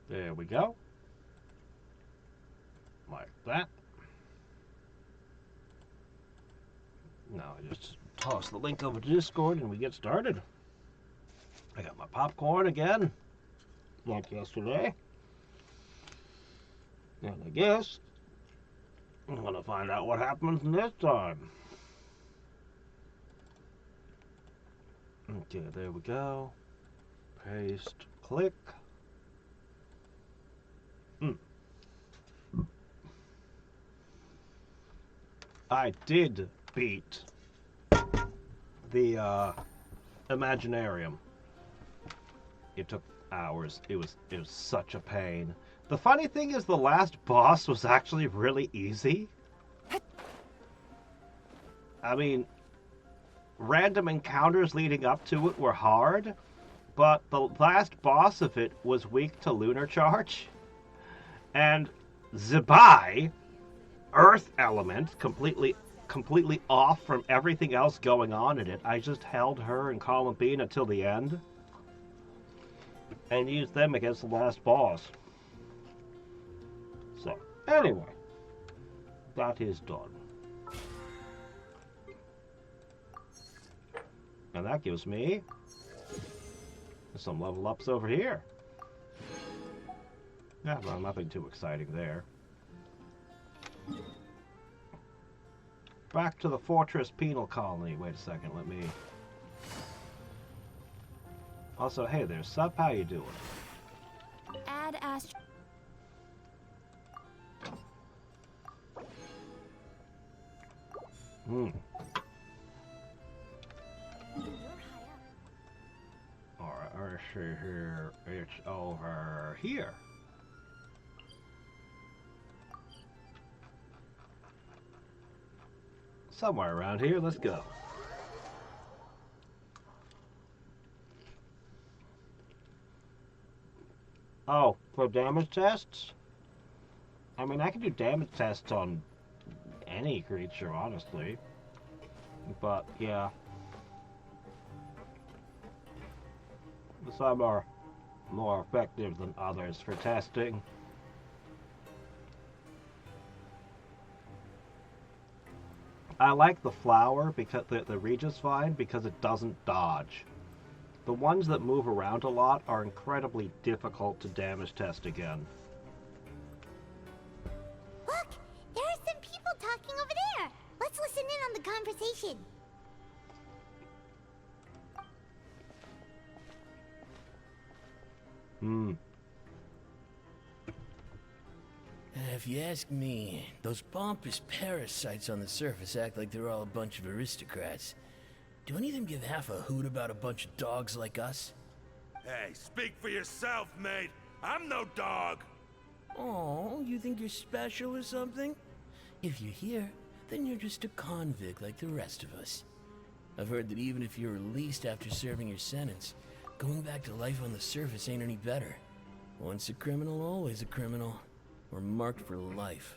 There we go. Like that. Now I just toss the link over to Discord and we get started. I got my popcorn again, like yesterday. And I guess I'm gonna find out what happens this time. Okay, there we go. Paste, click. I did beat the Imaginarium. It took hours. It was such a pain. The funny thing is the last boss was actually really easy. I mean, random encounters leading up to it were hard, but the last boss of it was weak to lunar charge. And Zebai, Earth element, completely off from everything else going on in it. I just held her and Colin Bean until the end and used them against the last boss. So, anyway, that is done. And that gives me some level ups over here. Yeah, well, nothing too exciting there. Back to the Fortress Penal Colony. Wait a second, let me... Also, hey there, Sup, how you doing? Add Ast... Alright, let's see here. It's over here. Somewhere around here, let's go. Oh, for damage tests? I mean, I can do damage tests on any creature, honestly. But, yeah. Some are more effective than others for testing. I like the flower because the Regis vine because it doesn't dodge. The ones that move around a lot are incredibly difficult to damage test again. Look! There are some people talking over there! Let's listen in on the conversation. If you ask me, those pompous parasites on the surface act like they're all a bunch of aristocrats. Do any of them give half a hoot about a bunch of dogs like us? Hey, speak for yourself, mate. I'm no dog. Oh, you think you're special or something? If you're here, then you're just a convict like the rest of us. I've heard that even if you're released after serving your sentence, going back to life on the surface ain't any better. Once a criminal, always a criminal. Or marked for life.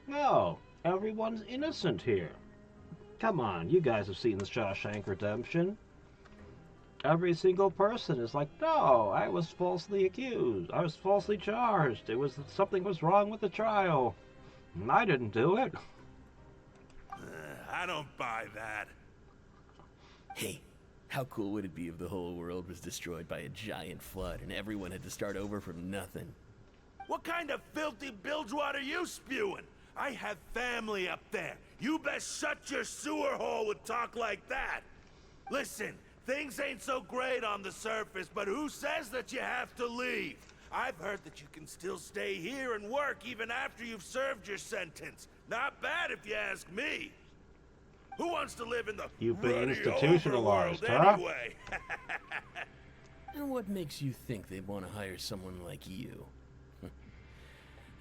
No, everyone's innocent here. Come on, you guys have seen the Shawshank Redemption. Every single person is like, no, I was falsely accused. I was falsely charged. Something was wrong with the trial. I didn't do it. I don't buy that. Hey, how cool would it be if the whole world was destroyed by a giant flood and everyone had to start over from nothing? What kind of filthy bilgewater are you spewing? I have family up there. You best shut your sewer hole with talk like that. Listen, things ain't so great on the surface, but who says that you have to leave? I've heard that you can still stay here and work even after you've served your sentence. Not bad if you ask me. Who wants to live in the You've been ruddy institutionalized, overworld huh? anyway? And what makes you think they'd want to hire someone like you?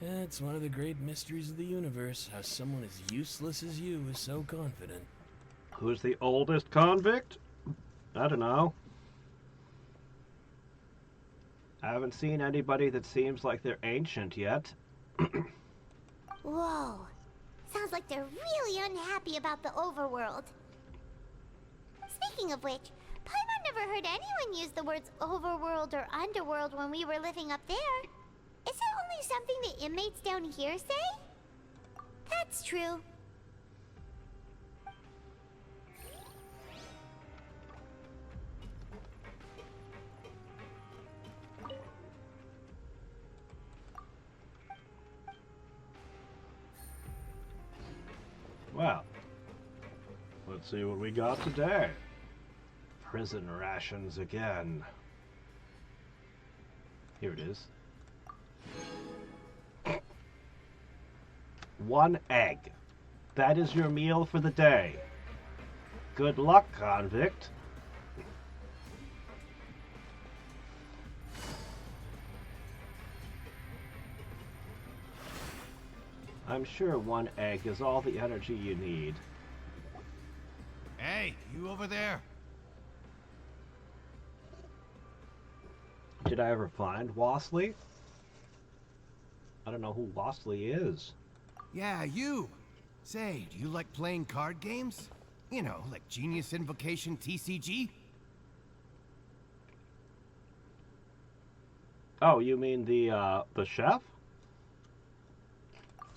It's one of the great mysteries of the universe, how someone as useless as you is so confident. Who's the oldest convict? I don't know. I haven't seen anybody that seems like they're ancient yet. Whoa. Sounds like they're really unhappy about the overworld. Speaking of which, Paimon never heard anyone use the words overworld or underworld when we were living up there. Is it only something the inmates down here say? That's true. Well, let's see what we got today. Prison rations again. Here it is. 1 egg. That is your meal for the day. Good luck, convict. I'm sure 1 egg is all the energy you need. Hey, you over there. Did I ever find Wasley? I don't know who Wasley is. Yeah, you. Say, do you like playing card games? You know, like Genius Invocation TCG? Oh, you mean the chef?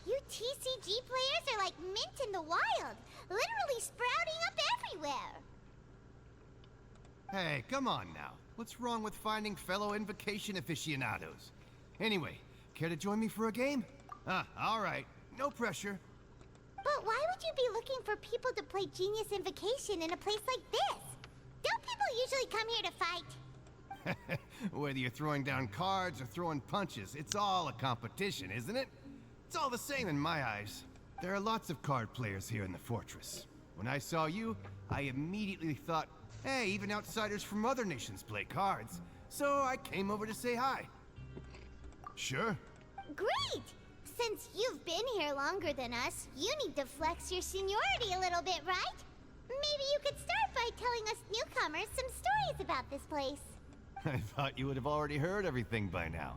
You TCG players are like mint in the wild, literally sprouting up everywhere. Hey, come on now. What's wrong with finding fellow Invocation aficionados? Anyway, care to join me for a game? All right. No pressure. But why would you be looking for people to play Genius Invocation in a place like this? Don't people usually come here to fight? Whether you're throwing down cards or throwing punches, it's all a competition, isn't it? It's all the same in my eyes. There are lots of card players here in the fortress. When I saw you, I immediately thought, hey, even outsiders from other nations play cards. So I came over to say hi. Sure. Great! Since you've been here longer than us, you need to flex your seniority a little bit, right? Maybe you could start by telling us newcomers some stories about this place. I thought you would have already heard everything by now.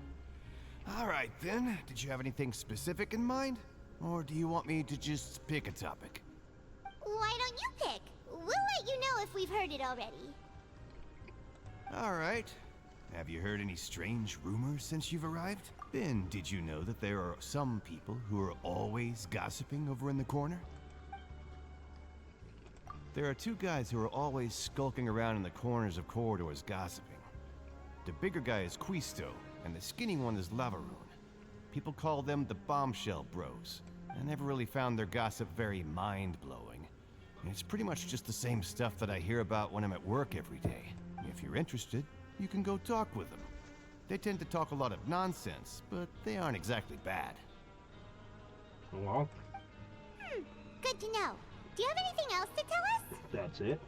All right, then. Did you have anything specific in mind? Or do you want me to just pick a topic? Why don't you pick? We'll let you know if we've heard it already. All right. Have you heard any strange rumors since you've arrived? Ben, did you know that there are some people who are always gossiping over in the corner? There are 2 guys who are always skulking around in the corners of corridors gossiping. The bigger guy is Quisto, and the skinny one is Lavaroon. People call them the Bombshell Bros. I never really found their gossip very mind-blowing. It's pretty much just the same stuff that I hear about when I'm at work every day. If you're interested, you can go talk with them. They tend to talk a lot of nonsense, but they aren't exactly bad. Well, Good to know. Do you have anything else to tell us? that's it.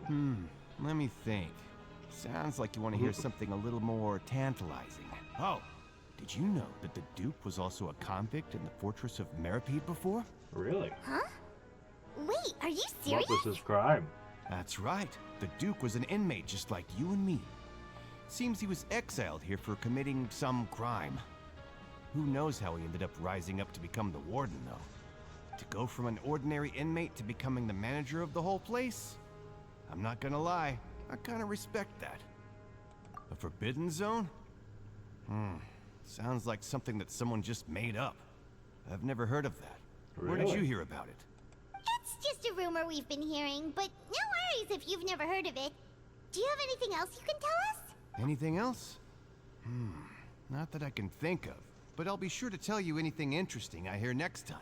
Let me think. Sounds like you want to hear something a little more tantalizing. Oh, did you know that the Duke was also a convict in the fortress of Meropede before? Really? Huh? Wait, are you serious? What was his crime? That's right. The Duke was an inmate just like you and me. Seems he was exiled here for committing some crime. Who knows how he ended up rising up to become the warden, though. To go from an ordinary inmate to becoming the manager of the whole place? I'm not gonna lie, I kinda respect that. A forbidden zone? Sounds like something that someone just made up. I've never heard of that. Where did Really? you hear about it? It's just a rumor we've been hearing, but no worries if you've never heard of it. Do you have anything else you can tell us? Anything else? Not that I can think of, but I'll be sure to tell you anything interesting I hear next time.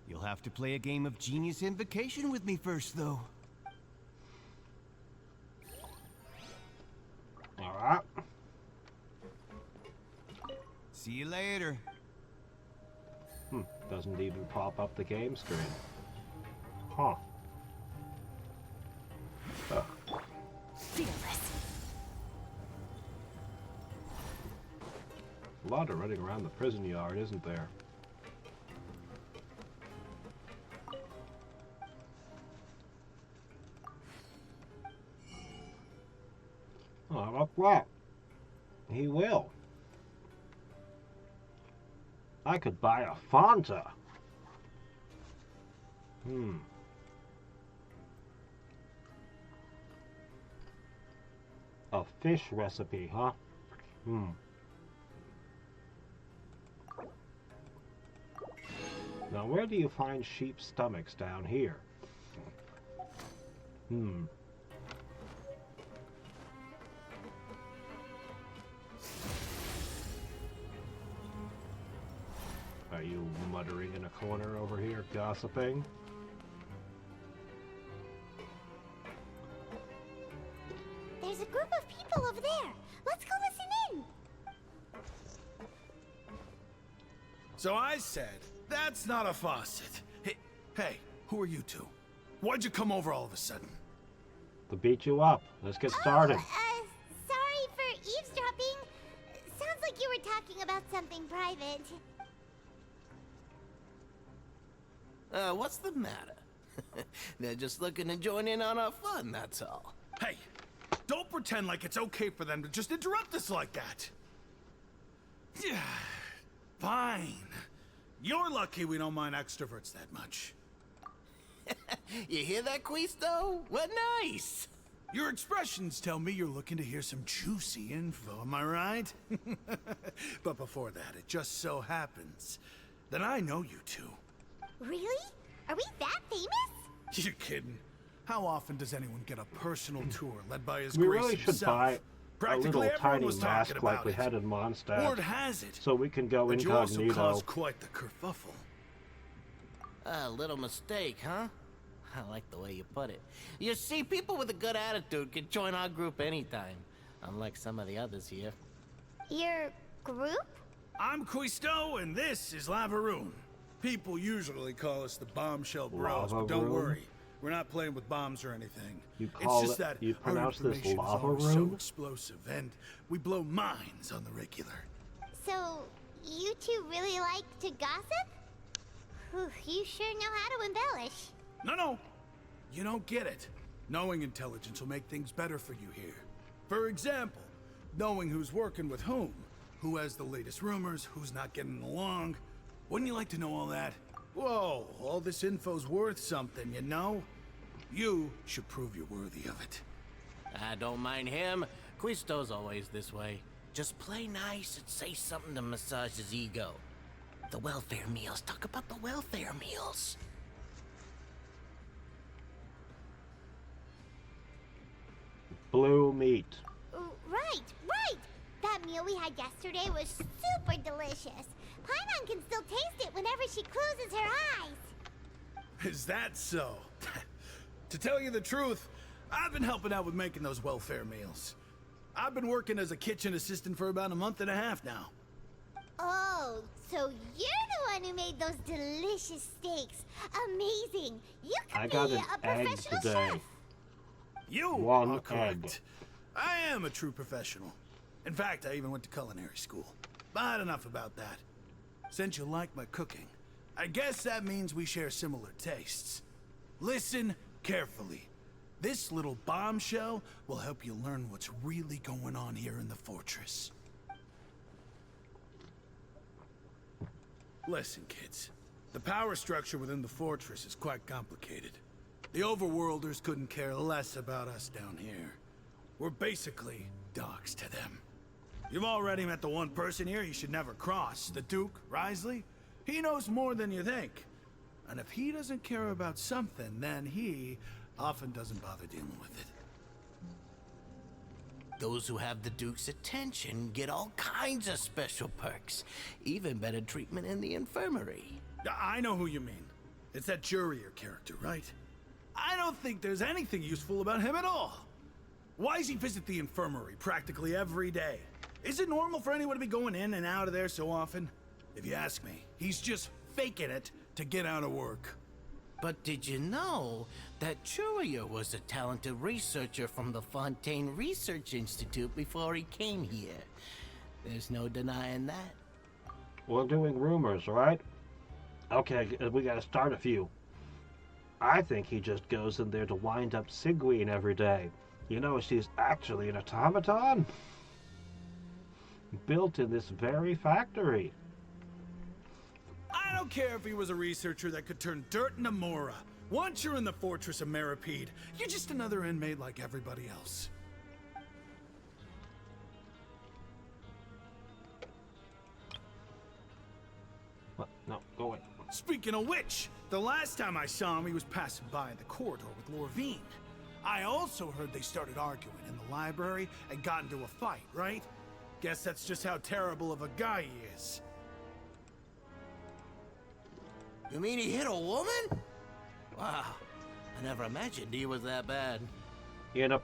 You'll have to play a game of Genius Invocation with me first, though. Alright. See you later. Doesn't even pop up the game screen. Huh. Fearless. A lot of running around the prison yard, isn't there? Oh, look what? He will. I could buy a Fanta. A fish recipe, huh? Hmm. Now, where do you find sheep stomachs down here? Hmm. Are you muttering in a corner over here, gossiping? There's a group of people over there. Let's go listen in. So I said, that's not a faucet. Hey, who are you two? Why'd you come over all of a sudden? To beat you up. Let's get started. Sorry for eavesdropping. Sounds like you were talking about something private. What's the matter? They're just looking to join in on our fun, that's all. Hey, don't pretend like it's okay for them to just interrupt us like that. Yeah, fine. You're lucky we don't mind extroverts that much. You hear that, Quisto? What nice! Your expressions tell me you're looking to hear some juicy info, am I right? But before that, it just so happens that I know you two. Really? Are we that famous? You're kidding. How often does anyone get a personal tour led by his We grace really should himself? buy a Practically little everyone tiny was talking mask like about we it. had in Mondstadt, Word has it so we can go that you also incognito. caused quite the kerfuffle. A little mistake, huh? I like the way you put it. You see, people with a good attitude can join our group anytime, unlike some of the others here. Your group? I'm Quisto, and this is Lavaroon. People usually call us the Bombshell Bros, but don't Lavaroon? worry. We're not playing with bombs or anything. You It's call just it- that you our pronounce this information is always so Lavaroon? explosive, and we blow minds on the regular. So, you two really like to gossip? Whew, you sure know how to embellish. No, you don't get it. Knowing intelligence will make things better for you here. For example, knowing who's working with whom, who has the latest rumors, who's not getting along. Wouldn't you like to know all that? Whoa, all this info's worth something, you know? You should prove you're worthy of it. I don't mind him. Quisto's always this way. Just play nice and say something to massage his ego. The welfare meals. Talk about the welfare meals. Blue meat. Right. That meal we had yesterday was super delicious. Paimon can still taste it whenever she closes her eyes. Is that so? To tell you the truth, I've been helping out with making those welfare meals. I've been working as a kitchen assistant for about a month and a half now. Oh, so you're the one who made those delicious steaks. Amazing. You I could got be an a egg professional today. chef. You One are correct. egg. I am a true professional. In fact, I even went to culinary school. But enough about that. Since you like my cooking, I guess that means we share similar tastes. Listen carefully. This little bombshell will help you learn what's really going on here in the fortress. Listen, kids. The power structure within the fortress is quite complicated. The overworlders couldn't care less about us down here. We're basically dogs to them. You've already met the one person here you should never cross, the Duke, Risley. He knows more than you think. And if he doesn't care about something, then he often doesn't bother dealing with it. Those who have the Duke's attention get all kinds of special perks. Even better treatment in the infirmary. I know who you mean. It's that Jurier character, right? I don't think there's anything useful about him at all. Why does he visit the infirmary practically every day? Is it normal for anyone to be going in and out of there so often? If you ask me, he's just faking it to get out of work. But did you know that Churia was a talented researcher from the Fontaine Research Institute before he came here? There's no denying that. We're doing rumors, right? Okay, we gotta start a few. I think he just goes in there to wind up Sigween every day. You know, she's actually an automaton. Built in this very factory. I don't care if he was a researcher that could turn dirt into Mora. Once you're in the fortress of Meropede, you're just another inmate like everybody else. Speaking of which, the last time I saw him, he was passing by in the corridor with Lorvine. I also heard they started arguing in the library and got into a fight, right? Guess that's just how terrible of a guy he is. You mean he hit a woman? Wow, I never imagined he was that bad. In a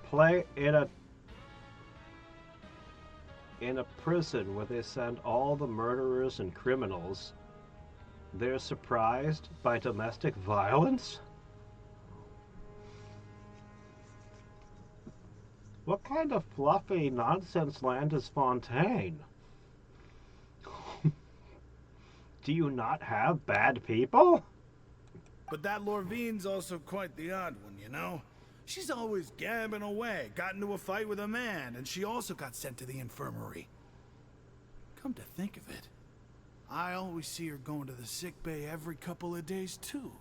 prison where they send all the murderers and criminals, they're surprised by domestic violence? What kind of fluffy nonsense land is Fontaine? Do you not have bad people? But that Lorvine's also quite the odd one, you know? She's always gabbing away, got into a fight with a man, and she also got sent to the infirmary. Come to think of it, I always see her going to the sick bay every couple of days, too.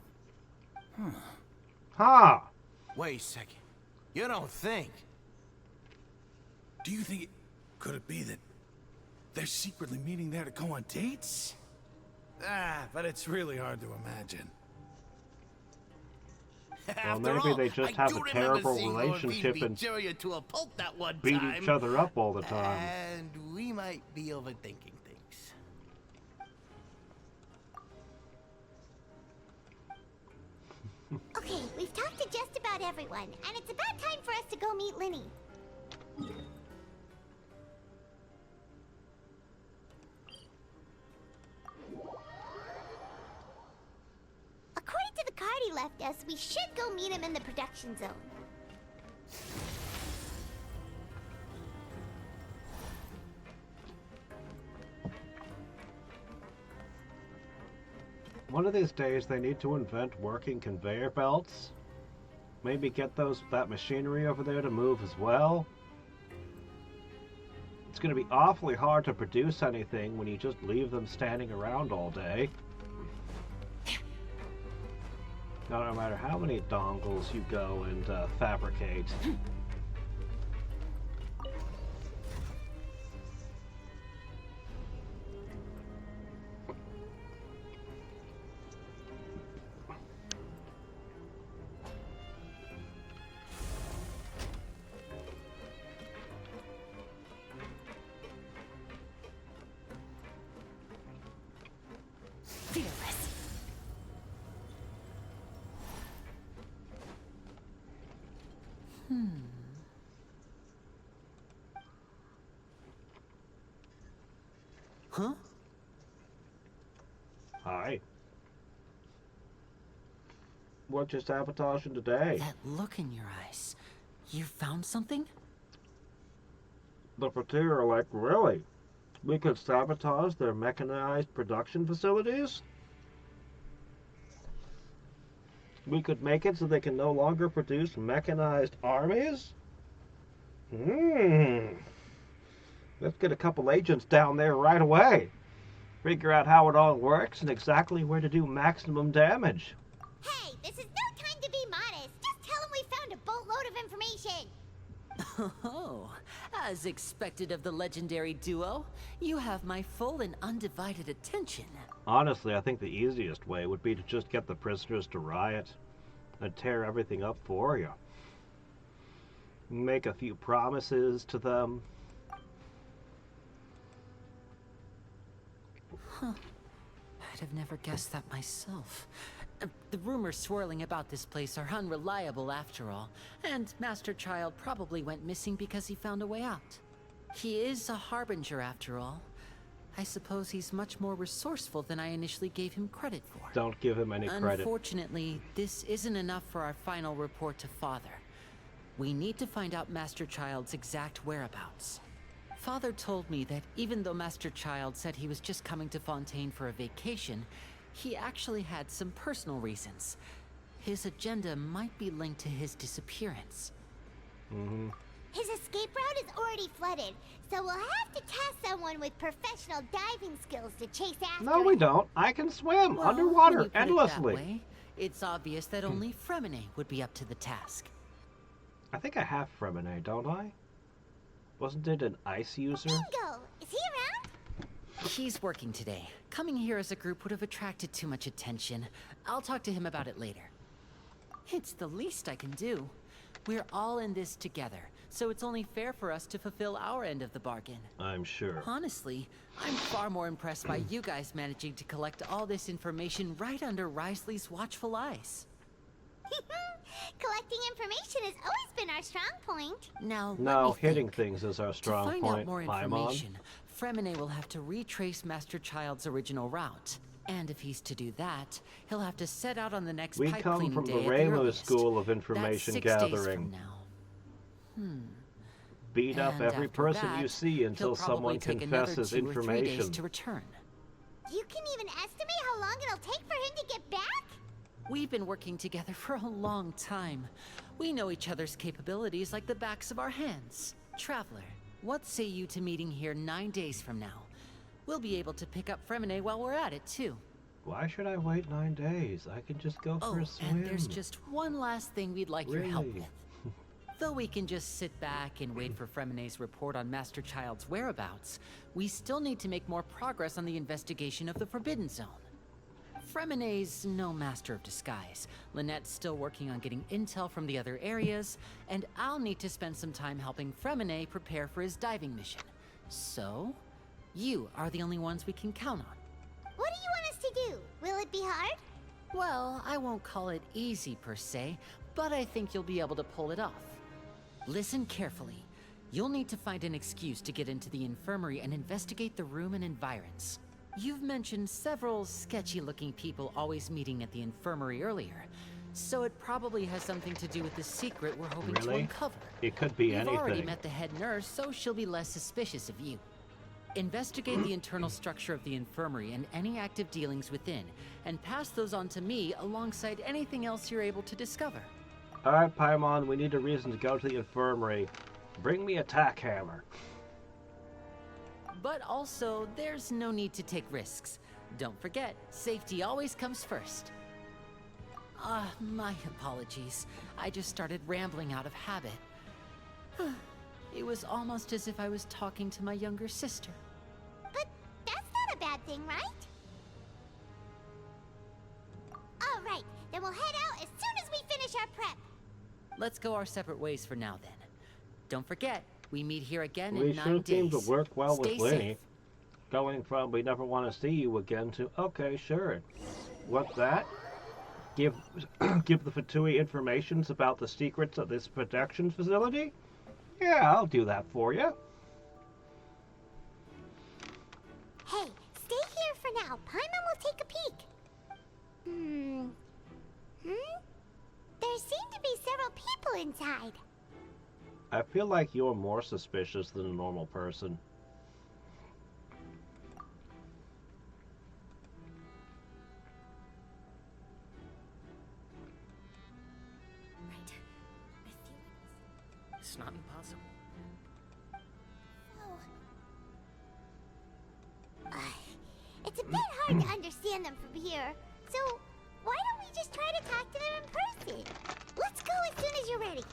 Huh. Wait a second. You don't think? Do you think could it be that they're secretly meeting there to go on dates? But it's really hard to imagine. Well, maybe they just have a terrible relationship and to a pulp that one beat time. each other up all the time. And we might be overthinking things. Okay, we've talked to just about everyone, and it's about time for us to go meet Linny. According to the card he left us, we should go meet him in the production zone. One of these days they need to invent working conveyor belts. Maybe get that machinery over there to move as well. It's going to be awfully hard to produce anything when you just leave them standing around all day. No matter how many dongles you go and fabricate. Fearless. Huh? Hi. What you sabotaging today? That look in your eyes. You found something? The Frontier are like, really? We could sabotage their mechanized production facilities? We could make it so they can no longer produce mechanized armies? Let's get a couple agents down there right away. Figure out how it all works and exactly where to do maximum damage. Hey, this is no time to be modest. Just tell him we found a boatload of information. Oh, as expected of the legendary duo, you have my full and undivided attention. Honestly, I think the easiest way would be to just get the prisoners to riot and tear everything up for you. Make a few promises to them. I'd have never guessed that myself. The rumors swirling about this place are unreliable after all, and Master Child probably went missing because he found a way out. He is a harbinger after all. I suppose he's much more resourceful than I initially gave him credit for. Don't give him any credit. Unfortunately, this isn't enough for our final report to Father. We need to find out Master Child's exact whereabouts. Father told me that even though Master Child said he was just coming to Fontaine for a vacation, he actually had some personal reasons. His agenda might be linked to his disappearance. His escape route is already flooded, so we'll have to task someone with professional diving skills to chase after No, we him. don't. I can swim Well, when underwater you put it that endlessly. way, it's obvious that only Fremine would be up to the task. I think I have Fremine, don't I? Wasn't it an ice user? Bingo! Is he around? He's working today. Coming here as a group would have attracted too much attention. I'll talk to him about it later. It's the least I can do. We're all in this together, so it's only fair for us to fulfill our end of the bargain. I'm sure. Honestly, I'm far more impressed by you guys managing to collect all this information right under Risley's watchful eyes. Collecting information has always been our strong point. Now, let No, me hitting think. things is our To strong find point. out more Paimon. information, Fremine will have to retrace Master Child's original route. And if he's to do that, he'll have to set out on the next We pipe come cleaning from day the at the Ramo earliest. School of That's Information 6 days from Gathering. now. Beat up And every after person that, you see until he'll probably someone take another confesses 2 or 3 days information. to return. You can even estimate how long it'll take for him to get back? We've been working together for a long time. We know each other's capabilities like the backs of our hands. Traveler, what say you to meeting here 9 days from now? We'll be able to pick up Fremine while we're at it, too. Why should I wait 9 days? I can just go Oh, for a swim. and there's just one last thing we'd like your help Really? with. Though we can just sit back and wait for Fremine's report on Master Child's whereabouts, we still need to make more progress on the investigation of the Forbidden Zone. Fremine's no master of disguise. Lynette's still working on getting intel from the other areas, and I'll need to spend some time helping Fremine prepare for his diving mission. So, you are the only ones we can count on. What do you want us to do? Will it be hard? Well, I won't call it easy per se, but I think you'll be able to pull it off. Listen carefully. You'll need to find an excuse to get into the infirmary and investigate the room and environs. You've mentioned several sketchy-looking people always meeting at the infirmary earlier, so it probably has something to do with the secret we're hoping to Really? uncover. It could be You've already anything. met the head nurse, so she'll be less suspicious of you. Investigate the internal structure of the infirmary and any active dealings within, and pass those on to me alongside anything else you're able to discover. Alright, Paimon, we need a reason to go to the infirmary. Bring me a tack hammer. But also, there's no need to take risks. Don't forget, safety always comes first. My apologies. I just started rambling out of habit. It was almost as if I was talking to my younger sister. But that's not a bad thing, right? All right, then we'll head out as soon as we finish our prep. Let's go our separate ways for now, then. Don't forget, we meet here again We in 9 sure days. seem to work well Stay with Lenny. safe. Going from we never want to see you again to okay, sure. What's that? Give give the Fatui informations about the secrets of this production facility? Yeah, I'll do that for you. Hey, stay here for now. Paimon will take a peek. There seem to be several people inside. I feel like you're more suspicious than a normal person. It's not impossible. It's a bit hard to understand them from here. So, why don't we just try to talk to them in person? Let's go as soon as you're ready.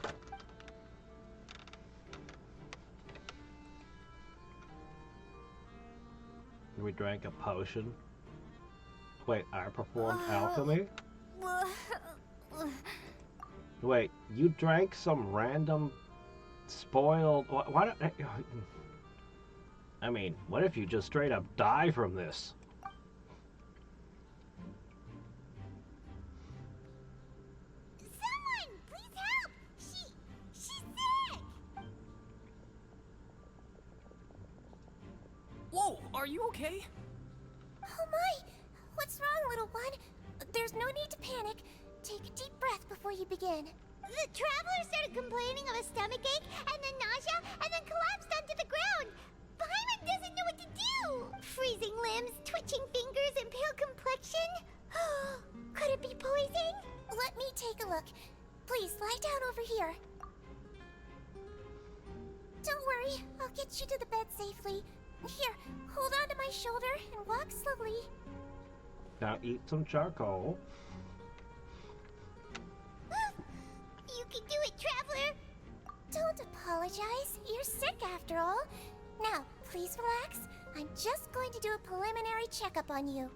We drank a potion. Wait, I performed alchemy? Wait, you drank some random spoiled... Why don't... I mean, what if you just straight up die from this? Someone, please help! She's sick! Whoa, are you okay? Oh my! What's wrong, little one? There's no need to panic. Take a deep breath before you begin. The traveler started complaining of a stomachache, and then nausea, and then collapsed onto the ground. Paimon doesn't know what to do. Freezing limbs, twitching fingers, and pale complexion. Could it be poison? Let me take a look. Please lie down over here. Don't worry, I'll get you to the bed safely. Here, hold on to my shoulder and walk slowly. Now eat some charcoal. You can do it, traveler! Don't apologize. You're sick after all. Now, please relax. I'm just going to do a preliminary checkup on you.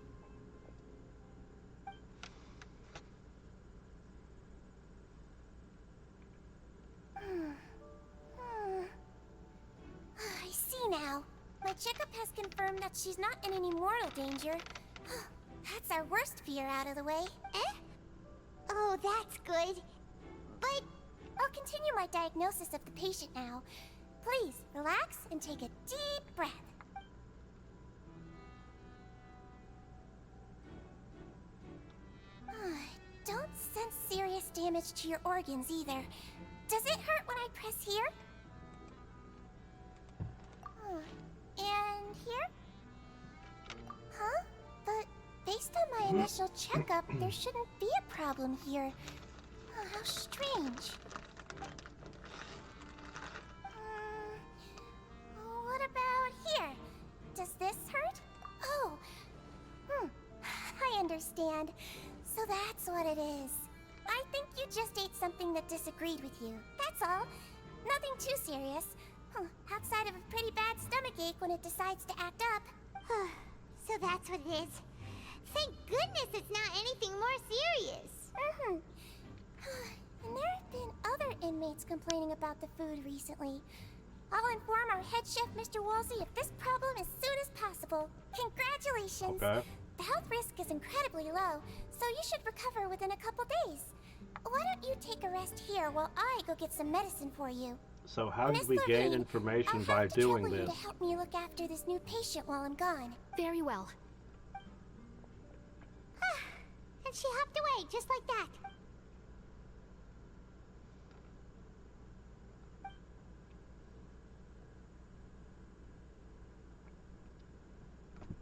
I see now. My checkup has confirmed that she's not in any mortal danger. That's our worst fear out of the way. Eh? Oh, that's good. But I'll continue my diagnosis of the patient now. Please, relax and take a deep breath. Don't sense serious damage to your organs either. Does it hurt when I press here? And here? Huh? But based on my initial checkup, there shouldn't be a problem here. Oh, how strange. What about here? Does this hurt? Oh. I understand. So that's what it is. I think you just ate something that disagreed with you. That's all. Nothing too serious. Outside of a pretty bad stomachache when it decides to act up. so that's what it is. Thank goodness it's not anything more serious. And there have been other inmates complaining about the food recently. I'll inform our head chef, Mr. Woolsey, of this problem as soon as possible. Congratulations! Okay. The health risk is incredibly low, so you should recover within a couple days. Why don't you take a rest here while I go get some medicine for you? So how did Miss we gain Lorraine, information I'll by have to doing trouble you this? to help me look after this new patient while I'm gone. Very well. And she hopped away just like that.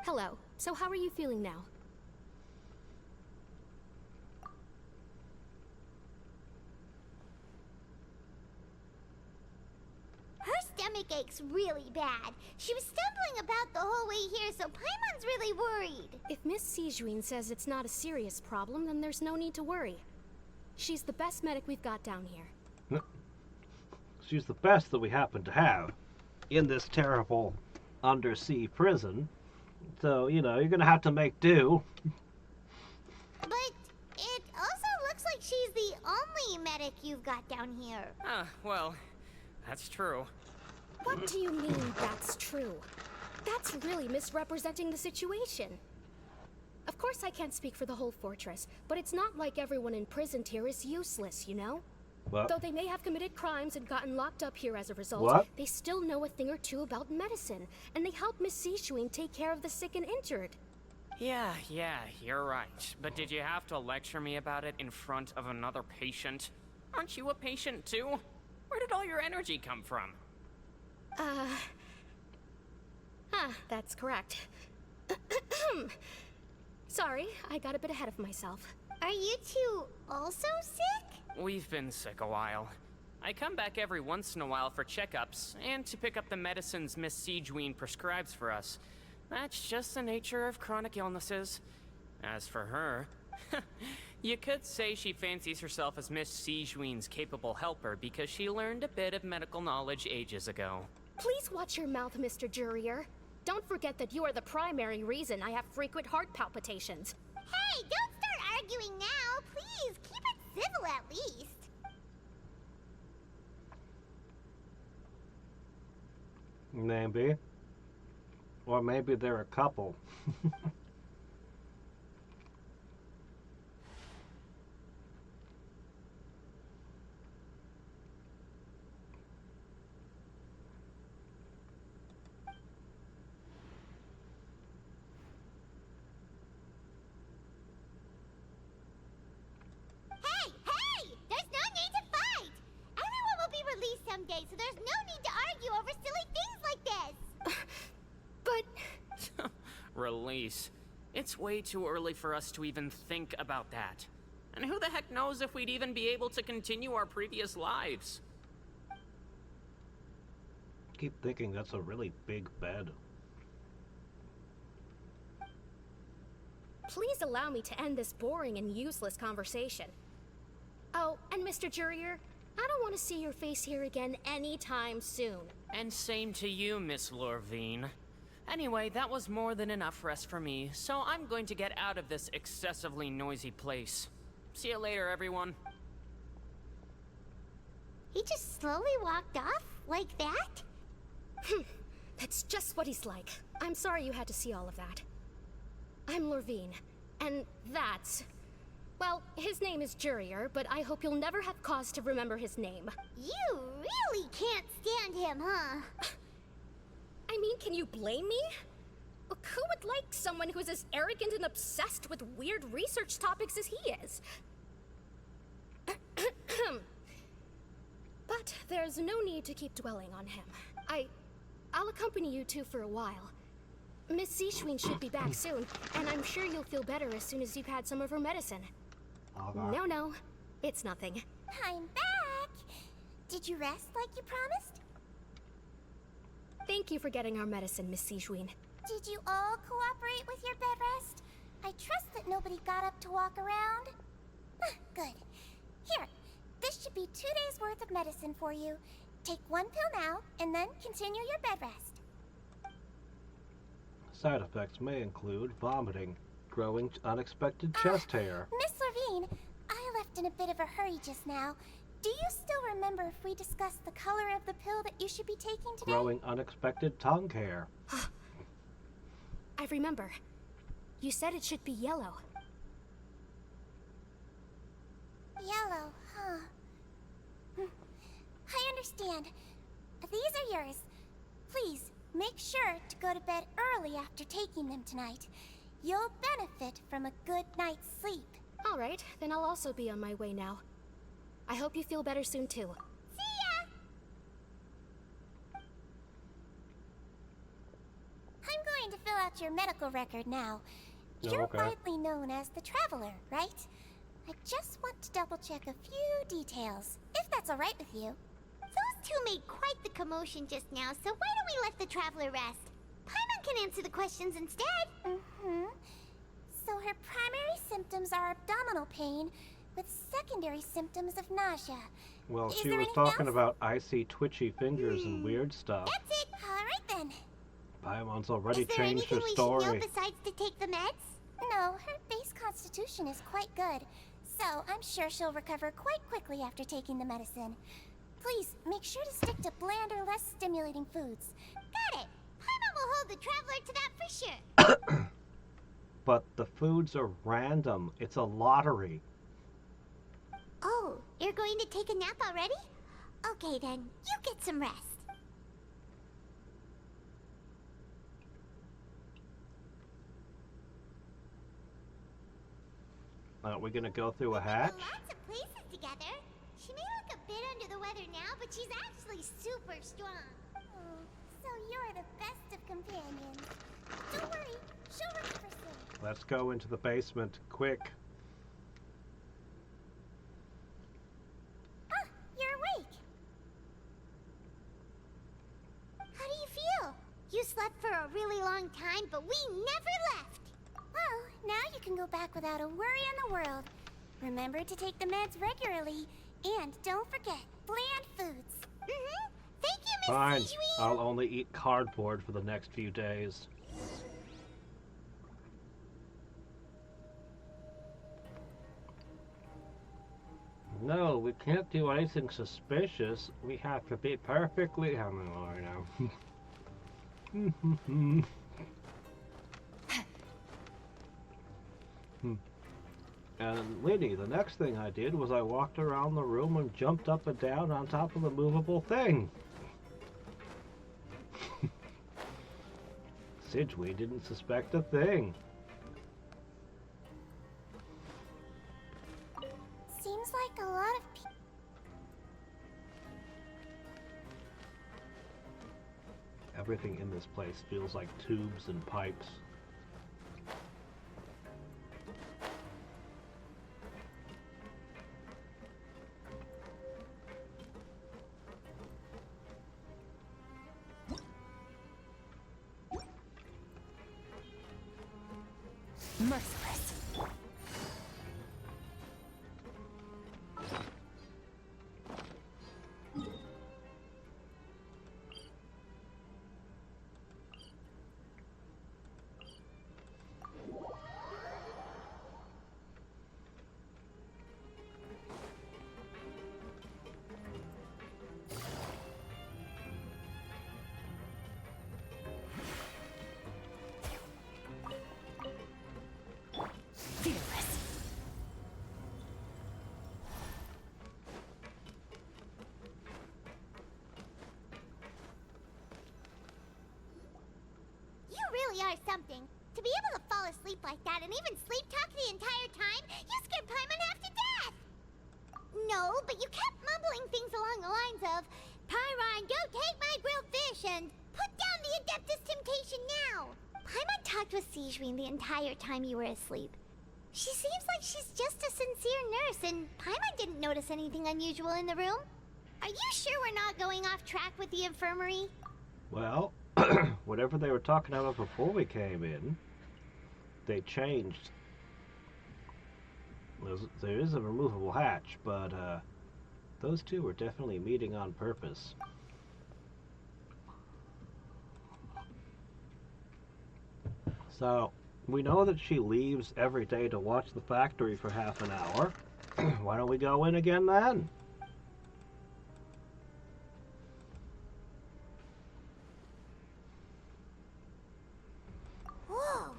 Hello. So how are you feeling now? Her stomach ache's really bad. She was stumbling about the whole way here, so Paimon's really worried. If Miss Sijuin says it's not a serious problem, then there's no need to worry. She's the best medic we've got down here. She's the best that we happen to have in this terrible undersea prison. So, you know, you're gonna have to make do. But it also looks like she's the only medic you've got down here. Well, that's true. What do you mean, that's true? That's really misrepresenting the situation. Of course I can't speak for the whole fortress, but it's not like everyone imprisoned here is useless, you know? What? Though they may have committed crimes and gotten locked up here as a result, What? they still know a thing or two about medicine, and they help Miss Sijuin take care of the sick and injured. Yeah, you're right. But did you have to lecture me about it in front of another patient? Aren't you a patient too? Where did all your energy come from? That's correct. Sorry, I got a bit ahead of myself. Are you two also sick? We've been sick a while. I come back every once in a while for checkups, and to pick up the medicines Miss Sijuin prescribes for us. That's just the nature of chronic illnesses. As for her, you could say she fancies herself as Miss Sijuin's capable helper because she learned a bit of medical knowledge ages ago. Please watch your mouth, Mr. Jurier. Don't forget that you are the primary reason I have frequent heart palpitations. Hey, don't start arguing now. Please, keep it civil at least. Maybe. Or maybe they're a couple. Hey! There's no need to fight! Everyone will be released someday, so there's no need to argue over silly things like this! But... Release. It's way too early for us to even think about that. And who the heck knows if we'd even be able to continue our previous lives? Keep thinking that's a really big bed. Please allow me to end this boring and useless conversation. Oh, and Mr. Jurier, I don't want to see your face here again anytime soon. And same to you, Miss Lorvine. Anyway, that was more than enough rest for me, so I'm going to get out of this excessively noisy place. See you later, everyone. He just slowly walked off? Like that? That's just what he's like. I'm sorry you had to see all of that. I'm Lorvine, and that's... Well, his name is Jurier, but I hope you'll never have cause to remember his name. You really can't stand him, huh? I mean, can you blame me? Look, who would like someone who's as arrogant and obsessed with weird research topics as he is? But there's no need to keep dwelling on him. I'll accompany you two for a while. Miss Seashween should be back soon, and I'm sure you'll feel better as soon as you've had some of her medicine. Okay. No, it's nothing. I'm back! Did you rest like you promised? Thank you for getting our medicine, Miss Seashween. Did you all cooperate with your bed rest? I trust that nobody got up to walk around. Good. Here, this should be 2 days' worth of medicine for you. Take 1 pill now, and then continue your bed rest. Side effects may include vomiting, growing unexpected chest hair. Miss Levine, I left in a bit of a hurry just now. Do you still remember if we discussed the color of the pill that you should be taking today? Growing unexpected tongue hair. I remember. You said it should be yellow. Yellow, huh? I understand. These are yours. Please, make sure to go to bed early after taking them tonight. You'll benefit from a good night's sleep. All right, then I'll also be on my way now. I hope you feel better soon, too. See ya! I'm going to fill out your medical record now. You're okay. widely known as the Traveler, right? I just want to double-check a few details, if that's all right with you. Those two made quite the commotion just now, so why don't we let the Traveler rest? Paimon can answer the questions instead. So her primary symptoms are abdominal pain, with secondary symptoms of nausea. Well, Is she there was anything talking else? about icy, twitchy fingers and weird stuff. That's it! All right then. Paimon's already Is there changed anything her we story. should know besides to take the meds? No, her base constitution is quite good, so I'm sure she'll recover quite quickly after taking the medicine. Please, make sure to stick to bland or less stimulating foods. Got it! Paimon will hold the Traveler to that for sure. But the foods are random. It's a lottery. Oh, you're going to take a nap already? Okay then, you get some rest. Are we gonna go through a We've been hatch? to lots of places together. She may look a bit under the weather now, but she's actually super strong. So you're the best of companions. Don't worry, she'll recover soon. Let's go into the basement, quick. You're awake. How do you feel? You slept for a really long time, but we never left. Well, now you can go back without a worry in the world. Remember to take the meds regularly, and don't forget, bland foods. Thank you, Miss Fine. Sejuin. I'll only eat cardboard for the next few days. No, we can't do anything suspicious. We have to be perfectly... I know. And Liddy, the next thing I did was I walked around the room and jumped up and down on top of the movable thing. Sidgewee didn't suspect a thing. Seems like a lot of people. Everything in this place feels like tubes and pipes. Merciless. are something. To be able to fall asleep like that and even sleep talk the entire time, you scared Paimon half to death! No, but you kept mumbling things along the lines of, Pyron, don't take my grilled fish, and put down the Adeptus Temptation now! Paimon talked with Sigewinne the entire time you were asleep. She seems like she's just a sincere nurse, and Paimon didn't notice anything unusual in the room. Are you sure we're not going off track with the infirmary? Well, whatever they were talking about before we came in, they changed. There is a removable hatch, but those two were definitely meeting on purpose. So, we know that she leaves every day to watch the factory for half an hour. Why don't we go in again then? Whoa,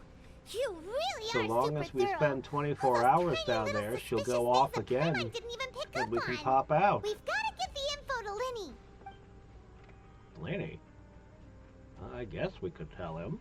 you really So are long super as we thorough. spend 24 All those hours tiny down little there, she'll suspicious go off things that again, Paimon didn't even pick and up we can on. pop out. We've got to give the info to Linny. Lenny? I guess we could tell him.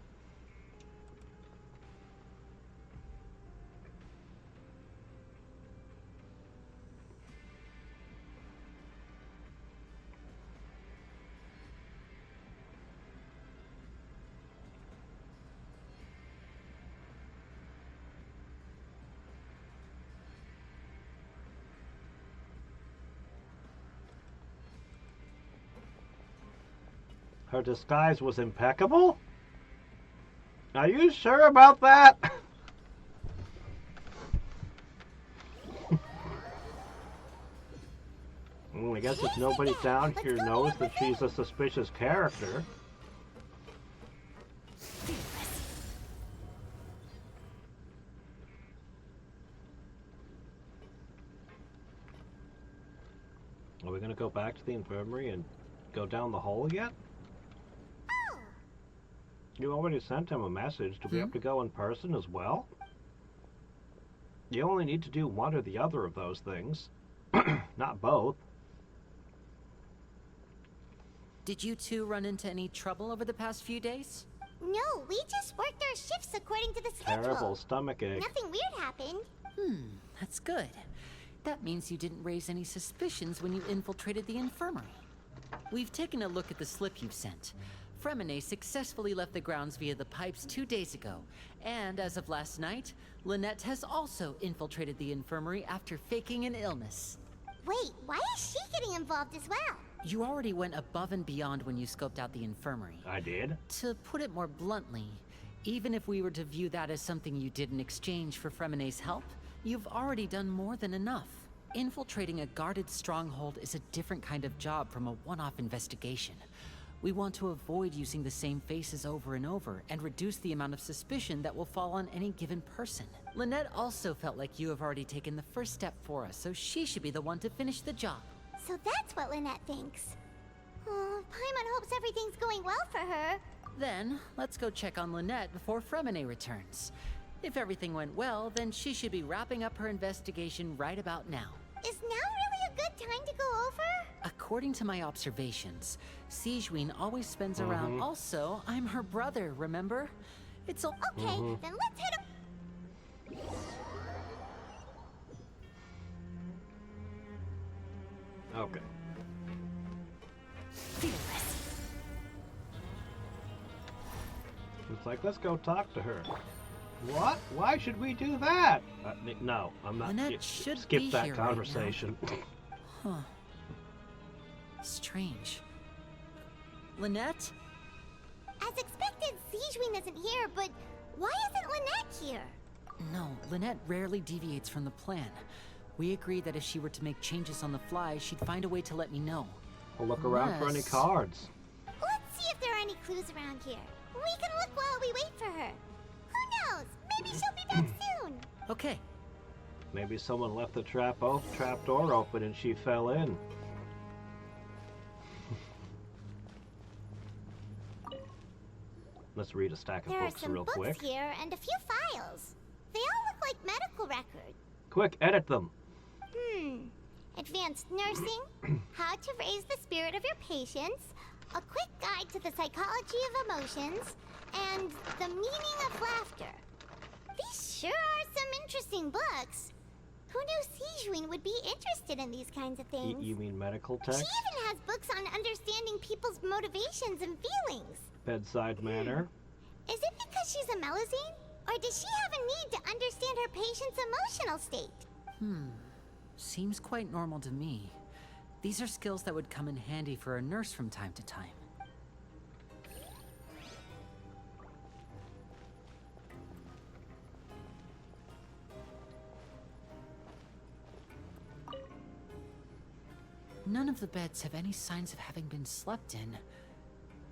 Her disguise was impeccable? Are you sure about that? Well, I guess if nobody down here knows that she's a suspicious character. Are we gonna go back to the infirmary and go down the hole again? You already sent him a message. Do we have to go in person as well? You only need to do one or the other of those things. Not both. Did you two run into any trouble over the past few days? No, we just worked our shifts according to the schedule. Terrible stomachache. Nothing weird happened. That's good. That means you didn't raise any suspicions when you infiltrated the infirmary. We've taken a look at the slip you've sent. Fremine successfully left the grounds via the pipes 2 days ago, and as of last night, Lynette has also infiltrated the infirmary after faking an illness. Wait, why is she getting involved as well? You already went above and beyond when you scoped out the infirmary. I did? To put it more bluntly, even if we were to view that as something you did in exchange for Fremine's help, you've already done more than enough. Infiltrating a guarded stronghold is a different kind of job from a one-off investigation. We want to avoid using the same faces over and over and reduce the amount of suspicion that will fall on any given person. Lynette also felt like you have already taken the first step for us, so she should be the one to finish the job. So that's what Lynette thinks. Oh, Paimon hopes everything's going well for her. Then, let's go check on Lynette before Fremine returns. If everything went well, then she should be wrapping up her investigation right about now. Is now really a good time to go over? According to my observations, Sigewinne always spends around. Also, I'm her brother, remember? It's a... Okay, then let's hit him. Okay. It's like, let's go talk to her. What? Why should we do that? No, I'm not. Lynette should skip be that here right now. conversation. Huh. Strange. Lynette? As expected, Sigewinne isn't here, but why isn't Lynette here? No, Lynette rarely deviates from the plan. We agreed that if she were to make changes on the fly, she'd find a way to let me know. We'll look around for any Unless- cards. Let's see if there are any clues around here. We can look while we wait for her. Who knows? Maybe she'll be back soon. Okay. Maybe someone left the trap door open and she fell in. Let's read a stack of There are books some real books quick. here and a few files. They all look like medical records. Quick, edit them. Advanced nursing, how to raise the spirit of your patients, a quick guide to the psychology of emotions, and The Meaning of Laughter. These sure are some interesting books. Who knew Sijuin would be interested in these kinds of things? You mean medical She text? even has books on understanding people's motivations and feelings. Bedside manner? Is it because she's a Melusine? Or does she have a need to understand her patient's emotional state? Seems quite normal to me. These are skills that would come in handy for a nurse from time to time. None of the beds have any signs of having been slept in.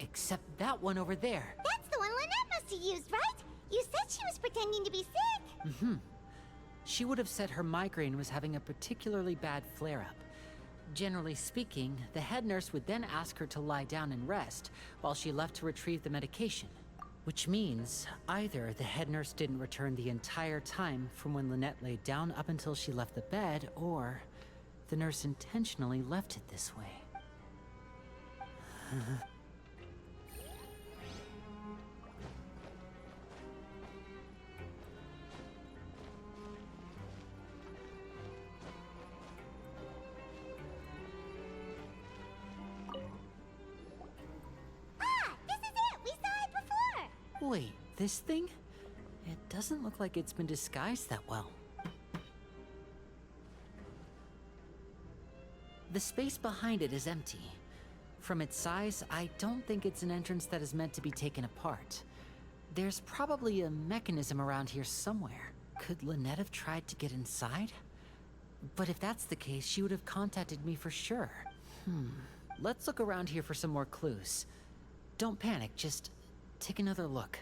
Except that one over there. That's the one Lynette must have used, right? You said she was pretending to be sick. She would have said her migraine was having a particularly bad flare-up. Generally speaking, the head nurse would then ask her to lie down and rest, while she left to retrieve the medication. Which means, either the head nurse didn't return the entire time from when Lynette laid down up until she left the bed, or the nurse intentionally left it this way. This is it! We saw it before! Wait, this thing? It doesn't look like it's been disguised that well. The space behind it is empty. From its size, I don't think it's an entrance that is meant to be taken apart. There's probably a mechanism around here somewhere. Could Lynette have tried to get inside? But if that's the case, she would have contacted me for sure. Let's look around here for some more clues. Don't panic, just take another look.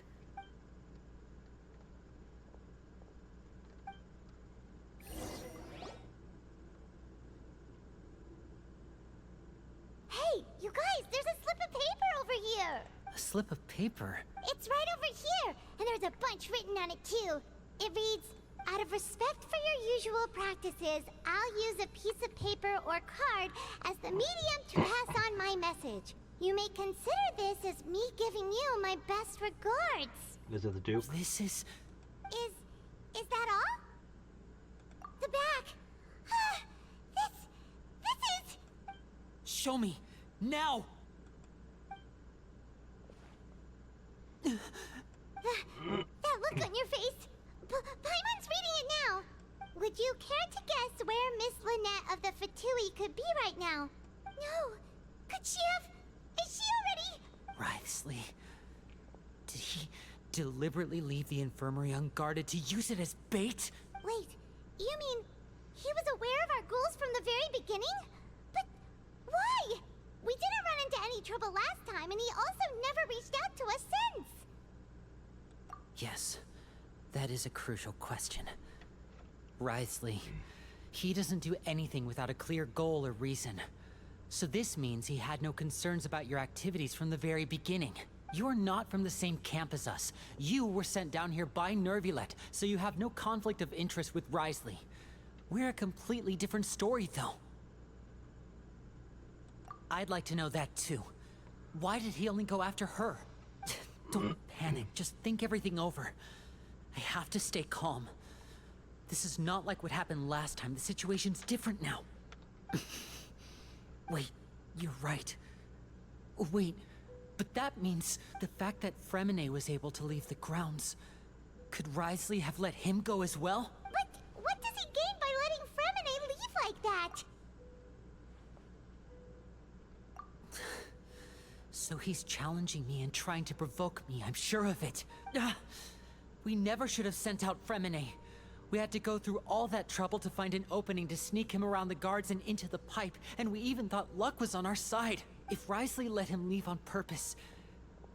Hey, you guys, there's a slip of paper over here! A slip of paper? It's right over here, and there's a bunch written on it too. It reads, out of respect for your usual practices, I'll use a piece of paper or card as the medium to pass on my message. You may consider this as me giving you my best regards. Is it the Duke? This is... Is that all? The back. This is... Show me! Now! That look on your face. Paimon's reading it now. Would you care to guess where Miss Lynette of the Fatui could be right now? No. Could she have... Is she already... Wriothesley. Did he deliberately leave the infirmary unguarded to use it as bait? Wait, you mean he was aware of our goals from the very beginning? But why? We didn't run into any trouble last time, and he also never reached out to us since. Yes, that is a crucial question. Wriothesley, he doesn't do anything without a clear goal or reason. So this means he had no concerns about your activities from the very beginning. You're not from the same camp as us. You were sent down here by Nervulet, so you have no conflict of interest with Wriothesley. We're a completely different story, though. I'd like to know that, too. Why did he only go after her? Don't panic, just think everything over. I have to stay calm. This is not like what happened last time. The situation's different now. Wait, you're right. Wait, but that means the fact that Fremine was able to leave the grounds. Could Wriothesley have let him go as well? But what does he gain by letting Fremine leave like that? So he's challenging me and trying to provoke me, I'm sure of it. We never should have sent out Fremine. We had to go through all that trouble to find an opening to sneak him around the guards and into the pipe, and we even thought luck was on our side. If Wriothesley let him leave on purpose,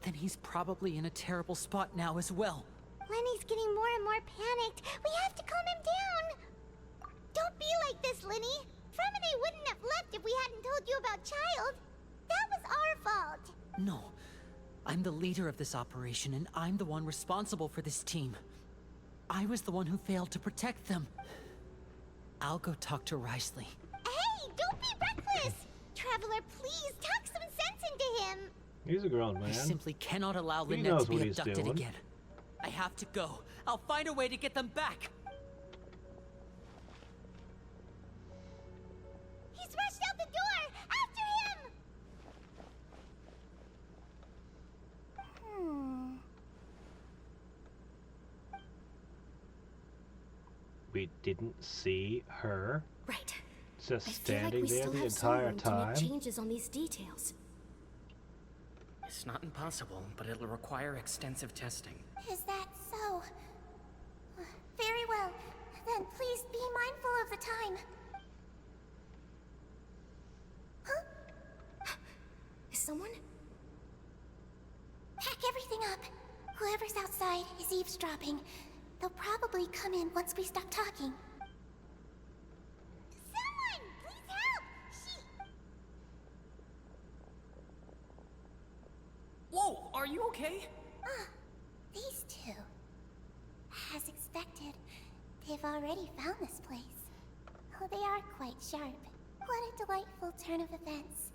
then he's probably in a terrible spot now as well. Lenny's getting more and more panicked. We have to calm him down. Don't be like this, Lenny. Fremine wouldn't have left if we hadn't told you about Child. That was our fault. No. I'm the leader of this operation, and I'm the one responsible for this team. I was the one who failed to protect them. I'll go talk to Wriothesley. Hey, don't be reckless! Traveler, please, talk some sense into him! He's a grown man. I simply cannot allow He Lynette knows to be what he's abducted doing. again. I have to go. I'll find a way to get them back. He's rushed out the door! After him! We didn't see her Right. just I feel like standing we there still the have some entire room to time. make changes on these details. It's not impossible, but it'll require extensive testing. Is that so? Very well. Then please be mindful of the time. Huh? Is someone? Pack everything up. Whoever's outside is eavesdropping. They'll probably come in once we stop talking. Someone! Please help! She... Whoa, are you okay? These two. As expected, they've already found this place. Oh, they are quite sharp. What a delightful turn of events.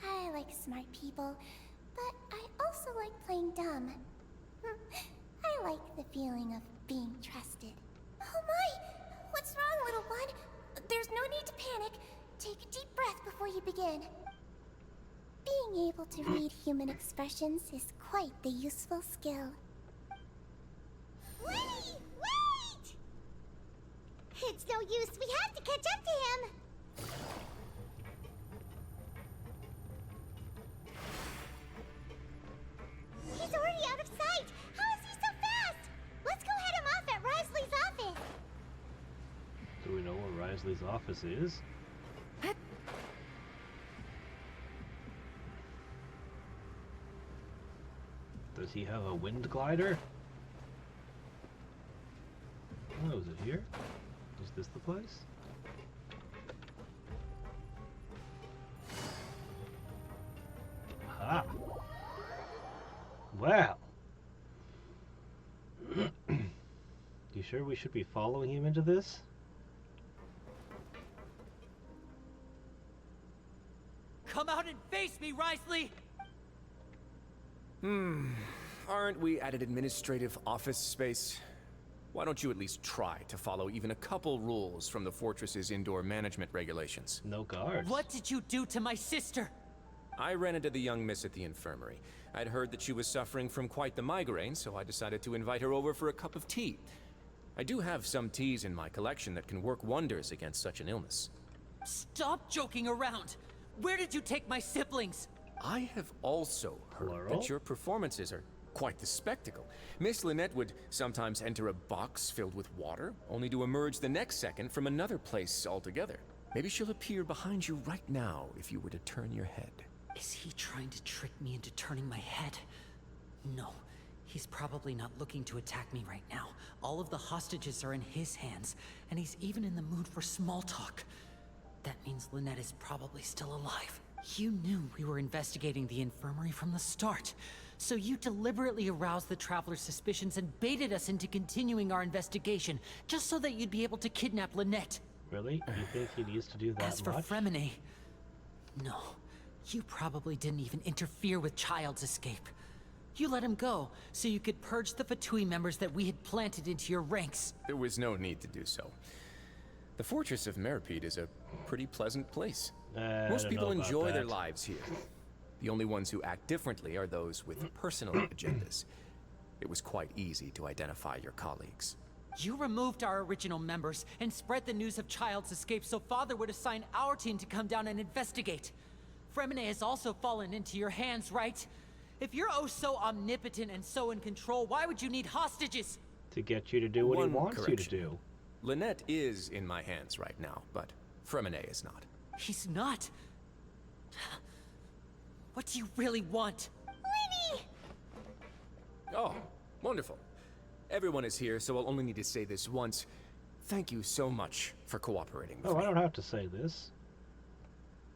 I like smart people, but I also like playing dumb. I like the feeling of being trusted. Oh my! What's wrong, little one? There's no need to panic. Take a deep breath before you begin. Being able to read human expressions is quite the useful skill. Winnie! Wait! It's no use. We have to catch up to him. He's already out of sight. How is he so fast? Let's go head him off at Risley's office. Do we know where Risley's office is? Does he have a wind glider? Oh, is it here? Is this the place? Aha! Well! You sure we should be following him into this? Come out and face me, Risley! Aren't we at an administrative office space? Why don't you at least try to follow even a couple rules from the fortress's indoor management regulations? No guards. What did you do to my sister? I ran into the young miss at the infirmary. I'd heard that she was suffering from quite the migraine, so I decided to invite her over for a cup of tea. I do have some teas in my collection that can work wonders against such an illness. Stop joking around! Where did you take my siblings? I have also heard Plural? that your performances are quite the spectacle. Miss Lynette would sometimes enter a box filled with water, only to emerge the next second from another place altogether. Maybe she'll appear behind you right now if you were to turn your head. Is he trying to trick me into turning my head? No, he's probably not looking to attack me right now. All of the hostages are in his hands, and he's even in the mood for small talk. That means Lynette is probably still alive. You knew we were investigating the infirmary from the start, so you deliberately aroused the Traveler's suspicions and baited us into continuing our investigation, just so that you'd be able to kidnap Lynette. Really? You think he needs to do that As for much? Fremine, no. You probably didn't even interfere with Child's escape. You let him go, so you could purge the Fatui members that we had planted into your ranks. There was no need to do so. The fortress of Meropede is a pretty pleasant place. I Most don't people know about enjoy their that. lives here. The only ones who act differently are those with personal agendas. It was quite easy to identify your colleagues. You removed our original members and spread the news of Child's escape so Father would assign our team to come down and investigate. Fremine has also fallen into your hands, right? If you're oh so omnipotent and so in control, why would you need hostages? To get you to do what he One wants you to correction. do. Lynette is in my hands right now, but Fremine is not. He's not. What do you really want? Winnie! Oh, wonderful. Everyone is here, so I'll only need to say this once. Thank you so much for cooperating with Oh, me. I don't have to say this.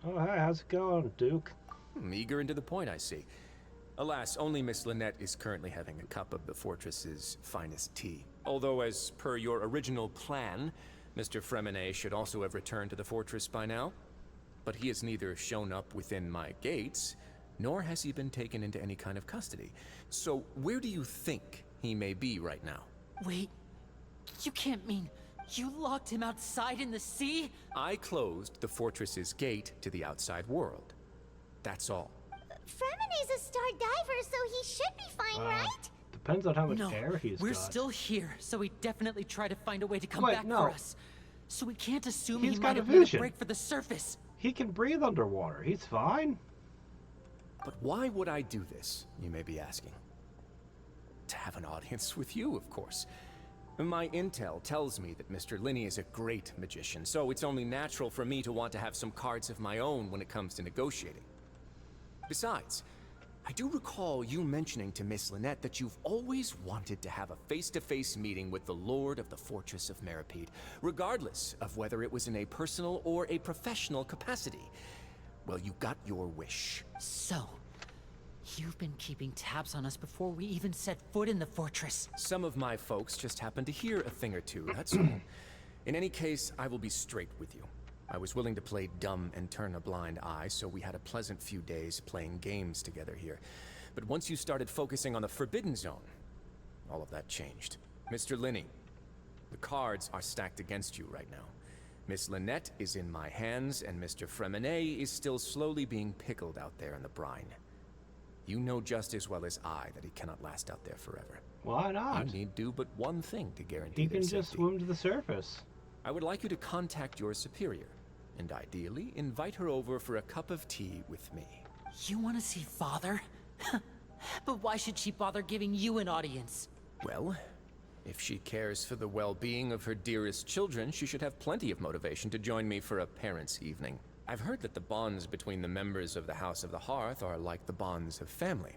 Oh, hi, how's it going, Duke? Eager and to the point, I see. Alas, only Miss Lynette is currently having a cup of the fortress's finest tea. Although, as per your original plan, Mr. Fremine should also have returned to the fortress by now. But he has neither shown up within my gates, nor has he been taken into any kind of custody. So where do you think he may be right now? Wait, you can't mean you locked him outside in the sea? I closed the fortress's gate to the outside world. That's all. Fremene's a star diver, so he should be fine, right? Depends on how much No, air he's we're got. still here, so he definitely tried to find a way to come Wait, back no. for us. So we can't assume He's he got might a have made a vision. break for the surface. He can breathe underwater. He's fine. But why would I do this, you may be asking? To have an audience with you, of course. My intel tells me that Mr. Linney is a great magician, so it's only natural for me to want to have some cards of my own when it comes to negotiating. Besides, I do recall you mentioning to Miss Lynette that you've always wanted to have a face-to-face meeting with the Lord of the Fortress of Meropede, regardless of whether it was in a personal or a professional capacity. Well, you got your wish. So, you've been keeping tabs on us before we even set foot in the fortress. Some of my folks just happened to hear a thing or two, that's all. In any case, I will be straight with you. I was willing to play dumb and turn a blind eye, so we had a pleasant few days playing games together here. But once you started focusing on the Forbidden Zone, all of that changed. Mr. Linney, the cards are stacked against you right now. Miss Lynette is in my hands, and Mr. Fremene is still slowly being pickled out there in the brine. You know just as well as I that he cannot last out there forever. Why not? You need do but one thing to guarantee He their can just safety. swim to the surface. I would like you to contact your superior, and ideally invite her over for a cup of tea with me. You want to see Father? But why should she bother giving you an audience? Well, if she cares for the well-being of her dearest children, she should have plenty of motivation to join me for a parents' evening. I've heard that the bonds between the members of the House of the Hearth are like the bonds of family.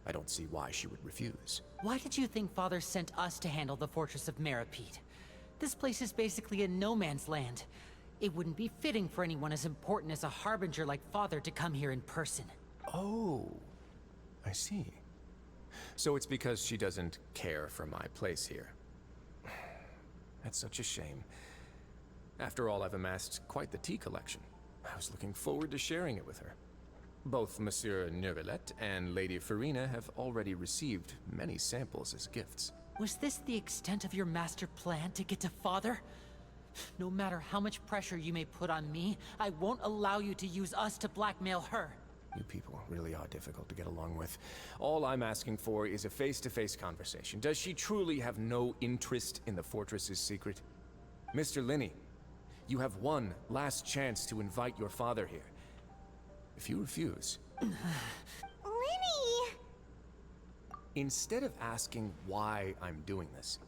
I don't see why she would refuse. Why did you think Father sent us to handle the Fortress of Meropede? This place is basically a no-man's land. It wouldn't be fitting for anyone as important as a Harbinger like Father to come here in person. Oh, I see. So it's because she doesn't care for my place here. That's such a shame. After all, I've amassed quite the tea collection. I was looking forward to sharing it with her. Both Monsieur Neuvillette and Lady Farina have already received many samples as gifts. Was this the extent of your master plan to get to Father? No matter how much pressure you may put on me, I won't allow you to use us to blackmail her. You people really are difficult to get along with. All I'm asking for is a face-to-face conversation. Does she truly have no interest in the fortress's secret? Mr. Linney, you have one last chance to invite your father here. If you refuse... Linny! Instead of asking why I'm doing this,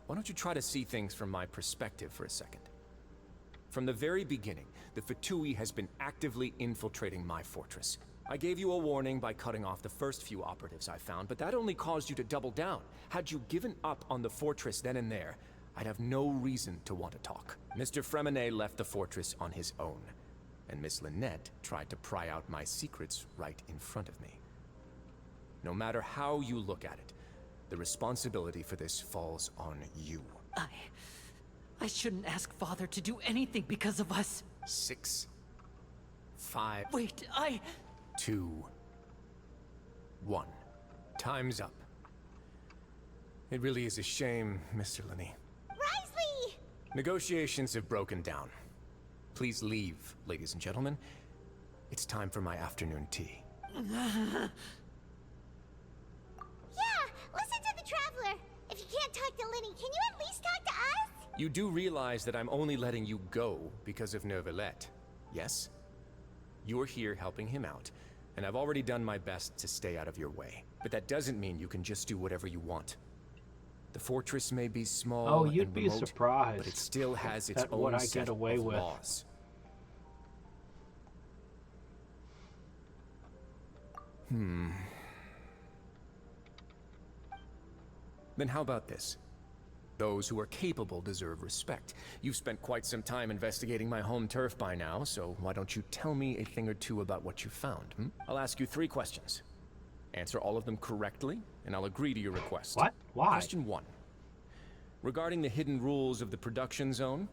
why don't you try to see things from my perspective for a second? From the very beginning, the Fatui has been actively infiltrating my fortress. I gave you a warning by cutting off the first few operatives I found, but that only caused you to double down. Had you given up on the fortress then and there, I'd have no reason to want to talk. Mr. Fremene left the fortress on his own, and Miss Lynette tried to pry out my secrets right in front of me. No matter how you look at it, the responsibility for this falls on you. I shouldn't ask Father to do anything because of us. 6, 5... Wait, 2, 1. Time's up. It really is a shame, Mr. Linney. Risley! Negotiations have broken down. Please leave, ladies and gentlemen. It's time for my afternoon tea. Yeah, listen to the Traveler. If you can't talk to Linny, can you at least talk to us? You do realize that I'm only letting you go because of Neuvillette, yes? You're here helping him out, and I've already done my best to stay out of your way. But that doesn't mean you can just do whatever you want. The fortress may be small Oh, you'd and be remote, surprised but it still has its at what own I set get away of with. laws. Then how about this? Those who are capable deserve respect. You've spent quite some time investigating my home turf by now, so why don't you tell me a thing or two about what you found, I'll ask you 3 questions. Answer all of them correctly, and I'll agree to your request. What? Why? Question 1. Regarding the hidden rules of the production zone,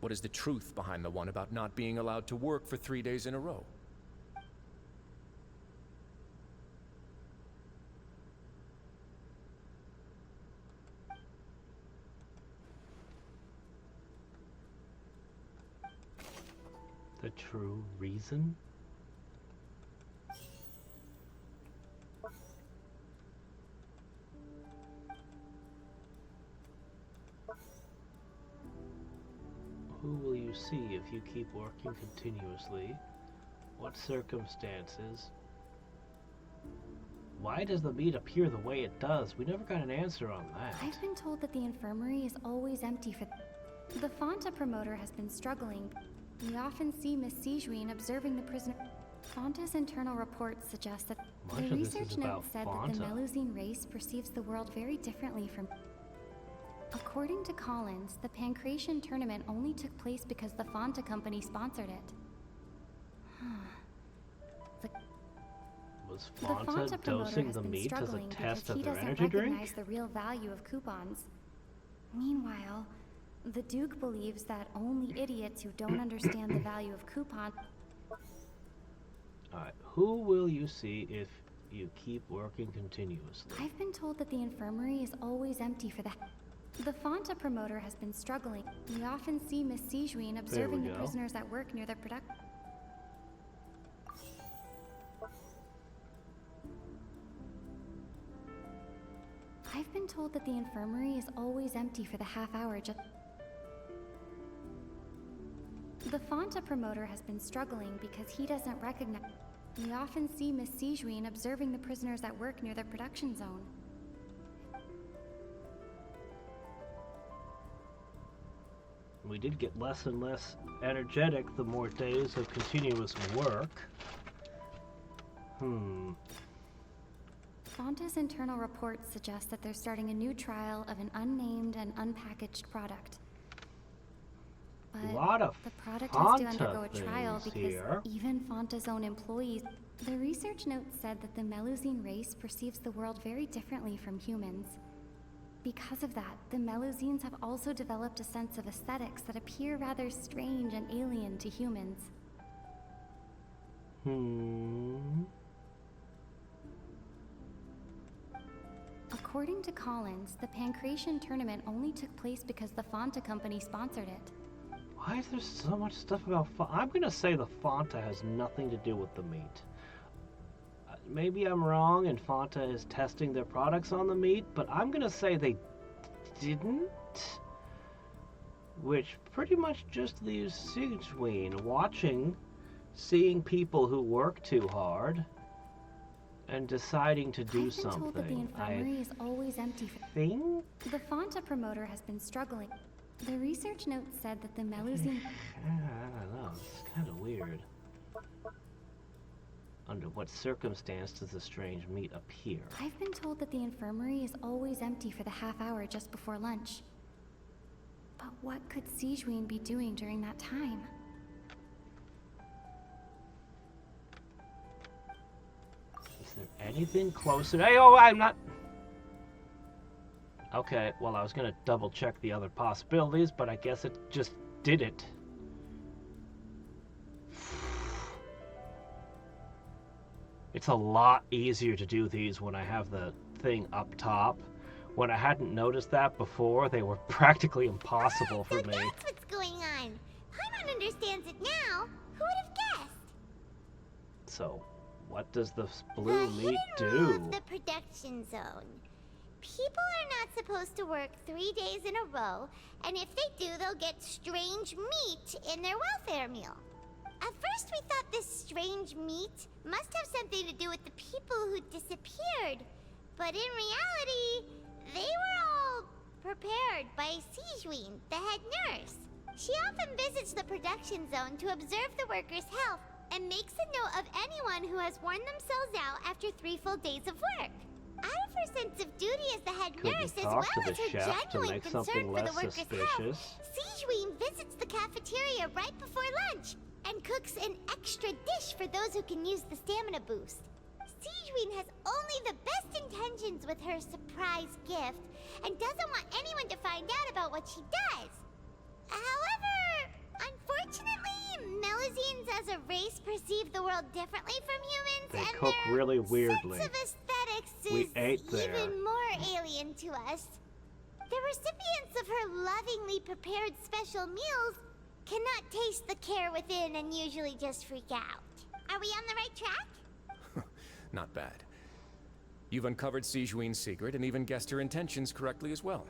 what is the truth behind the one about not being allowed to work for 3 days in a row? true reason? Who will you see if you keep working continuously? What circumstances? Why does the meat appear the way it does? We never got an answer on that. I've been told that the infirmary is always empty for... The Fonta promoter has been struggling. We often see Miss Sijuin observing the prisoner... Fonta's internal reports suggest that... Much the of this is research note about said that the Fonta. Melusine race perceives the world very differently from... According to Collins, the Pancration tournament only took place because the Fonta company sponsored it. Was The Fonta Fonta promoter dosing has the been meat as a struggling test because of he their doesn't energy drink? recognize the real value of coupons. Meanwhile, the Duke believes that only idiots who don't understand the value of coupons... Alright, who will you see if you keep working continuously? I've been told that the infirmary is always empty for the... The Fonta promoter has been struggling. We often see Miss Sijuin observing the go. prisoners at work near their product... I've been told that the infirmary is always empty for the half hour just... The Fonta promoter has been struggling because he doesn't recognize... We often see Miss Sijuin observing the prisoners at work near their production zone. We did get less and less energetic the more days of continuous work. Fonta's internal reports suggest that they're starting a new trial of an unnamed and unpackaged product. But Lot of the product has to Fonta undergo a trial things because here. even Fonta's own employees... The research note said that the Melusine race perceives the world very differently from humans. Because of that, the Melusines have also developed a sense of aesthetics that appear rather strange and alien to humans. According to Collins, the Pancration tournament only took place because the Fonta company sponsored it. Why is there so much stuff about I'm gonna say the Fonta has nothing to do with the meat. Maybe I'm wrong and Fonta is testing their products on the meat, but I'm gonna say they didn't. Which pretty much just leaves Sijuin watching, seeing people who work too hard, and deciding to do I've been told that the something. infirmary is always empty for... Think? The Fonta promoter has been struggling. The research note said that the Melusine... I don't know, it's kind of weird. Under what circumstance does the strange meat appear? I've been told that the infirmary is always empty for the half hour just before lunch. But what could Sijuin be doing during that time? Is there anything closer? Hey, oh, I'm not... Okay, well, I was gonna double check the other possibilities, but I guess it just did it. It's a lot easier to do these when I have the thing up top. When I hadn't noticed that before, they were practically impossible for So me. that's what's going on. Paimon understands it now. Who would have guessed? So, what does the blue The meat hidden rule do? of the production zone. People are not supposed to work 3 days in a row, and if they do, they'll get strange meat in their welfare meal. At first, we thought this strange meat must have something to do with the people who disappeared. But in reality, they were all prepared by Sijuin, the head nurse. She often visits the production zone to observe the workers' health and makes a note of anyone who has worn themselves out after 3 full days of work. Out of her sense of duty as the head Couldn't nurse, as talk well to as the her chef to genuine make concern something for the less workers' suspicious. health, Sijuin visits the cafeteria right before lunch and cooks an extra dish for those who can use the stamina boost. Sijuin has only the best intentions with her surprise gift and doesn't want anyone to find out about what she does. However, unfortunately, Melusines as a race perceive the world differently from humans, They and cook their really weirdly. sense of aesthetics We is ate there. even more alien to us. The recipients of her lovingly prepared special meals cannot taste the care within and usually just freak out. Are we on the right track? Not bad. You've uncovered Sijuin's secret and even guessed her intentions correctly as well.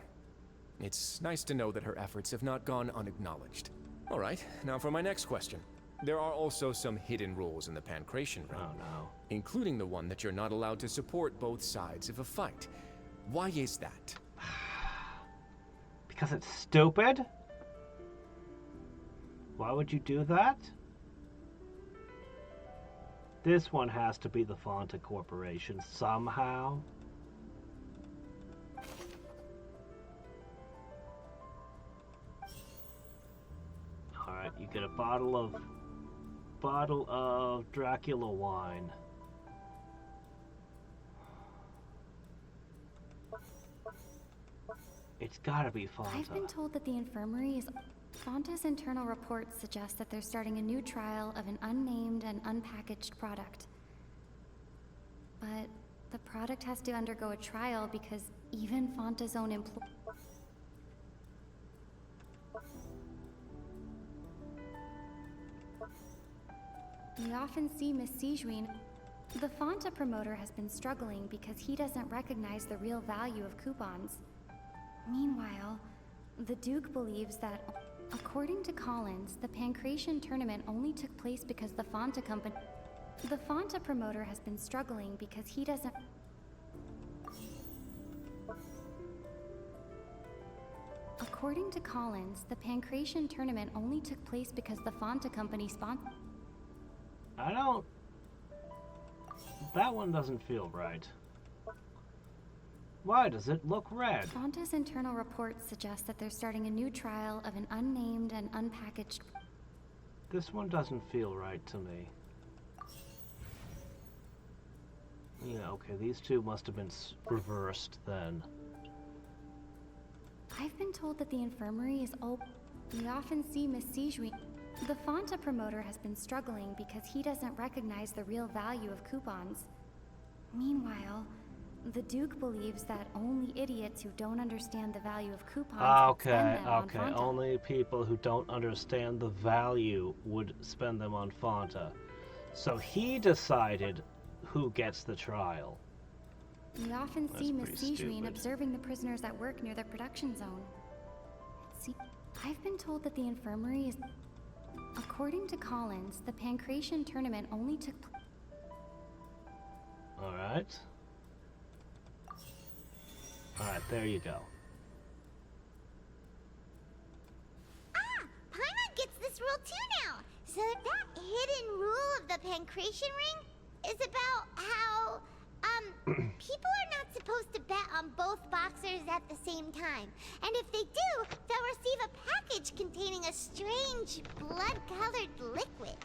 It's nice to know that her efforts have not gone unacknowledged. All right, now for my next question. There are also some hidden rules in the Pancration Ring. Oh no. Including the one that you're not allowed to support both sides of a fight. Why is that? Because it's stupid? Why would you do that? This one has to be the Fonta Corporation somehow. Alright, you get a bottle of Dracula wine. It's gotta be Fonta. I've been told that the infirmary is... Fonta's internal reports suggest that they're starting a new trial of an unnamed and unpackaged product. But the product has to undergo a trial because even Fonta's own employees... We often see Miss Sijuin. The Fonta promoter has been struggling because he doesn't recognize the real value of coupons. Meanwhile, the Duke believes that, according to Collins, the Pancration tournament only took place because the Fonta company... The Fonta promoter has been struggling because he doesn't... According to Collins, the Pancration tournament only took place because the Fonta company sponsored... I don't... That one doesn't feel right. Why does it look red? Fonta's internal reports suggest that they're starting a new trial of an unnamed and unpackaged... This one doesn't feel right to me. Yeah, okay, these two must have been reversed then. I've been told that the infirmary is all... We often see Miss Sijuin... The Fonta promoter has been struggling because he doesn't recognize the real value of coupons. Meanwhile, the Duke believes that only idiots who don't understand the value of coupons would spend them on Fonta. Only people who don't understand the value would spend them on Fonta. So he decided who gets the trial. We often see Miss pretty Sijuin stupid. observing the prisoners at work near the production zone. See, I've been told that the infirmary is... According to Collins, the Pancration tournament only took place... Alright. Alright, there you go. Ah! Paimon gets this rule too now! So that hidden rule of the Pancration Ring is about how, people are not supposed to bet on both boxers at the same time. And if they do, they'll receive a package containing a strange, blood-colored liquid.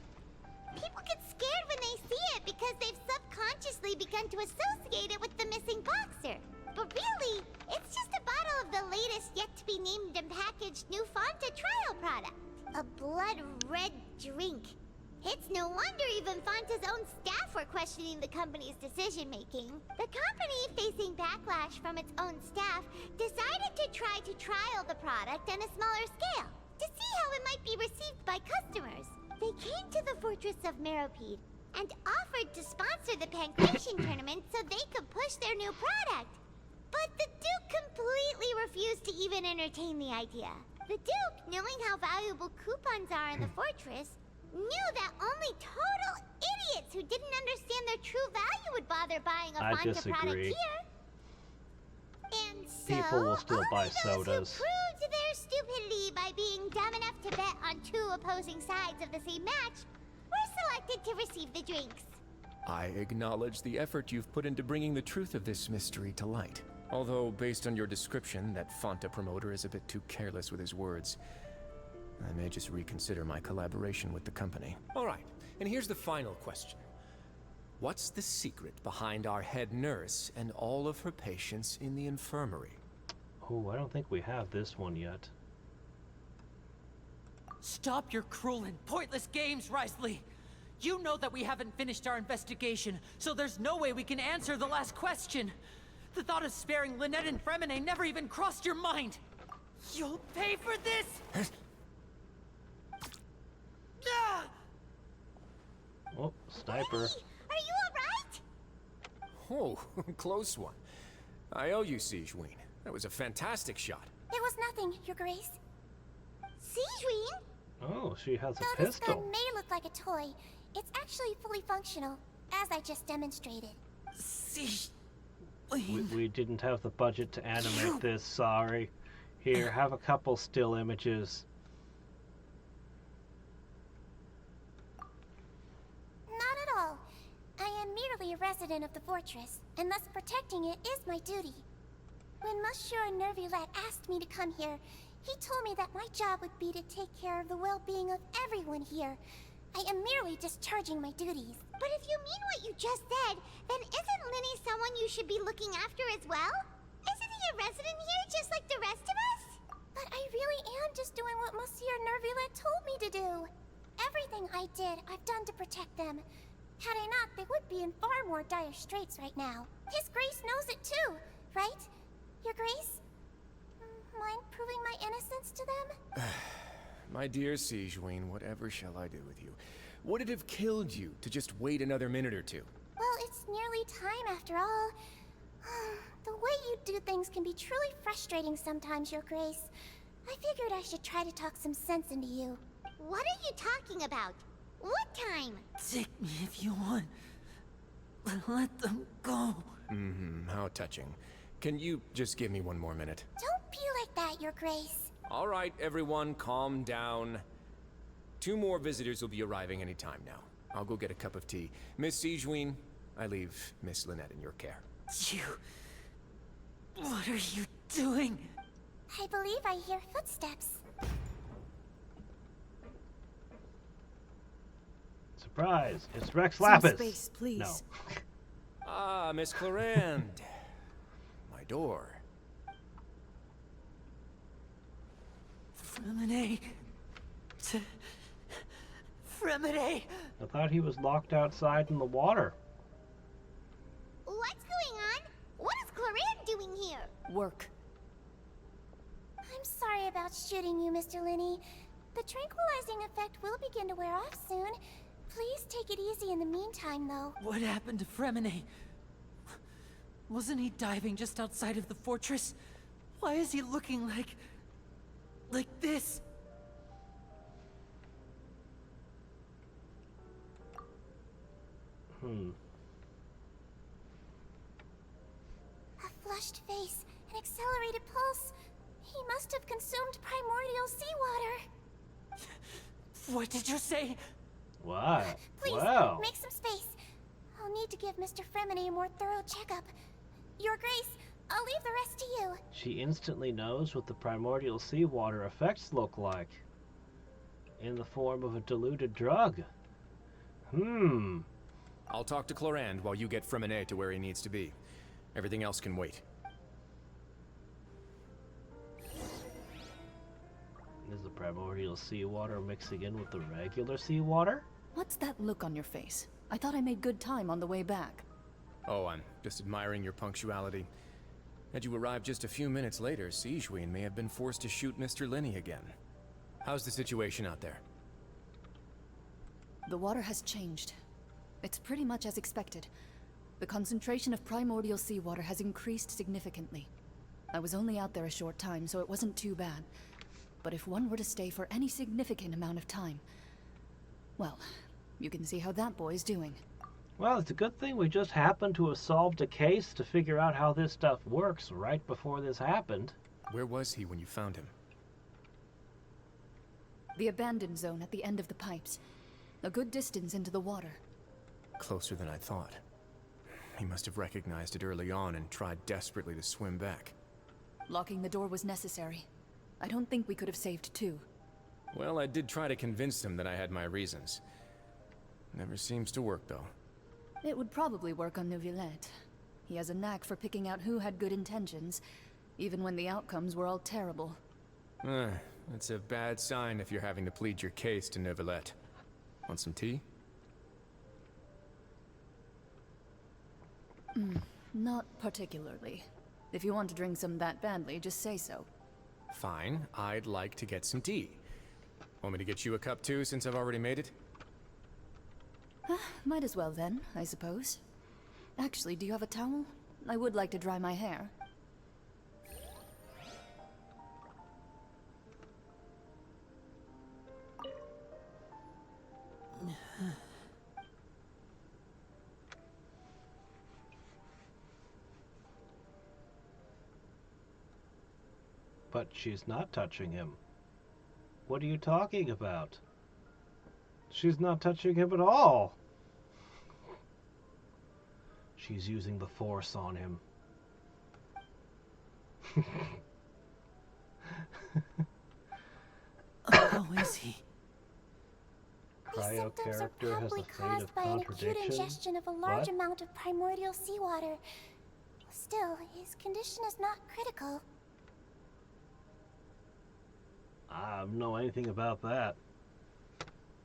People get scared when they see it because they've subconsciously begun to associate it with the missing boxer. But really, it's just a bottle of the latest yet-to-be-named and packaged new Fonta trial product. A blood-red drink. It's no wonder even Fonta's own staff were questioning the company's decision-making. The company, facing backlash from its own staff, decided to try to trial the product on a smaller scale, to see how it might be received by customers. They came to the fortress of Meropede and offered to sponsor the Pancration tournament so they could push their new product. But the Duke completely refused to even entertain the idea. The Duke, knowing how valuable coupons are in the fortress, knew that only total idiots who didn't understand their true value would bother buying a Fonta product here. And so, People will still buy only those sodas. who proved their stupidity by being dumb enough to bet on two opposing sides of the same match were selected to receive the drinks. I acknowledge the effort you've put into bringing the truth of this mystery to light. Although, based on your description, that Fonta promoter is a bit too careless with his words. I may just reconsider my collaboration with the company. All right, and here's the final question. What's the secret behind our head nurse and all of her patients in the infirmary? Oh, I don't think we have this one yet. Stop your cruel and pointless games, Risley! You know that we haven't finished our investigation, so there's no way we can answer the last question. The thought of sparing Lynette and Fremine never even crossed your mind. You'll pay for this! sniper. Are you alright? Oh, close one. I owe you, Siegeween. That was a fantastic shot. It was nothing, Your Grace. Siegeween? Oh, she has Though a this gun pistol. may look like a toy, it's actually fully functional, as I just demonstrated. We didn't have the budget to animate this, sorry. Here, have a couple still images. Not at all. I am merely a resident of the fortress, and thus protecting it is my duty. When Monsieur Nervulette asked me to come here, he told me that my job would be to take care of the well-being of everyone here. I am merely discharging my duties. But if you mean what you just said, then isn't Linny someone you should be looking after as well? Isn't he a resident here just like the rest of us? But I really am just doing what Monsieur Nervulette told me to do. Everything I did, I've done to protect them. Had I not, they would be in far more dire straits right now. His Grace knows it too, right? Your Grace? Mind proving my innocence to them? My dear Siegeween, whatever shall I do with you? Would it have killed you to just wait another minute or two? Well, it's nearly time after all. The way you do things can be truly frustrating sometimes, Your Grace. I figured I should try to talk some sense into you. What are you talking about? What time? Take me if you want. Let them go. How touching. Can you just give me one more minute? Don't be like that, Your Grace. All right, everyone, calm down. 2 more visitors will be arriving any time now. I'll go get a cup of tea. Miss Siegeween, I leave Miss Lynette in your care. You... What are you doing? I believe I hear footsteps. Surprise! It's Rex Some Lapis. space, please. No. Ah, Miss Clarande. My door. Fremine... Fremine... I thought he was locked outside in the water. What's going on? What is Clarande doing here? Work. I'm sorry about shooting you, Mr. Linney. The tranquilizing effect will begin to wear off soon. Please take it easy in the meantime, though. What happened to Fremine? Wasn't he diving just outside of the fortress? Why is he looking like this? A flushed face, an accelerated pulse. He must have consumed primordial seawater. What did you say? What? Please, Wow. make some space. I'll need to give Mr. Fremine a more thorough checkup. Your Grace, I'll leave the rest to you. She instantly knows what the primordial seawater effects look like. In the form of a diluted drug. I'll talk to Clarande while you get Fremine to where he needs to be. Everything else can wait. Is the primordial seawater mixing in with the regular seawater? What's that look on your face? I thought I made good time on the way back. Oh, I'm just admiring your punctuality. Had you arrived just a few minutes later, Siegeween may have been forced to shoot Mr. Linney again. How's the situation out there? The water has changed. It's pretty much as expected. The concentration of primordial seawater has increased significantly. I was only out there a short time, so it wasn't too bad. But if one were to stay for any significant amount of time... well, you can see how that boy's doing. Well, it's a good thing we just happened to have solved a case to figure out how this stuff works right before this happened. Where was he when you found him? The abandoned zone at the end of the pipes. A good distance into the water. Closer than I thought. He must have recognized it early on and tried desperately to swim back. Locking the door was necessary. I don't think we could have saved 2. Well, I did try to convince him that I had my reasons. Never seems to work, though. It would probably work on Neuvillette. He has a knack for picking out who had good intentions, even when the outcomes were all terrible. That's a bad sign if you're having to plead your case to Neuvillette. Want some tea? Not particularly. If you want to drink some that badly, just say so. Fine, I'd like to get some tea. Want me to get you a cup too, since I've already made it? Might as well then, I suppose. Actually, do you have a towel? I would like to dry my hair. But she's not touching him. What are you talking about? She's not touching him at all. She's using the Force on him. How is he? These Cryo symptoms are character has probably the fate caused of by an acute contradiction. ingestion of a large What? amount of primordial seawater. Still, his condition is not critical. I don't know anything about that.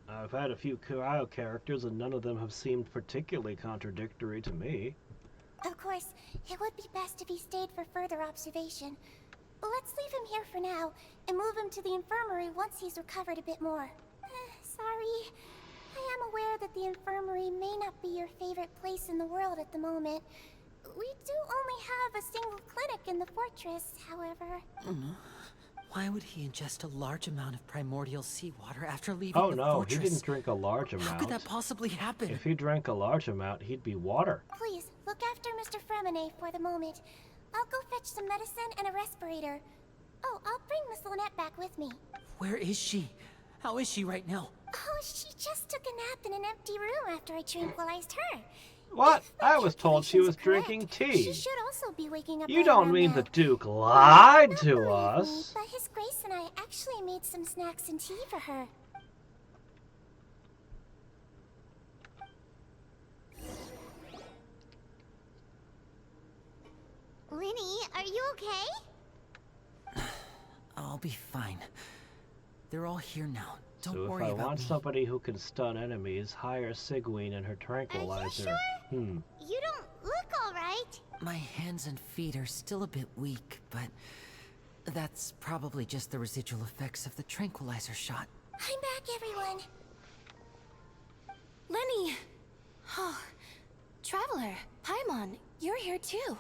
I've had a few cryo characters and none of them have seemed particularly contradictory to me. Of course, it would be best if he stayed for further observation. But let's leave him here for now, and move him to the infirmary once he's recovered a bit more. Sorry. I am aware that the infirmary may not be your favorite place in the world at the moment. We do only have a single clinic in the fortress, however. Why would he ingest a large amount of primordial seawater after leaving Oh the no, fortress? he didn't drink a large amount. How could that possibly happen? If he drank a large amount, he'd be water. Please, look after Mr. Fremine for the moment. I'll go fetch some medicine and a respirator. Oh, I'll bring Miss Lynette back with me. Where is she? How is she right now? Oh, she just took a nap in an empty room after I tranquilized her. What? If my I was told she was calculations are drinking correct, tea. She should also be waking up You right don't around mean now. the Duke lied Not to believe me, us? but His Grace and I actually made some snacks and tea for her. Linny, are you okay? I'll be fine. They're all here now. Don't So if worry I about want me. somebody who can stun enemies, hire Sigween and her tranquilizer. sure? Hmm. You don't look alright. My hands and feet are still a bit weak, but that's probably just the residual effects of the tranquilizer shot. I'm back, everyone. Lenny! Oh, Traveler, Paimon, you're here too.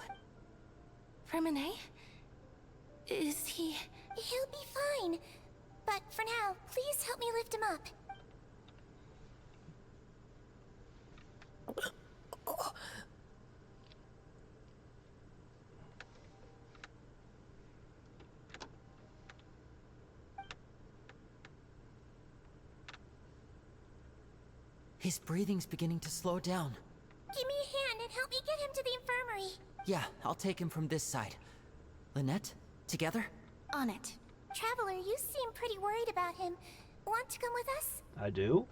Fremine? Is he... He'll be fine. But for now, please help me lift him up. His breathing's beginning to slow down. Give me a hand and help me get him to the infirmary. Yeah, I'll take him from this side. Lynette, together? On it. Traveler, you seem pretty worried about him. Want to come with us? I do?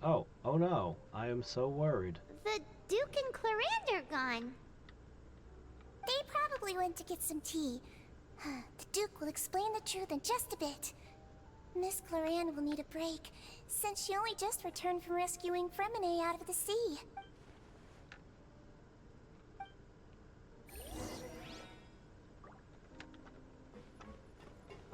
Oh no. I am so worried. The Duke and Clarande are gone. They probably went to get some tea. The Duke will explain the truth in just a bit. Miss Clarande will need a break, since she only just returned from rescuing Fremine out of the sea.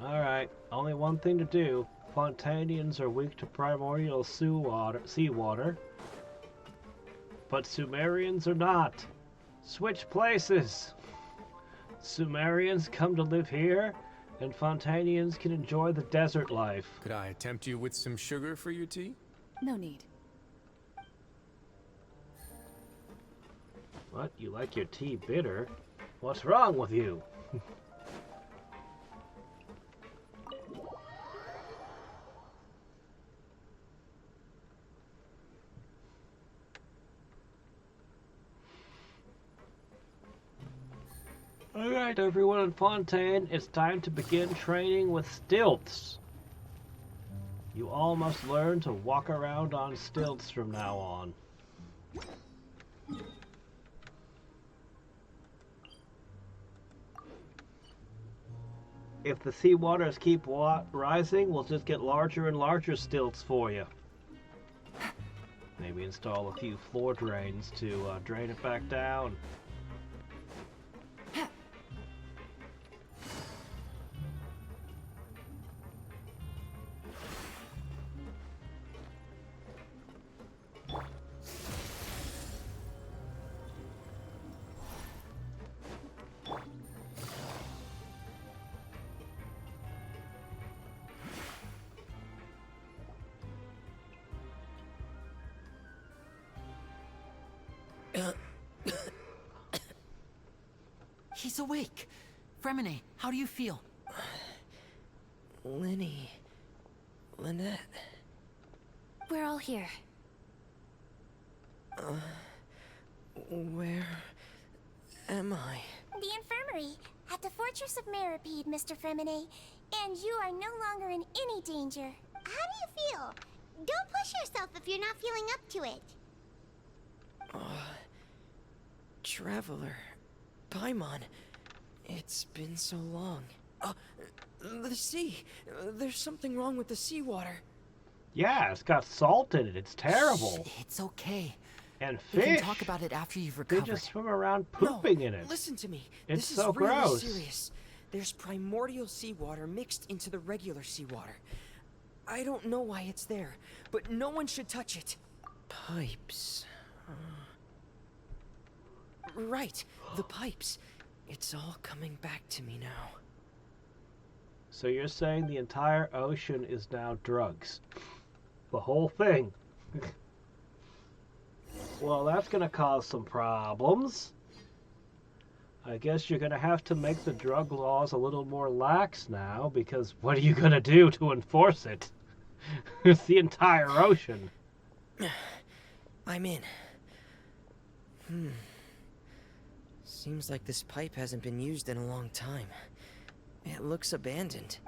Alright, only one thing to do. Fontanians are weak to primordial seawater. But Sumerians are not. Switch places! Sumerians come to live here, and Fontanians can enjoy the desert life. Could I tempt you with some sugar for your tea? No need. What? You like your tea bitter? What's wrong with you? Alright everyone in Fontaine, it's time to begin training with stilts. You all must learn to walk around on stilts from now on. If the sea waters keep rising, we'll just get larger and larger stilts for you. Maybe install a few floor drains to drain it back down. awake. Fremine, how do you feel? Lynette. We're all here. Where am I? The infirmary, at the Fortress of Meropede, Mr. Fremine. And you are no longer in any danger. How do you feel? Don't push yourself if you're not feeling up to it. Traveler. Paimon. It's been so long. The sea. There's something wrong with the seawater. Yeah, it's got salt in it. It's terrible. Shh, it's okay. And We fish. can talk about it after you've They recovered. just swim around pooping in it. Listen to me. It's This so is really gross. serious. There's primordial seawater mixed into the regular seawater. I don't know why it's there, but no one should touch it. Pipes. Right, the pipes. It's all coming back to me now. So you're saying the entire ocean is now drugs? The whole thing? Well, that's gonna cause some problems. I guess you're gonna have to make the drug laws a little more lax now, because what are you gonna do to enforce it? It's the entire ocean. I'm in. Seems like this pipe hasn't been used in a long time. It looks abandoned.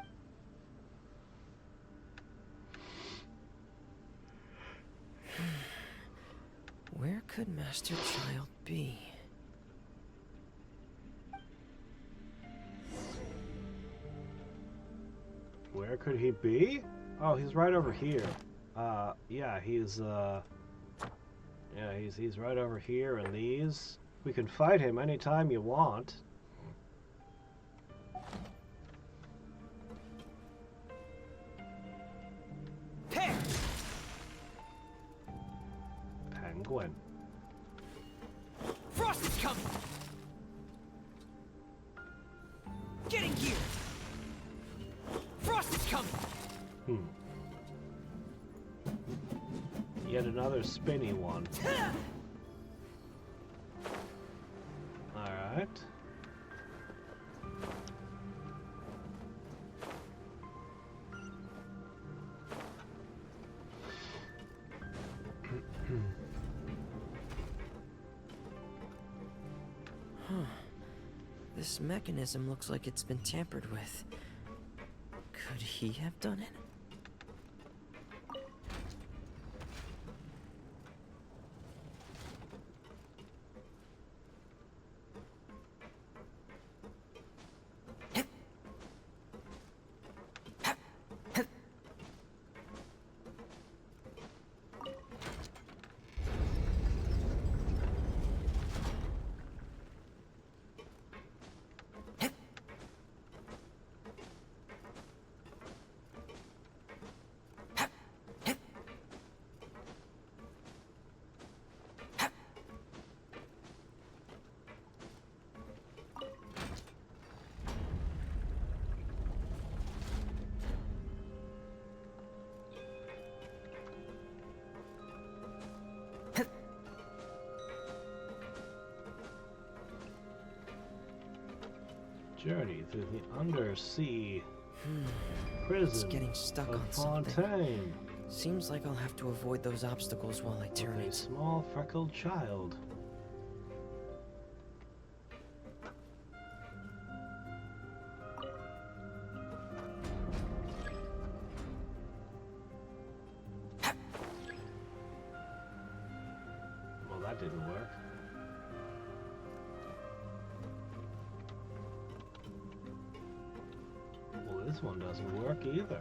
Where could Master Child be? Where could he be? Oh, he's right over here. Yeah, he's right over here in these. We can fight him anytime you want. Penguin. Frost is coming! Get in gear! Frost is coming! Yet another spinny one. Alright. This mechanism looks like it's been tampered with. Could he have done it? Journey through the undersea prison It's getting stuck of on something. Fontaine. Seems like I'll have to avoid those obstacles while I turn A it. small freckled child. Well, that didn't work. Well, this one doesn't work either.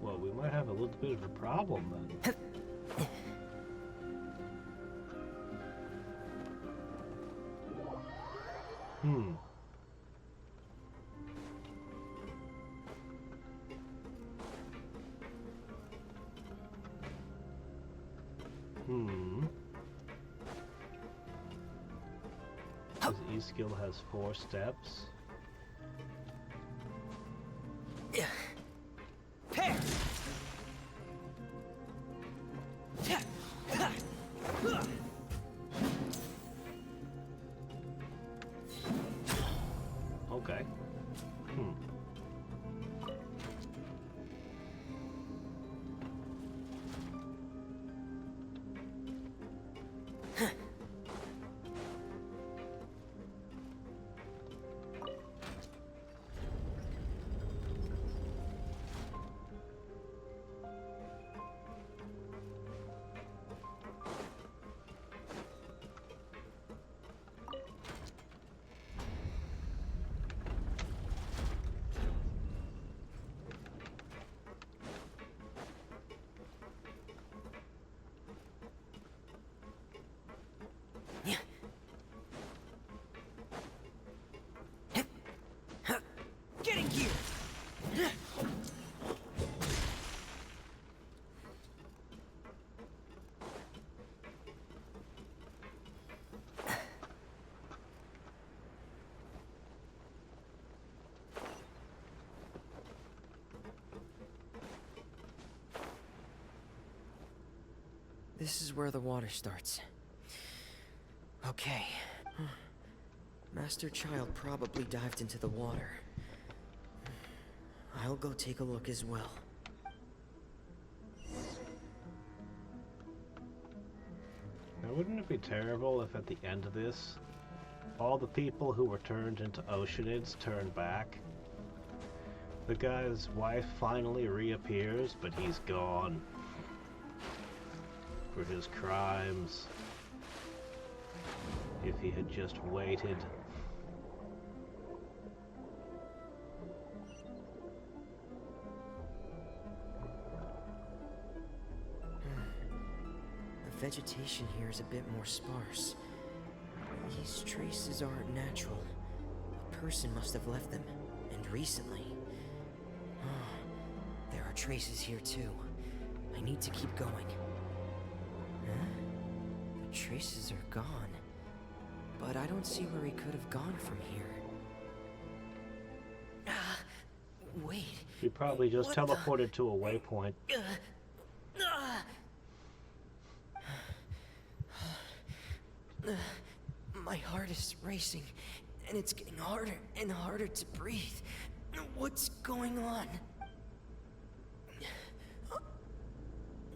Well, we might have a little bit of a problem then. His E-skill has 4 steps. okay. Hmm. Getting gear! This is where the water starts. Okay. Master Child probably dived into the water. I'll go take a look as well. Now, wouldn't it be terrible if at the end of this, all the people who were turned into Oceanids turn back? The guy's wife finally reappears, but he's gone. For his crimes. If he had just waited. The vegetation here is a bit more sparse. These traces aren't natural. A person must have left them, and recently. There are traces here too. I need to keep going. Huh? The traces are gone. But I don't see where he could have gone from here. Wait. He probably just teleported to a waypoint. My heart is racing, and it's getting harder and harder to breathe. What's going on?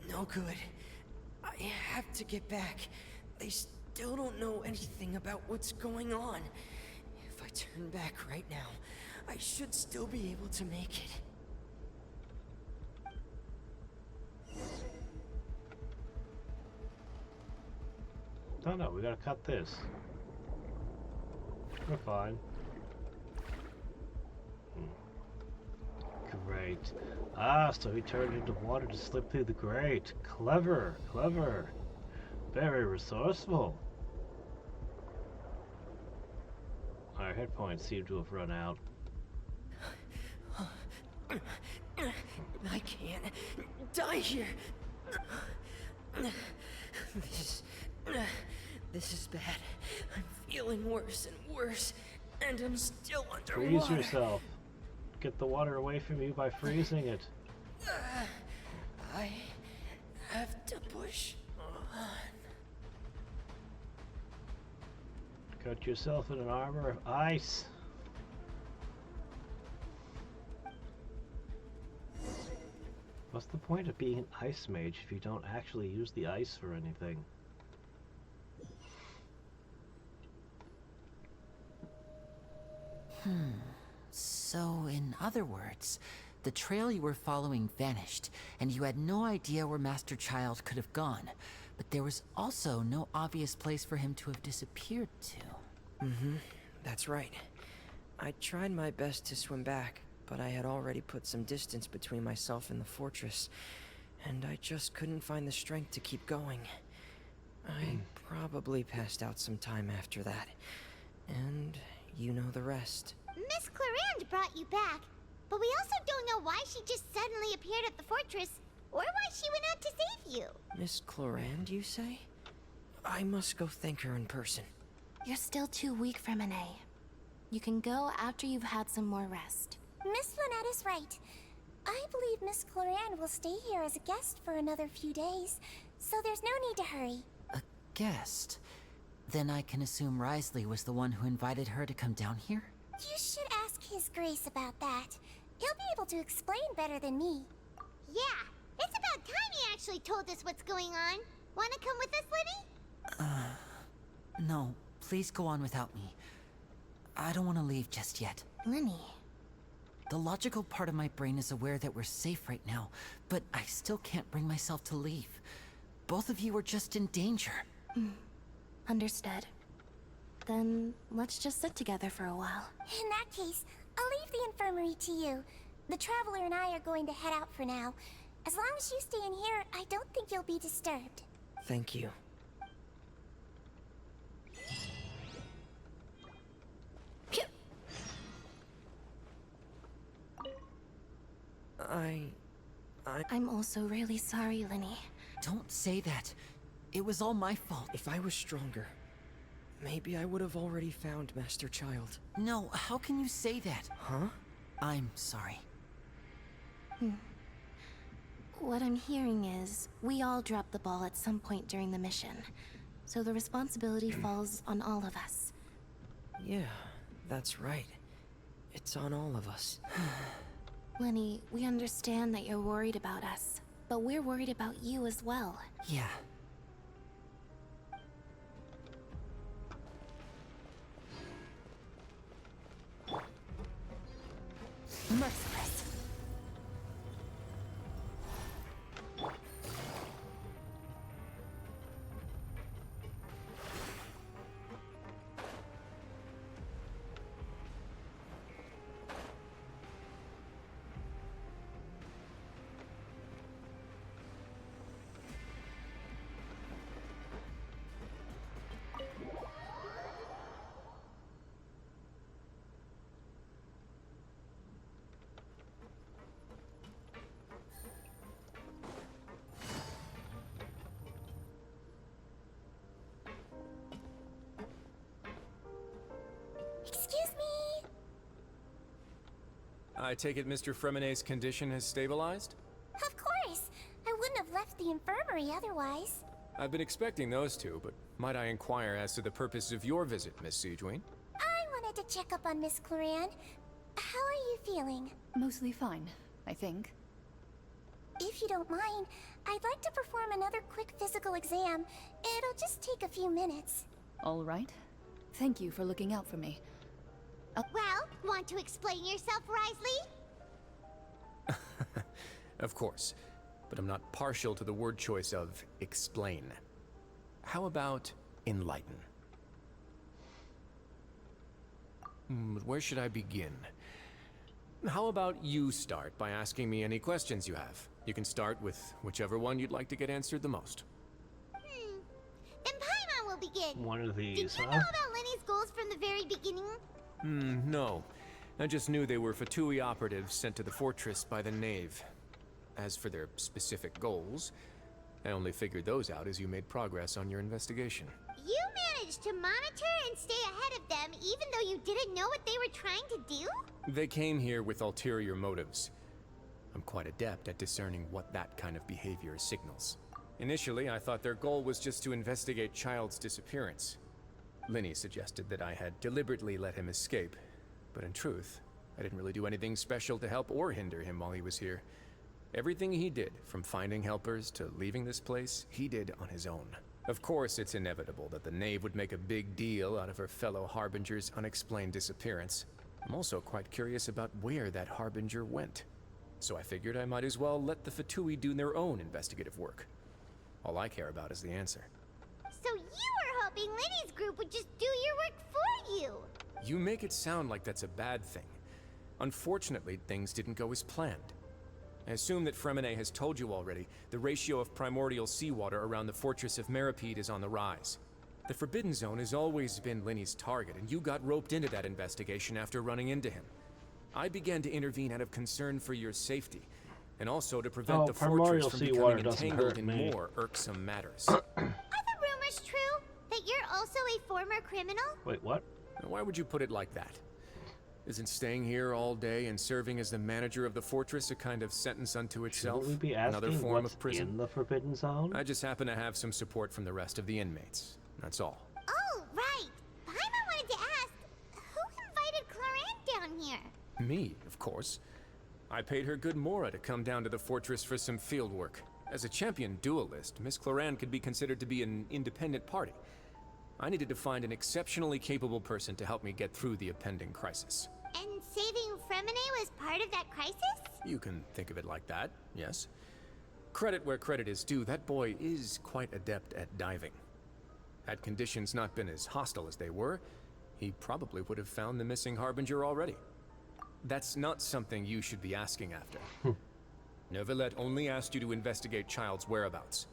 No good. I have to get back. They still don't know anything about what's going on. If I turn back right now, I should still be able to make it. No, we gotta cut this. We're fine. Great. Ah, so he turned into water to slip through the grate. Clever, clever. Very resourceful. Our hit points seem to have run out. I can't die here. This is bad. I'm feeling worse and worse, and I'm still underwater. Freeze yourself. Get the water away from you by freezing it. I have to push on. Got yourself in an armor of ice. What's the point of being an ice mage if you don't actually use the ice for anything? So, in other words, the trail you were following vanished, and you had no idea where Master Child could have gone. But there was also no obvious place for him to have disappeared to. That's right. I tried my best to swim back, but I had already put some distance between myself and the fortress, and I just couldn't find the strength to keep going. I probably passed out some time after that, and you know the rest. Miss Clarande brought you back, but we also don't know why she just suddenly appeared at the fortress, or why she went out to save you. Miss Clarande, you say? I must go thank her in person. You're still too weak for Monet. You can go after you've had some more rest. Miss Lynette is right. I believe Miss Clarande will stay here as a guest for another few days, so there's no need to hurry. A guest? Then I can assume Risley was the one who invited her to come down here? You should ask His Grace about that. He'll be able to explain better than me. Yeah, it's about time he actually told us what's going on. Wanna come with us, Lenny? No, please go on without me. I don't want to leave just yet. Lenny. The logical part of my brain is aware that we're safe right now, but I still can't bring myself to leave. Both of you are just in danger. Understood. Then let's just sit together for a while. In that case, I'll leave the infirmary to you. The Traveler and I are going to head out for now. As long as you stay in here, I don't think you'll be disturbed. Thank you. I'm also really sorry, Lenny. Don't say that. It was all my fault. If I was stronger, maybe I would have already found Master Child. No, how can you say that? Huh? I'm sorry. What I'm hearing is, we all dropped the ball at some point during the mission. So the responsibility falls on all of us. Yeah, that's right. It's on all of us. Lenny, we understand that you're worried about us, but we're worried about you as well. Yeah. Merciless. Excuse me? I take it Mr. Fremenet's condition has stabilized? Of course. I wouldn't have left the infirmary otherwise. I've been expecting those two, but might I inquire as to the purpose of your visit, Miss Siegewien? I wanted to check up on Miss Cloran. How are you feeling? Mostly fine, I think. If you don't mind, I'd like to perform another quick physical exam. It'll just take a few minutes. All right. Thank you for looking out for me. Well, want to explain yourself, Risley? Of course, but I'm not partial to the word choice of explain. How about enlighten? But where should I begin? How about you start by asking me any questions you have? You can start with whichever one you'd like to get answered the most. Then Paimon will begin. One of these, Did you know about Lenny's goals from the very beginning? No. I just knew they were Fatui operatives sent to the fortress by the Knave. As for their specific goals, I only figured those out as you made progress on your investigation. You managed to monitor and stay ahead of them even though you didn't know what they were trying to do? They came here with ulterior motives. I'm quite adept at discerning what that kind of behavior signals. Initially, I thought their goal was just to investigate Child's disappearance. Linny suggested that I had deliberately let him escape, but in truth, I didn't really do anything special to help or hinder him while he was here. Everything he did, from finding helpers to leaving this place, he did on his own. Of course, it's inevitable that the Knave would make a big deal out of her fellow Harbinger's unexplained disappearance. I'm also quite curious about where that Harbinger went. So I figured I might as well let the Fatui do their own investigative work. All I care about is the answer. So you were hoping Lenny's group would just do your work for you! You make it sound like that's a bad thing. Unfortunately, things didn't go as planned. I assume that Fremenet has told you already, the ratio of primordial seawater around the fortress of Meropede is on the rise. The Forbidden Zone has always been Lenny's target, and you got roped into that investigation after running into him. I began to intervene out of concern for your safety, and also to prevent the fortress from becoming entangled in more irksome matters. Are the rumors true? That you're also a former criminal? Wait, what? Why would you put it like that? Isn't staying here all day and serving as the manager of the fortress a kind of sentence unto itself? Shouldn't we be Another asking form what's of prison? in the Forbidden Zone? I just happen to have some support from the rest of the inmates. That's all. Oh, right. Paimon wanted to ask, who invited Cloran down here? Me, of course. I paid her good mora to come down to the fortress for some field work. As a champion duelist, Miss Cloran could be considered to be an independent party. I needed to find an exceptionally capable person to help me get through the impending crisis. And saving Fremine was part of that crisis? You can think of it like that, yes. Credit where credit is due, that boy is quite adept at diving. Had conditions not been as hostile as they were, he probably would have found the missing Harbinger already. That's not something you should be asking after. Neuvillette only asked you to investigate Child's whereabouts.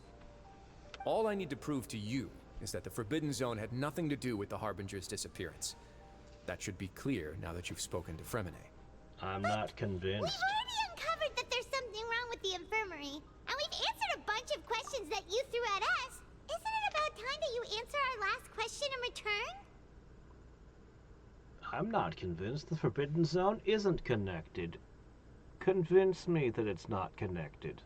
All I need to prove to you is that the Forbidden Zone had nothing to do with the Harbinger's disappearance. That should be clear now that you've spoken to Fremine. I'm not convinced. We've already uncovered that there's something wrong with the infirmary, and we've answered a bunch of questions that you threw at us. Isn't it about time that you answer our last question in return? I'm not convinced the Forbidden Zone isn't connected. Convince me that it's not connected.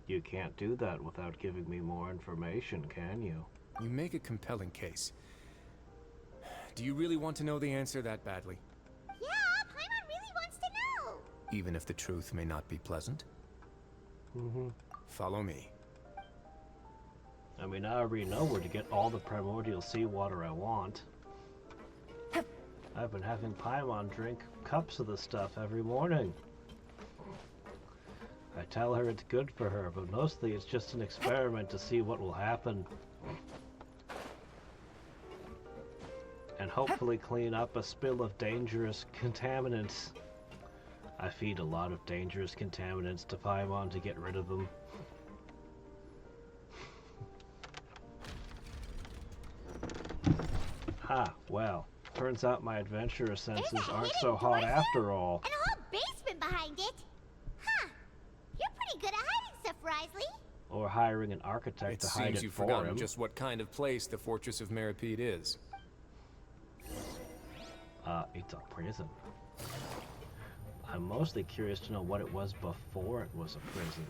You can't do that without giving me more information, can you? You make a compelling case. Do you really want to know the answer that badly? Yeah, Paimon really wants to know. Even if the truth may not be pleasant? Follow me. I mean, I already know where to get all the primordial seawater I want. I've been having Paimon drink cups of the stuff every morning. I tell her it's good for her, but mostly it's just an experiment to see what will happen. And hopefully clean up a spill of dangerous contaminants. I feed a lot of dangerous contaminants to Paimon to get rid of them. Well, turns out my adventurous senses aren't so hot after all. And a whole basement behind it. Huh. You're pretty good at hiding stuff, Risley. Or hiring an architect to hide it for him. It seems you've forgotten just what kind of place the Fortress of Meropede is. It's a prison. I'm mostly curious to know what it was before it was a prison.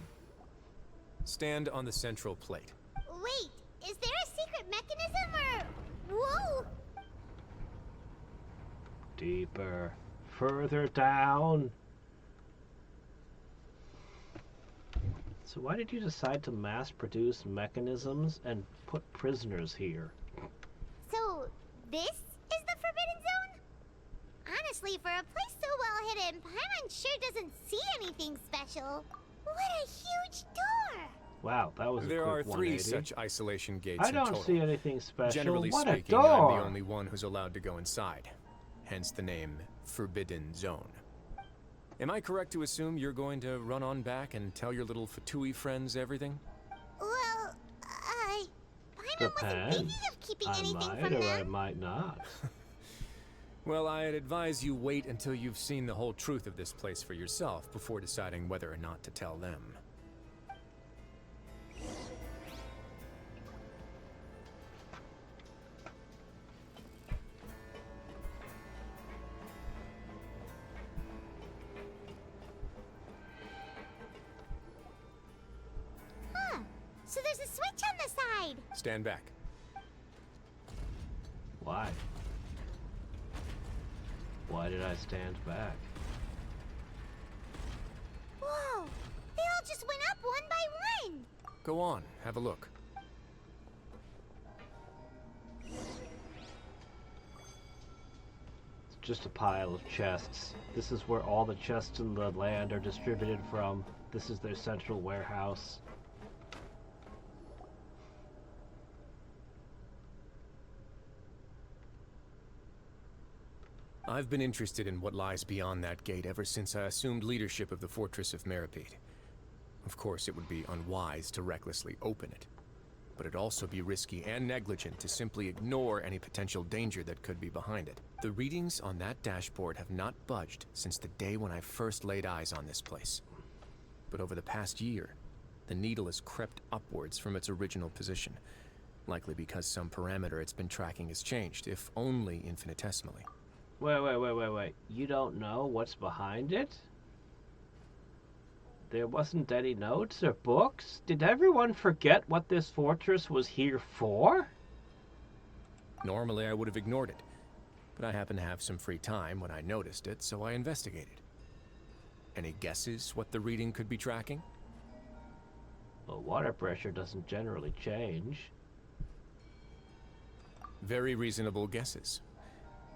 Stand on the central plate. Wait, is there a secret mechanism or... Whoa! Deeper. Further down. So why did you decide to mass produce mechanisms and put prisoners here? So, this is the Forbidden Zone? Honestly, for a place so well hidden, Paimon sure doesn't see anything special. What a huge door! Wow, that was a There quick are 3 180. such isolation gates I in don't total. see anything special. Generally What speaking, a door! I'm the only one who's allowed to go inside. Hence the name Forbidden Zone. Am I correct to assume you're going to run on back and tell your little Fatui friends everything? Well, Paimon wasn't thinking of keeping anything I from might or them. I might not. Well, I'd advise you wait until you've seen the whole truth of this place for yourself before deciding whether or not to tell them. Huh. So there's a switch on the side. Stand back. Why? Why did I stand back? Whoa! They all just went up one by one. Go on, have a look. It's just a pile of chests. This is where all the chests in the land are distributed from. This is their central warehouse. I've been interested in what lies beyond that gate ever since I assumed leadership of the Fortress of Meropede. Of course, it would be unwise to recklessly open it, but it'd also be risky and negligent to simply ignore any potential danger that could be behind it. The readings on that dashboard have not budged since the day when I first laid eyes on this place. But over the past year, the needle has crept upwards from its original position, likely because some parameter it's been tracking has changed, if only infinitesimally. Wait. You don't know what's behind it? There wasn't any notes or books? Did everyone forget what this fortress was here for? Normally I would have ignored it, but I happened to have some free time when I noticed it, so I investigated. Any guesses what the reading could be tracking? Well, water pressure doesn't generally change. Very reasonable guesses.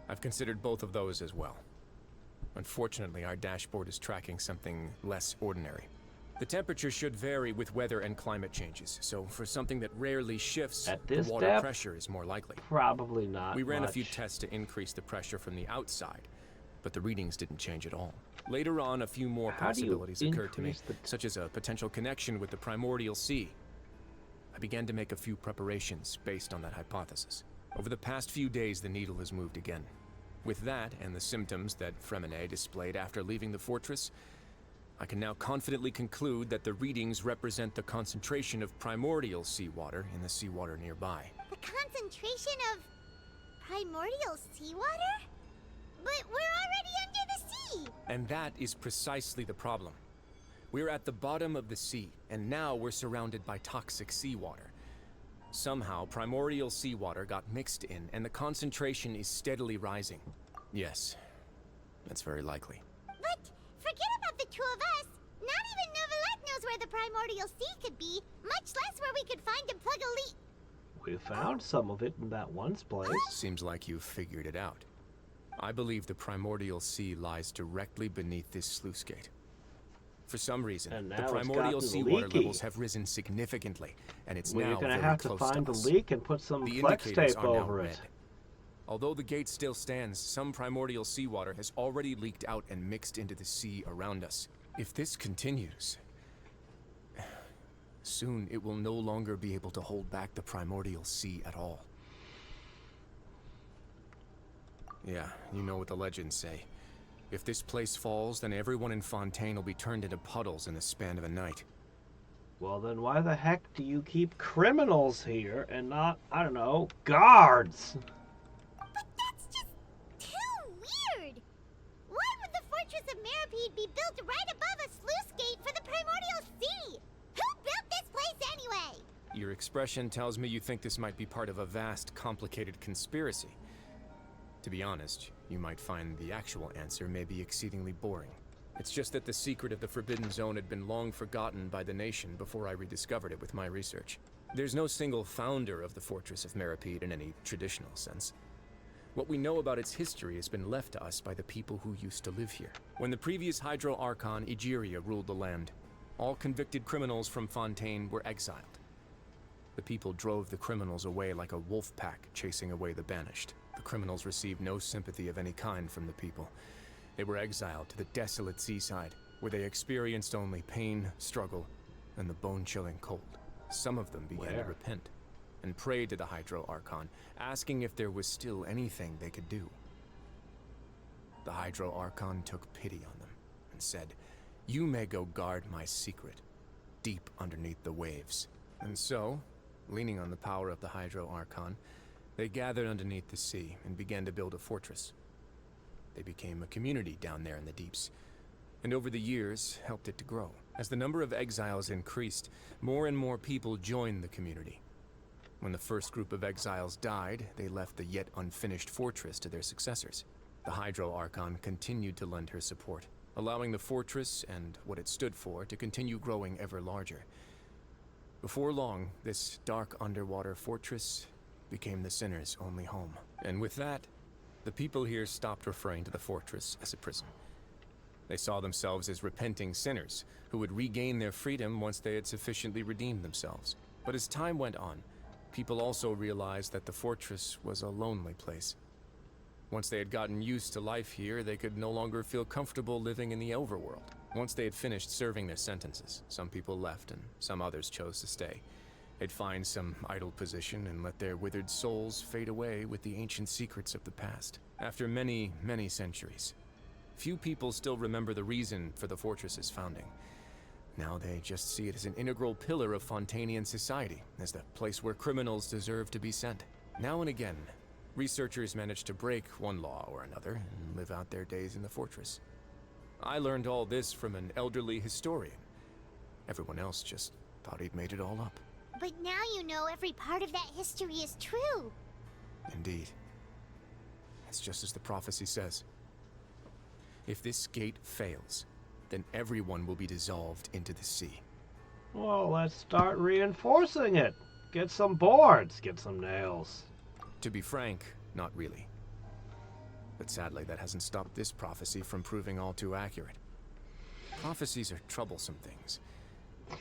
I've considered both of those as well. Unfortunately, our dashboard is tracking something less ordinary. The temperature should vary with weather and climate changes, so for something that rarely shifts, At this the water depth, pressure is more likely. Probably not. We ran much. a few tests to increase the pressure from the outside, but the readings didn't change at all. Later on, a few more How do you possibilities occurred to me, increase the- such as a potential connection with the primordial sea. I began to make a few preparations based on that hypothesis. Over the past few days, the needle has moved again. With that, and the symptoms that Fremine displayed after leaving the fortress, I can now confidently conclude that the readings represent the concentration of primordial seawater in the seawater nearby. The concentration of primordial seawater? But we're already under the sea! And that is precisely the problem. We're at the bottom of the sea, and now we're surrounded by toxic seawater. Somehow, primordial seawater got mixed in, and the concentration is steadily rising. Yes, that's very likely. But forget about the two of us. Not even Novelette knows where the primordial sea could be, much less where we could find and plug a leak. We found some of it in that one place. Seems like you've figured it out. I believe the primordial sea lies directly beneath this sluice gate. For some reason, And the now it's primordial gotten seawater leaky. levels have risen significantly, and it's We're now gonna very have to close find the us. leak and put some The flex indicators tape are now over red. it. Although the gate still stands, some primordial seawater has already leaked out and mixed into the sea around us. If this continues, soon it will no longer be able to hold back the primordial sea at all. Yeah, you know what the legends say. If this place falls, then everyone in Fontaine will be turned into puddles in the span of a night. Well, then why the heck do you keep criminals here and not, I don't know, guards? But that's just too weird! Why would the Fortress of Meropede be built right above a sluice gate for the primordial sea? Who built this place anyway? Your expression tells me you think this might be part of a vast, complicated conspiracy. To be honest, you might find the actual answer may be exceedingly boring. It's just that the secret of the Forbidden Zone had been long forgotten by the nation before I rediscovered it with my research. There's no single founder of the Fortress of Meropede in any traditional sense. What we know about its history has been left to us by the people who used to live here. When the previous Hydro Archon, Egeria, ruled the land, all convicted criminals from Fontaine were exiled. The people drove the criminals away like a wolf pack chasing away the banished. The criminals received no sympathy of any kind from the people. They were exiled to the desolate seaside, where they experienced only pain, struggle, and the bone-chilling cold. Some of them began to repent, and prayed to the Hydro Archon, asking if there was still anything they could do. The Hydro Archon took pity on them, and said, "You may go guard my secret, deep underneath the waves." And so, leaning on the power of the Hydro Archon, they gathered underneath the sea and began to build a fortress. They became a community down there in the deeps, and over the years helped it to grow. As the number of exiles increased, more and more people joined the community. When the first group of exiles died, they left the yet unfinished fortress to their successors. The Hydro Archon continued to lend her support, allowing the fortress and what it stood for to continue growing ever larger. Before long, this dark underwater fortress became the sinner's only home. And with that, the people here stopped referring to the fortress as a prison. They saw themselves as repenting sinners who would regain their freedom once they had sufficiently redeemed themselves. But as time went on, people also realized that the fortress was a lonely place. Once they had gotten used to life here, they could no longer feel comfortable living in the overworld. Once they had finished serving their sentences, some people left and some others chose to stay. They'd find some idle position and let their withered souls fade away with the ancient secrets of the past. After many, many centuries, few people still remember the reason for the fortress's founding. Now they just see it as an integral pillar of Fontainian society, as the place where criminals deserve to be sent. Now and again, researchers manage to break one law or another and live out their days in the fortress. I learned all this from an elderly historian. Everyone else just thought he'd made it all up. But now you know every part of that history is true. Indeed. It's just as the prophecy says. If this gate fails, then everyone will be dissolved into the sea. Well, let's start reinforcing it. Get some boards, get some nails. To be frank, not really. But sadly, that hasn't stopped this prophecy from proving all too accurate. Prophecies are troublesome things.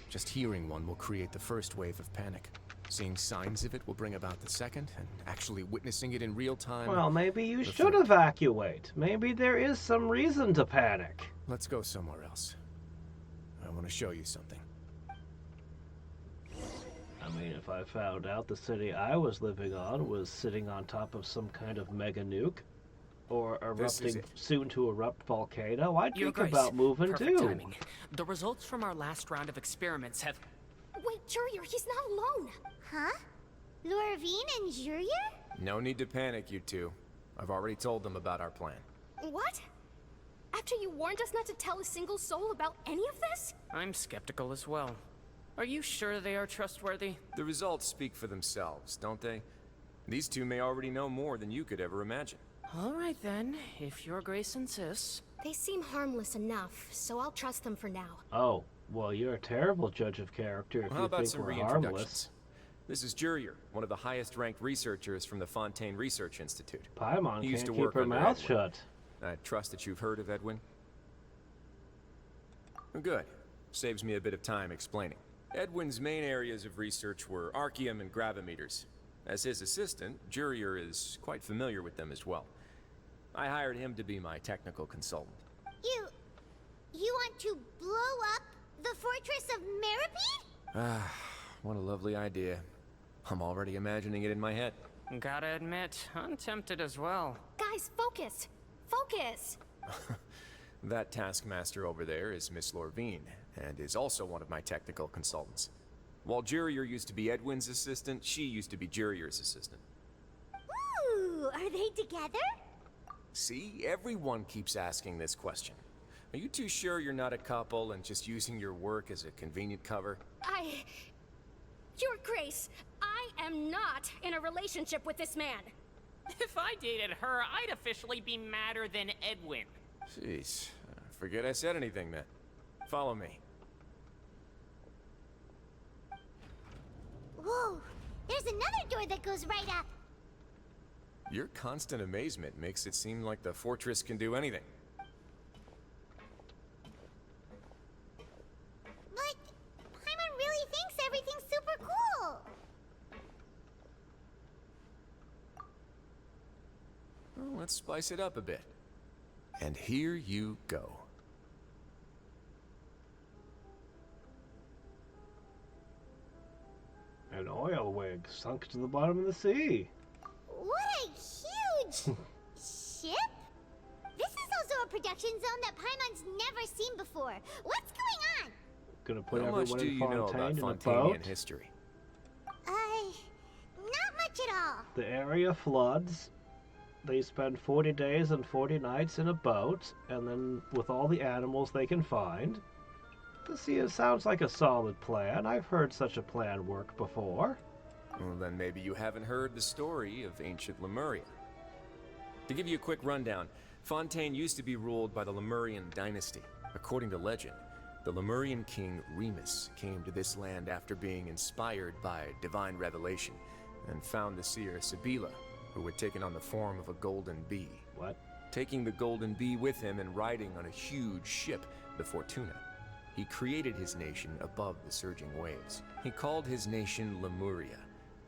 Just hearing one will create the first wave of panic. Seeing signs of it will bring about the second, and actually witnessing it in real time... Well, maybe you the should third. evacuate. Maybe there is some reason to panic. Let's go somewhere else. I want to show you something. I mean, if I found out the city I was living on was sitting on top of some kind of mega nuke, or erupting soon to erupt volcano, I'd Your think Grace, about moving perfect too. timing. The results from our last round of experiments have... Wait, Jurier, he's not alone. Huh? Lorvine and Jurier? No need to panic, you two. I've already told them about our plan. What? After you warned us not to tell a single soul about any of this? I'm skeptical as well. Are you sure they are trustworthy? The results speak for themselves, don't they? These two may already know more than you could ever imagine. All right then, if your Grace insists. They seem harmless enough, so I'll trust them for now. Oh, well, you're a terrible judge of character if How you about think some we're reintroductions? harmless. This is Jurier, one of the highest-ranked researchers from the Fontaine Research Institute. Paimon He used can't to keep work her under mouth Edwin. shut. I trust that you've heard of Edwin. Good. Saves me a bit of time explaining. Edwin's main areas of research were archaeum and gravimeters. As his assistant, Jurier is quite familiar with them as well. I hired him to be my technical consultant. You want to blow up the fortress of Meropede? Ah, what a lovely idea. I'm already imagining it in my head. Gotta admit, I'm tempted as well. Guys, focus! Focus! That taskmaster over there is Miss Lorvine, and is also one of my technical consultants. While Jurier used to be Edwin's assistant, she used to be Jurier's assistant. Ooh, are they together? See, everyone keeps asking this question. Are you too sure you're not a couple and just using your work as a convenient cover? Your Grace, I am not in a relationship with this man. If I dated her, I'd officially be madder than Edwin. Jeez, forget I said anything then. Follow me. Whoa, there's another door that goes right up. Your constant amazement makes it seem like the fortress can do anything. But Paimon really thinks everything's super cool. Well, let's spice it up a bit. And here you go. An oil wig sunk to the bottom of the sea. What a huge ship! This is also a production zone that Paimon's never seen before. What's going on? Gonna put How much everyone do in you know Fontaine about in a Fontanian boat. history? Not much at all. The area floods. They spend 40 days and 40 nights in a boat, and then with all the animals they can find. It sounds like a solid plan. I've heard such a plan work before. Well, then maybe you haven't heard the story of ancient Lemuria. To give you a quick rundown, Fontaine used to be ruled by the Lemurian dynasty. According to legend, the Lemurian king Remus came to this land after being inspired by divine revelation and found the seer Sibila, who had taken on the form of a golden bee. What? Taking the golden bee with him and riding on a huge ship, the Fortuna. He created his nation above the surging waves. He called his nation Lemuria,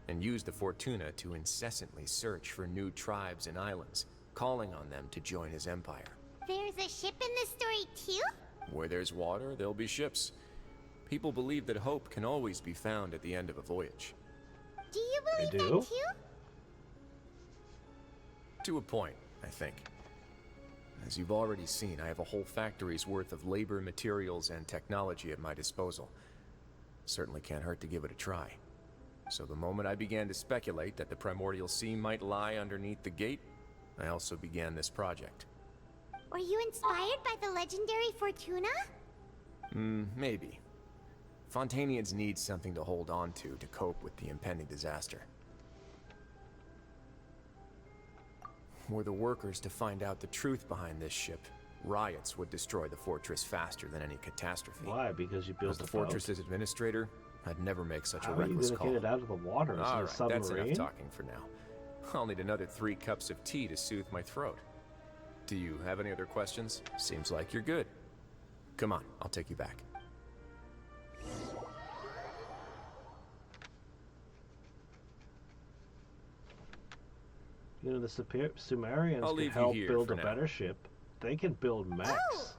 and used the Fortuna to incessantly search for new tribes and islands, calling on them to join his empire. There's a ship in this story too? Where there's water, there'll be ships. People believe that hope can always be found at the end of a voyage. Do you believe They that do? too? To a point, I think. As you've already seen, I have a whole factory's worth of labor, materials, and technology at my disposal. Certainly can't hurt to give it a try. So the moment I began to speculate that the Primordial Sea might lie underneath the gate, I also began this project. Were you inspired by the legendary Fortuna? Maybe. Fontanians need something to hold on to cope with the impending disaster. Were the workers to find out the truth behind this ship, riots would destroy the fortress faster than any catastrophe. Why? Because you built As the fortress's administrator, I'd never make such a How are you reckless gonna call. get it out of the water? Is it a All right, that's submarine? enough talking for now. I'll need another 3 cups of tea to soothe my throat. Do you have any other questions? Seems like you're good. Come on, I'll take you back. You know, the Sumerians I'll can leave you help here build for a now. better ship. They can build mechs.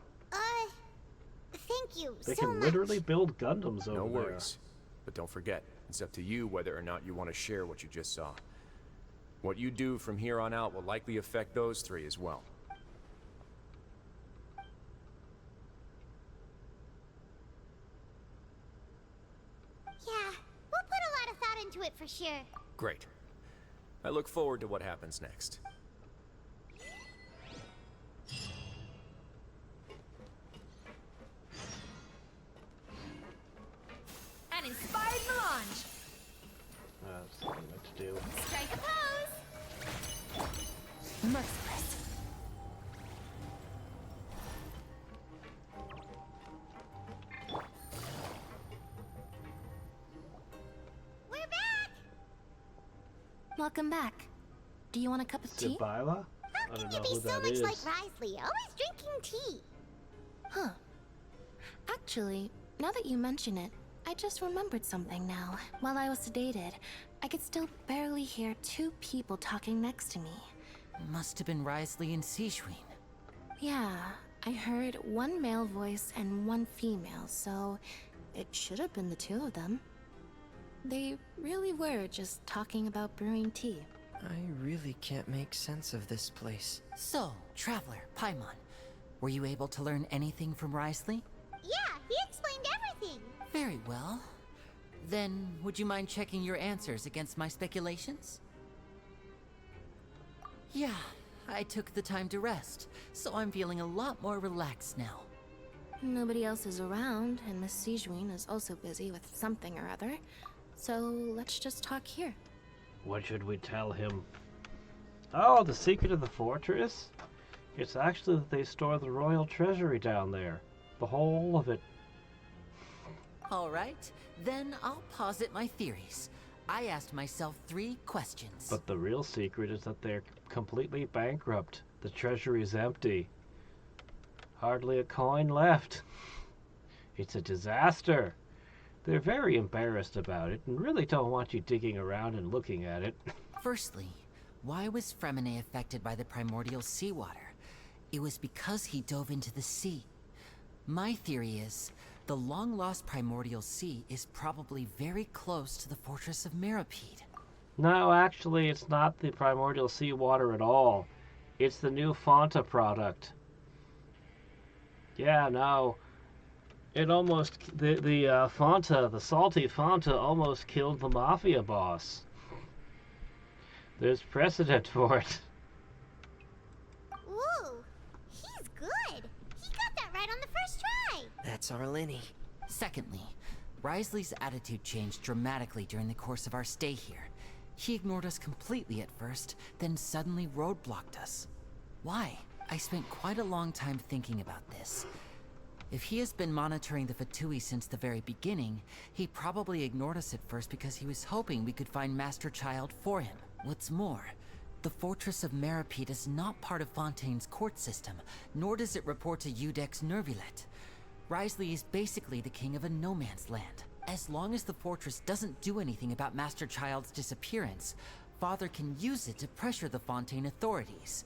Thank you They so can much. literally build Gundams over No there. worries. But don't forget, it's up to you whether or not you want to share what you just saw. What you do from here on out will likely affect those 3 as well. Yeah, we'll put a lot of thought into it for sure. Great. I look forward to what happens next. An inspired melange. That's what I meant to do. Strike a pose. Merciless. We're back. Welcome back. Do you want a cup of tea? Sibylla? How I don't can know you be who so that much is. like Risley, always drinking tea? Huh. Actually, now that you mention it, I just remembered something now. While I was sedated, I could still barely hear 2 people talking next to me. Must have been Risley and Sijuin. Yeah, I heard 1 male voice and 1 female, so it should have been the 2 of them. They really were just talking about brewing tea. I really can't make sense of this place. So, Traveler, Paimon, were you able to learn anything from Risley? Yeah, he explained everything. Very well. Then, would you mind checking your answers against my speculations? Yeah, I took the time to rest, so I'm feeling a lot more relaxed now. Nobody else is around, and Miss Sijuin is also busy with something or other. So let's just talk here. What should we tell him? Oh, the secret of the fortress? It's actually that they store the royal treasury down there. The whole of it. All right, then I'll posit my theories. I asked myself 3 questions. But the real secret is that they're completely bankrupt. The treasury's empty. Hardly a coin left. It's a disaster. They're very embarrassed about it and really don't want you digging around and looking at it. Firstly, why was Fremine affected by the primordial seawater? It was because he dove into the sea. My theory is, the long-lost primordial sea is probably very close to the fortress of Meropede. No, actually, it's not the primordial seawater at all. It's the new Fanta product. Yeah, no. It almost... The Fanta, the salty Fanta, almost killed the Mafia boss. There's precedent for it. Ooh, he's good. He got that right on the first try. That's our Lenny. Secondly, Risley's attitude changed dramatically during the course of our stay here. He ignored us completely at first, then suddenly roadblocked us. Why? I spent quite a long time thinking about this. If he has been monitoring the Fatui since the very beginning, he probably ignored us at first because he was hoping we could find Master Child for him. What's more, the Fortress of Meropede is not part of Fontaine's court system, nor does it report to Udex Nervulet. Risley is basically the king of a no-man's land. As long as the fortress doesn't do anything about Master Child's disappearance, Father can use it to pressure the Fontaine authorities.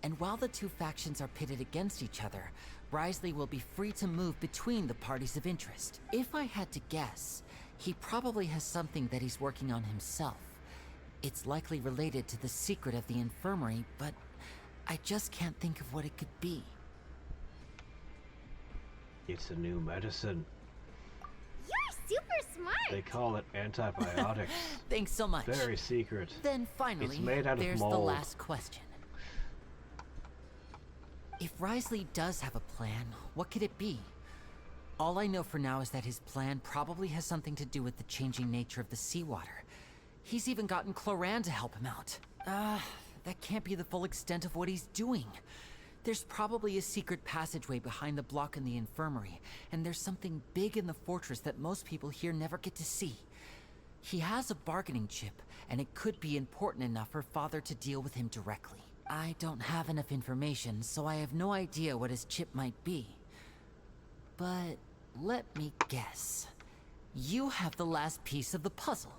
And while the 2 factions are pitted against each other, Risley will be free to move between the parties of interest. If I had to guess, he probably has something that he's working on himself. It's likely related to the secret of the infirmary, but I just can't think of what it could be. It's a new medicine. You're super smart. They call it antibiotics. Thanks so much. Very secret. Then finally, It's made out of there's mold. the last question. If Risley does have a plan, what could it be? All I know for now is that his plan probably has something to do with the changing nature of the seawater. He's even gotten Cloran to help him out. that can't be the full extent of what he's doing. There's probably a secret passageway behind the block in the infirmary, and there's something big in the fortress that most people here never get to see. He has a bargaining chip, and it could be important enough for Father to deal with him directly. I don't have enough information, so I have no idea what his chip might be. But let me guess. You have the last piece of the puzzle.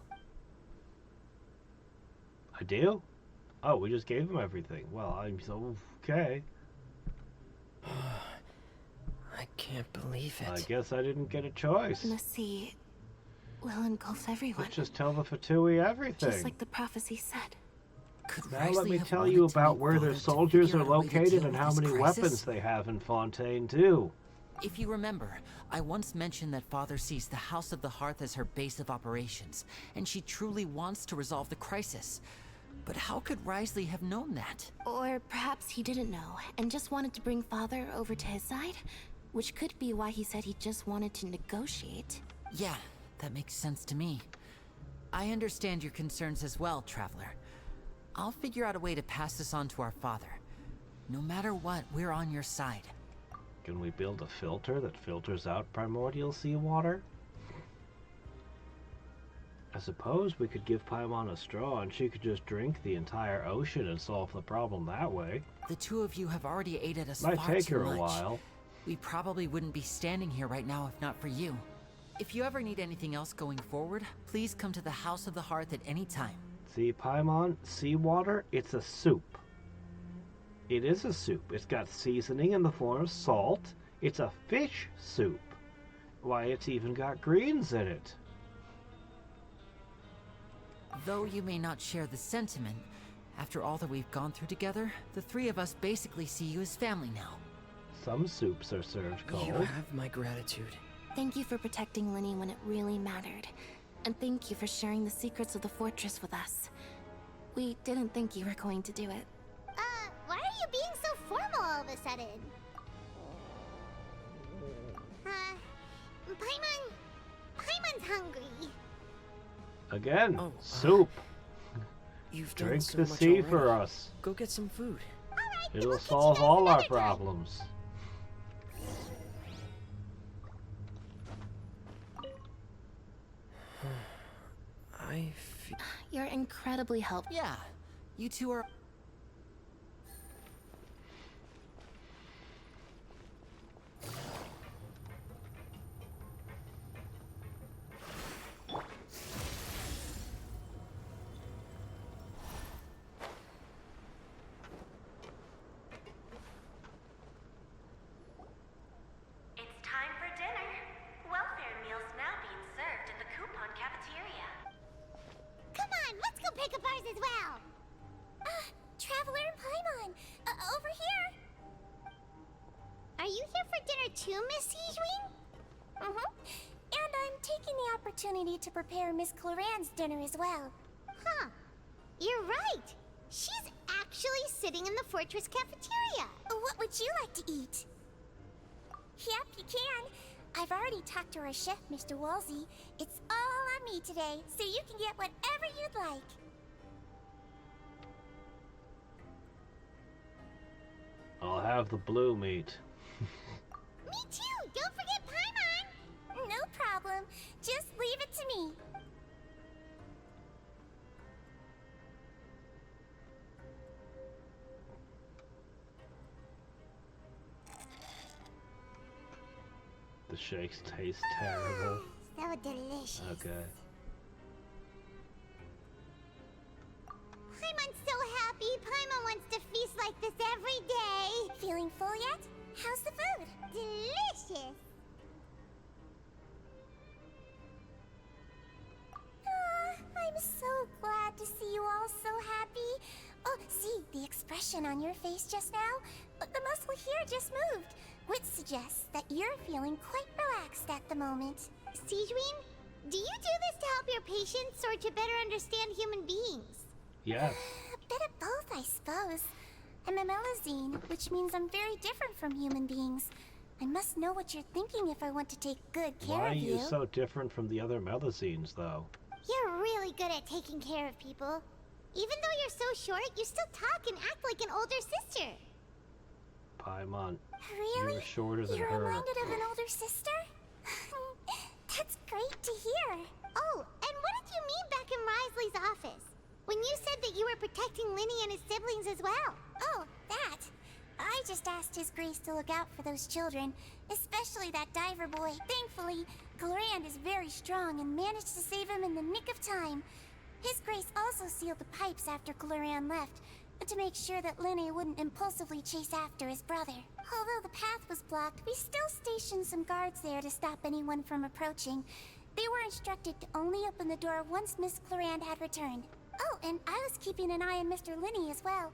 I do? Oh, we just gave him everything. Well, I'm so... okay. I can't believe it. I guess I didn't get a choice. The sea will engulf everyone. Let's just tell the Fatui everything. Just like the prophecy said. Now let me tell you about where their soldiers are located and how many weapons they have in Fontaine, too. If you remember, I once mentioned that Father sees the House of the Hearth as her base of operations, and she truly wants to resolve the crisis. But how could Wriothesley have known that? Or perhaps he didn't know, and just wanted to bring Father over to his side? Which could be why he said he just wanted to negotiate. Yeah, that makes sense to me. I understand your concerns as well, Traveler. I'll figure out a way to pass this on to our father. No matter what, we're on your side. Can we build a filter that filters out primordial seawater? I suppose we could give Paimon a straw and she could just drink the entire ocean and solve the problem that way. The two of you have already ate at us Might far take too her much. a while. We probably wouldn't be standing here right now if not for you. If you ever need anything else going forward, please come to the House of the Hearth at any time. See, Paimon, seawater, it's a soup. It is a soup. It's got seasoning in the form of salt. It's a fish soup. Why, it's even got greens in it. Though you may not share the sentiment, after all that we've gone through together, the three of us basically see you as family now. Some soups are served cold. You have my gratitude. Thank you for protecting Linny when it really mattered. And thank you for sharing the secrets of the fortress with us. We didn't think you were going to do it. Why are you being so formal all of a sudden? Paimon's hungry. Again, soup. You've done Drink so the much sea already. for us. Go get some food. It'll solve all our problems. I feel... You're incredibly helpful. Yeah, you two are... It's time for dinner. Welfare meals now being served in the coupon cafeteria. Come on, let's go pick up ours as well. Traveler and Paimon, over here. Are you here for dinner too, Miss Sijween? And I'm taking the opportunity to prepare Miss Cloran's dinner as well. Huh. You're right. She's actually sitting in the fortress cafeteria. What would you like to eat? Yep, you can. I've already talked to our chef, Mr. Wolsey. It's all on me today, so you can get whatever you'd like. I'll have the blue meat. Me too. Don't forget Paimon. No problem. Just leave it to me. The shakes taste terrible. So delicious. Okay. Paimon's so happy. Paimon wants to feast like this every day. Feeling full yet? How's the food? Delicious. I'm so glad to see you all so happy. Oh, see, the expression on your face just now? The muscle here just moved, which suggests that you're feeling quite relaxed at the moment. Sijween, do you do this to help your patients or to better understand human beings? Yes. A bit of both, I suppose. I'm a Melazine, which means I'm very different from human beings. I must know what you're thinking if I want to take good care Why are of you so different from the other Melazines, though? You're really good at taking care of people. Even though you're so short, you still talk and act like an older sister. Paimon, Really? you're shorter than You're her. reminded of an older sister? That's great to hear. Oh, and what did you mean back in Risley's office? When you said that you were protecting Linny and his siblings as well. Oh, that. I just asked His Grace to look out for those children, especially that diver boy. Thankfully, Glorand is very strong and managed to save him in the nick of time. His Grace also sealed the pipes after Glorand left, to make sure that Linny wouldn't impulsively chase after his brother. Although the path was blocked, we still stationed some guards there to stop anyone from approaching. They were instructed to only open the door once Miss Glorand had returned. Oh, and I was keeping an eye on Mr. Linny as well.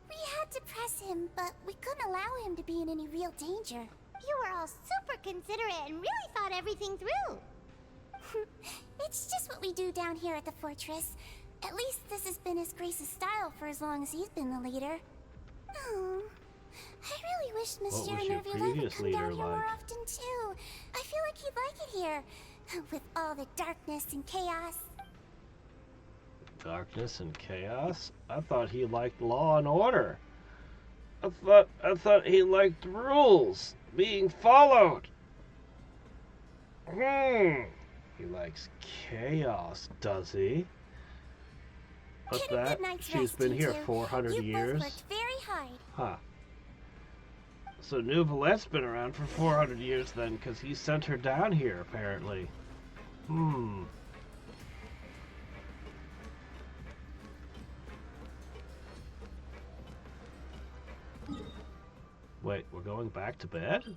We had to press him, but we couldn't allow him to be in any real danger. You were all super considerate and really thought everything through. It's just what we do down here at the fortress. At least this has been His Grace's style for as long as he's been the leader. Oh, I really wish Monsieur Nervula would come down here more often too. I feel like he'd like it here, with all the darkness and chaos. Darkness and chaos? I thought he liked law and order. I thought he liked rules being followed. He likes chaos, does he? What's that? She's been here 400 years. You both worked very hard. Huh. So Nouvelette's been around for 400 years then, because he sent her down here, apparently. Wait, we're going back to bed?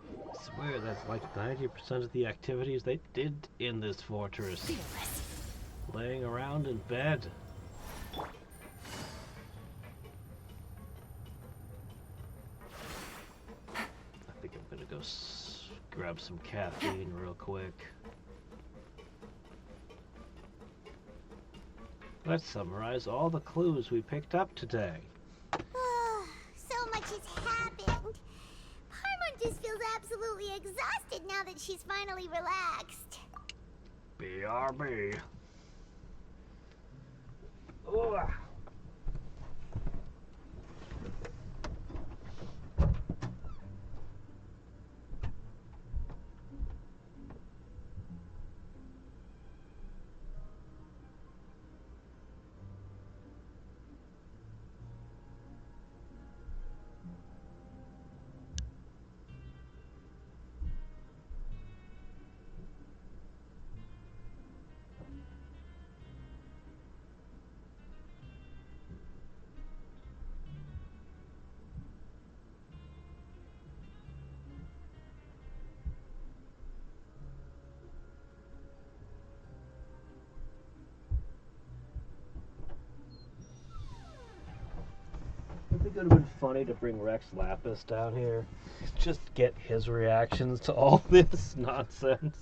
I swear that's like 90% of the activities they did in this fortress. Laying around in bed. I think I'm gonna go grab some caffeine real quick. Let's summarize all the clues we picked up today. So much has happened. Paimon just feels absolutely exhausted now that she's finally relaxed. BRB. Ugh. I think it would have been funny to bring Rex Lapis down here. Just get his reactions to all this nonsense.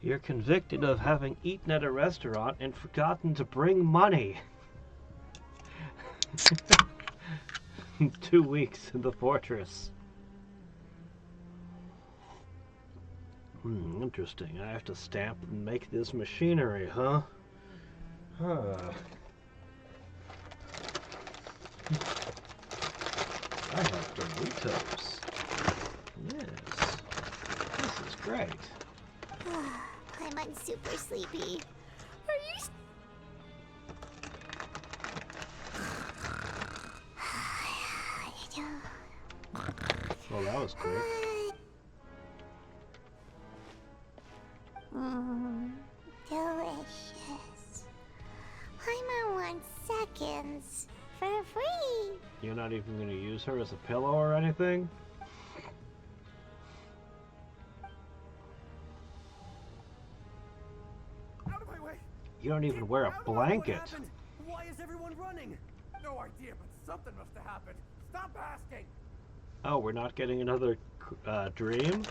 You're convicted of having eaten at a restaurant and forgotten to bring money. 2 weeks in the fortress. Interesting. I have to stamp and make this machinery, huh? I have Doritos. Yes. This is great. I'm super sleepy. Are you... Well, that was quick. Delicious. I'm on 1 second for free. You're not even going to use her as a pillow or anything? Out of my way. You don't even wear a blanket. Why is everyone running? No idea, but something must have happened. Stop asking. Oh, we're not getting another dream?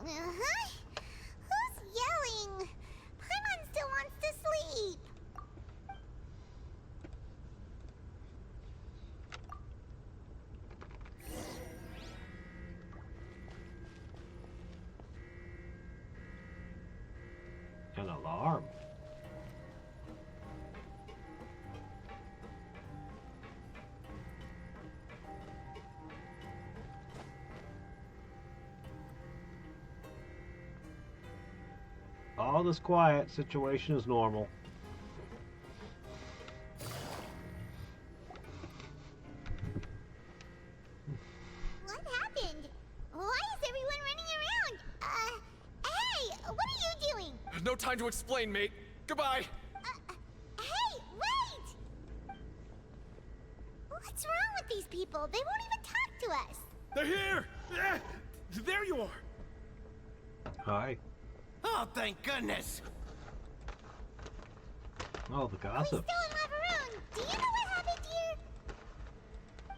Who's yelling? Paimon still wants to sleep. An alarm. All is quiet. Situation is normal. What happened? Why is everyone running around? Hey, what are you doing? No time to explain, mate. Goodbye. Hey, wait! What's wrong with these people? They won't even talk to us. They're here! There you are! Hi. Oh, thank goodness! Oh, the gossip. Still in Lavaroon. Do you know what happened here?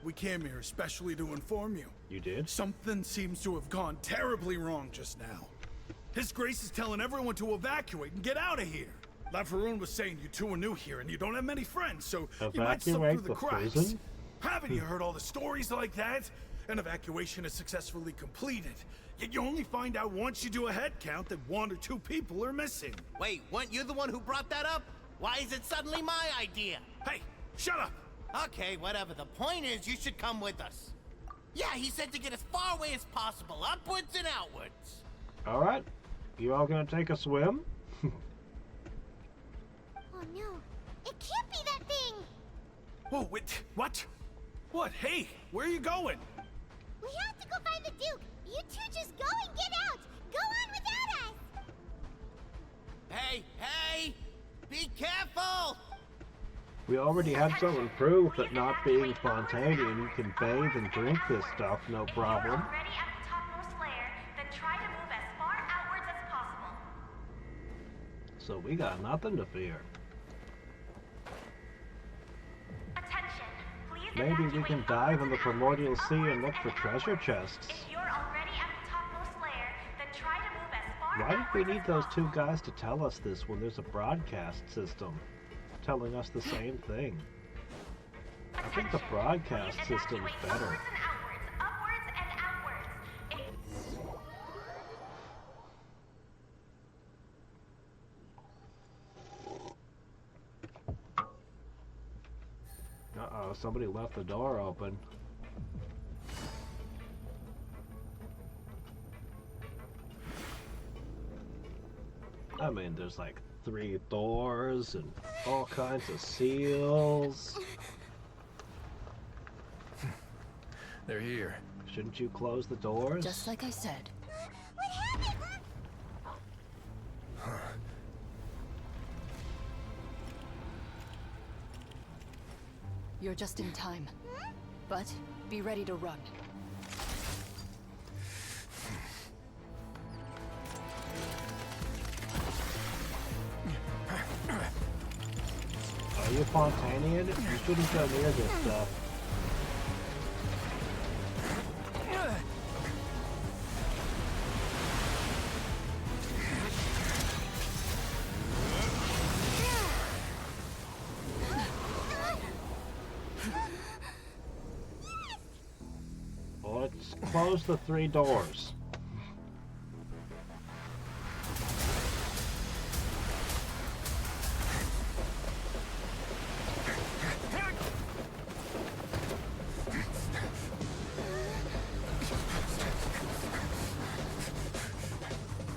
We came here especially to inform you. You did? Something seems to have gone terribly wrong just now. His Grace is telling everyone to evacuate and get out of here. Lavaroon was saying you two are new here and you don't have many friends, so you might slip through Evacuate the the cracks. prison? Haven't you heard all the stories like that? An evacuation is successfully completed. Yet you only find out once you do a head count that 1 or 2 people are missing. Wait, weren't you the one who brought that up? Why is it suddenly my idea? Hey, shut up! Okay, whatever. The point is, you should come with us. Yeah, he said to get as far away as possible, upwards and outwards. Alright. You all gonna take a swim? Oh no. It can't be that thing! Whoa, wait, what? What? Hey, where are you going? We have to go find the Duke! You two just go and get out! Go on without us! Hey, hey! Be careful! We already had someone prove that not being Fontanian, you can bathe and drink this stuff, no problem. Already at the topmost layer, then try to move as far outwards as possible. So we got nothing to fear. Attention, please Maybe we can evacuate dive in the upwards primordial sea and look and for treasure outwards. chests. If you're already at the topmost layer, then try to move as far Why did we outwards need as those two possible. guys to tell us this when there's a broadcast system telling us the same thing? I think the broadcast system's better. Upwards and outwards. Uh-oh, somebody left the door open. I mean, there's like 3 doors and all kinds of seals. They're here. Shouldn't you close the doors? Just like I said. What happened? You're just in time. But be ready to run. Are you Fontanian? You shouldn't go near this stuff. Let's close the 3 doors.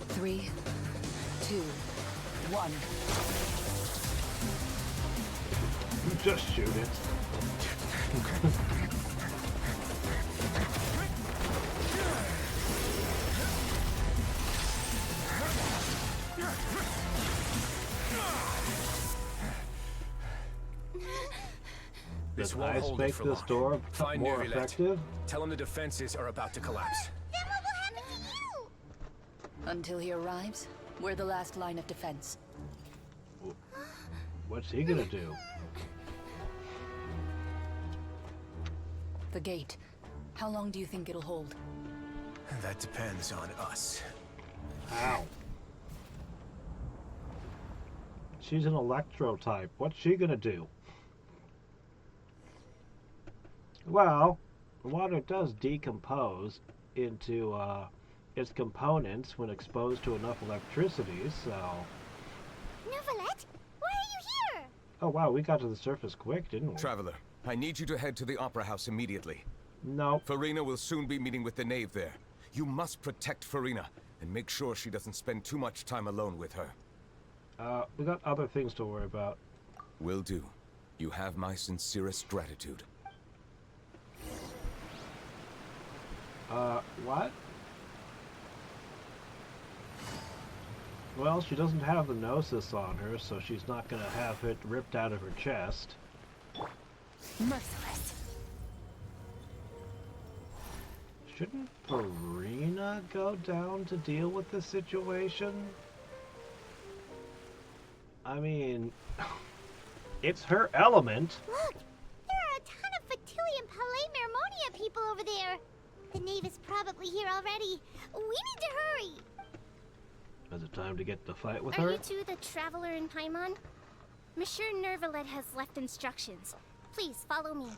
Three, two, one. Just shoot it. This Did won't I hold it make for this long. door Find more Neuvillette. effective? Tell him the defenses are about to collapse. Then what will happen to you? Until he arrives, we're the last line of defense. What's he gonna do? The gate. How long do you think it'll hold? That depends on us. Ow. She's an electro type. What's she gonna do? Well, water does decompose into its components when exposed to enough electricity, so Neuvillette, why are you here? Oh wow, we got to the surface quick, didn't we? Traveler, I need you to head to the Opera House immediately. No. Farina will soon be meeting with the knave there. You must protect Farina, and make sure she doesn't spend too much time alone with her. We got other things to worry about. Will do. You have my sincerest gratitude. What? Well, she doesn't have the Gnosis on her, so she's not gonna have it ripped out of her chest. Merciless. Shouldn't Farina go down to deal with this situation? I mean, it's her element. Look, there are a ton of Fatui Palais Mermonia people over there. The knave is probably here already. We need to hurry. Is it time to get the fight with Are her? you two the traveler in Paimon? Monsieur Neuvillette has left instructions. Please follow me.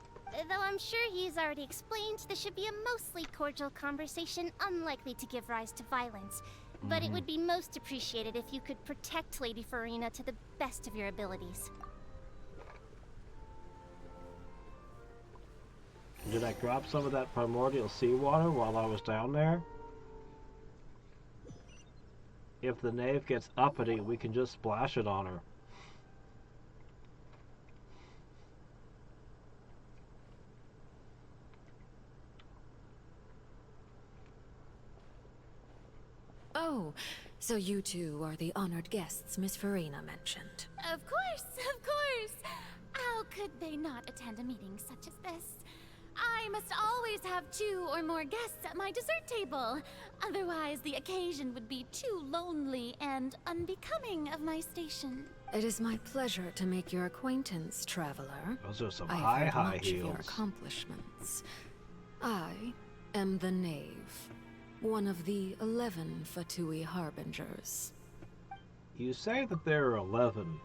Though I'm sure he's already explained, this should be a mostly cordial conversation, unlikely to give rise to violence. But it would be most appreciated if you could protect Lady Farina to the best of your abilities. Did I drop some of that primordial seawater while I was down there? If the knave gets uppity, we can just splash it on her. Oh, so you two are the honored guests Miss Farina mentioned. Of course, of course. How could they not attend a meeting such as this? I must always have 2 or more guests at my dessert table. Otherwise, the occasion would be too lonely and unbecoming of my station. It is my pleasure to make your acquaintance, traveler. Those are some I high have heard much of your heels. accomplishments. I am the knave, one of the 11 Fatui Harbingers. You say that there are 11,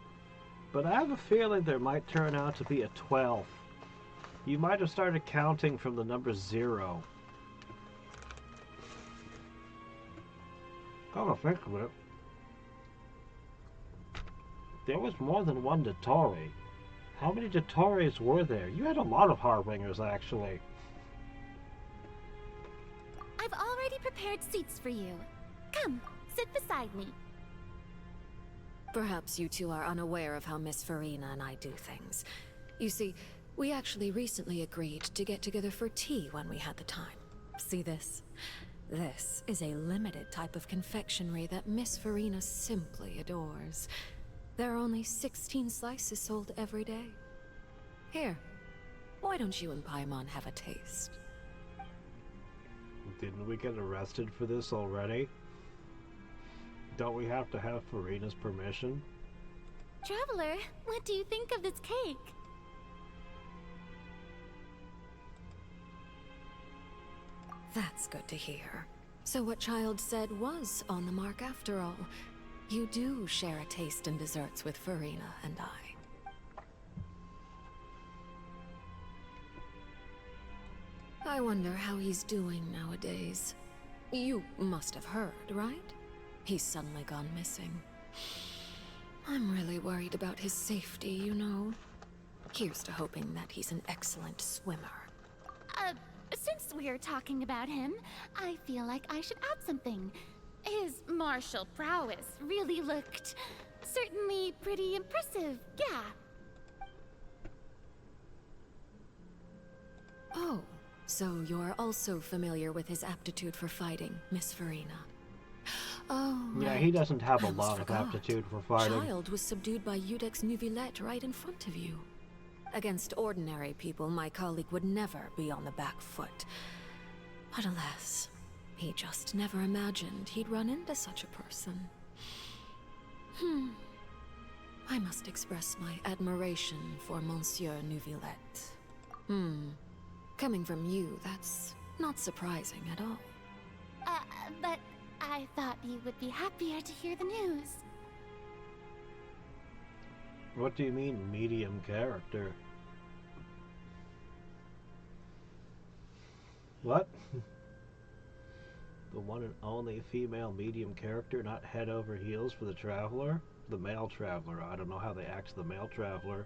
but I have a feeling there might turn out to be a 12th. You might have started counting from the number 0. Come to think of it, there was more than one Dottore. How many Dottores were there? You had a lot of Harbingers, actually. I've already prepared seats for you. Come, sit beside me. Perhaps you two are unaware of how Miss Farina and I do things. You see, we actually recently agreed to get together for tea when we had the time. See this? This is a limited type of confectionery that Miss Farina simply adores. There are only 16 slices sold every day. Here, why don't you and Paimon have a taste? Didn't we get arrested for this already? Don't we have to have Farina's permission? Traveler, what do you think of this cake? That's good to hear. So what Child said was on the mark after all. You do share a taste in desserts with Farina and I wonder how he's doing nowadays. You must have heard, right? He's suddenly gone missing. I'm really worried about his safety, you know. Here's to hoping that he's an excellent swimmer. Since we're talking about him, I feel like I should add something. His martial prowess really looked certainly pretty impressive, yeah. Oh, so you're also familiar with his aptitude for fighting, Miss Farina. Oh, Yeah, right. he doesn't have I a almost lot of forgot. aptitude for fighting. Child was subdued by Eudex Neuvillette right in front of you. Against ordinary people, my colleague would never be on the back foot. But alas, he just never imagined he'd run into such a person. I must express my admiration for Monsieur Neuvillette. Coming from you, that's not surprising at all. But I thought you would be happier to hear the news. What do you mean, medium character? What? The one and only female medium character, not head over heels for the Traveler? The male traveler. I don't know how they act the male traveler.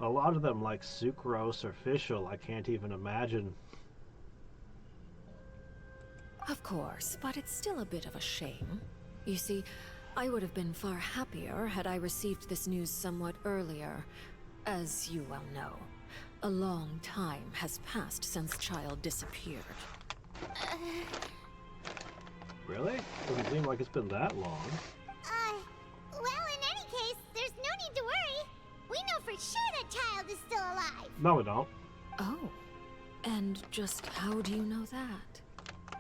A lot of them, like Sucrose or Fischl, I can't even imagine. Of course, but it's still a bit of a shame. You see, I would have been far happier had I received this news somewhat earlier. As you well know, a long time has passed since Child disappeared. Really? Doesn't seem like it's been that long. Well, in any case, there's no need to worry. We know for sure that Child is still alive. No, we don't. Oh. And just how do you know that?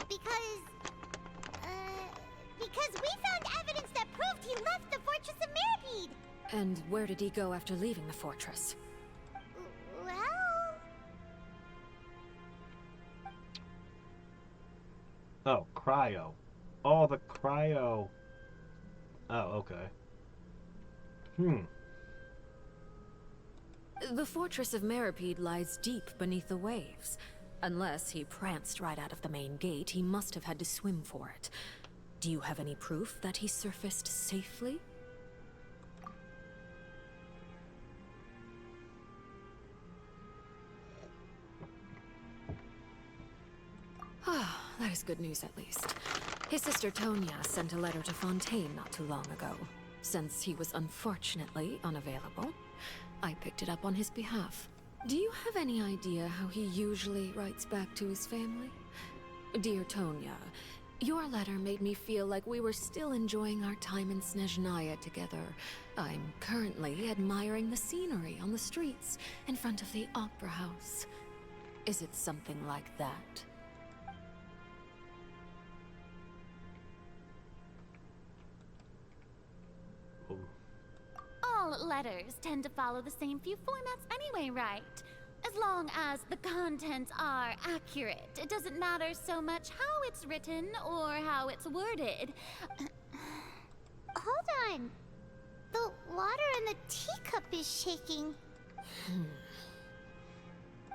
Because we found evidence that proved he left the Fortress of Meropede. And where did he go after leaving the fortress? Well... Oh, cryo. Oh, the cryo. Oh, okay. The Fortress of Meropede lies deep beneath the waves. Unless he pranced right out of the main gate, he must have had to swim for it. Do you have any proof that he surfaced safely? Ah, that is good news at least. His sister Tonya sent a letter to Fontaine not too long ago. Since he was unfortunately unavailable, I picked it up on his behalf. Do you have any idea how he usually writes back to his family? Dear Tonya, your letter made me feel like we were still enjoying our time in Snezhnaya together. I'm currently admiring the scenery on the streets in front of the Opera House. Is it something like that? All letters tend to follow the same few formats anyway, right? As long as the contents are accurate, it doesn't matter so much how it's written or how it's worded. Hold on. The water in the teacup is shaking.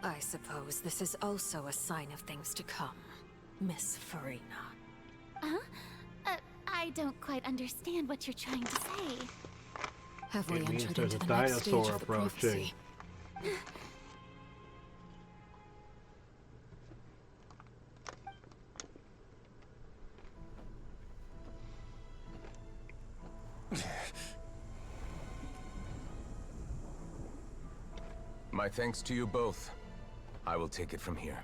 I suppose this is also a sign of things to come, Miss Farina. Huh? I don't quite understand what you're trying to say. Have we It means entered there's into a the next stage dinosaur of the approaching. prophecy? My thanks to you both. I will take it from here.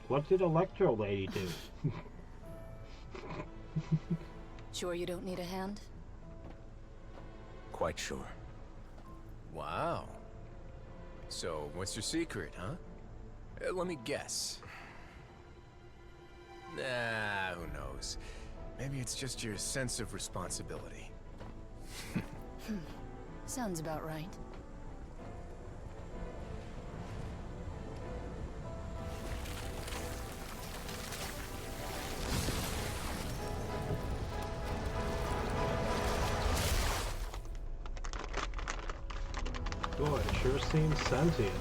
What did Electro Lady do? Sure you don't need a hand? Quite sure. Wow. So, what's your secret, huh? Let me guess. Nah, who knows? Maybe it's just your sense of responsibility. Sounds about right. Boy, it sure seems sentient.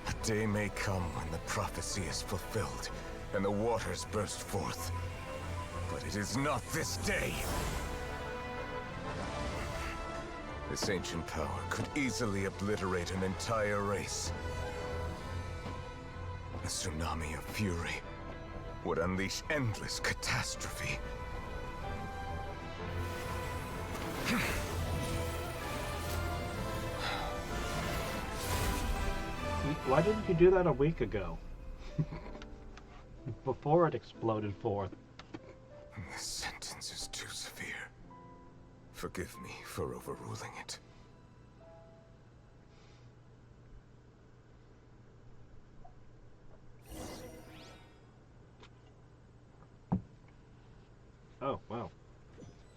A day may come when the prophecy is fulfilled and the waters burst forth. But it is not this day. This ancient power could easily obliterate an entire race. A tsunami of fury would unleash endless catastrophe. Why didn't you do that a week ago? Before it exploded forth. This sentence is too severe. Forgive me for overruling it. Oh, well.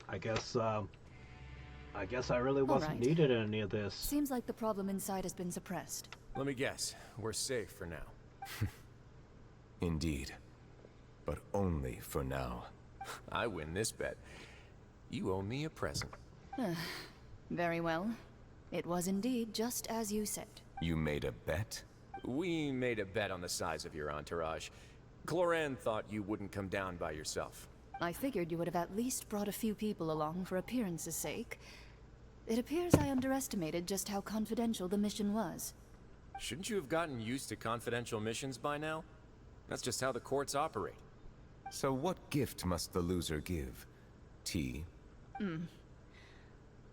I guess I really wasn't Alright. needed in any of this. Seems like the problem inside has been suppressed. Let me guess. We're safe for now. Indeed. But only for now. I win this bet. You owe me a present. Very well. It was indeed just as you said. You made a bet? We made a bet on the size of your entourage. Cloran thought you wouldn't come down by yourself. I figured you would have at least brought a few people along for appearance's sake. It appears I underestimated just how confidential the mission was. Shouldn't you have gotten used to confidential missions by now? That's just how the courts operate. So what gift must the loser give? Tea?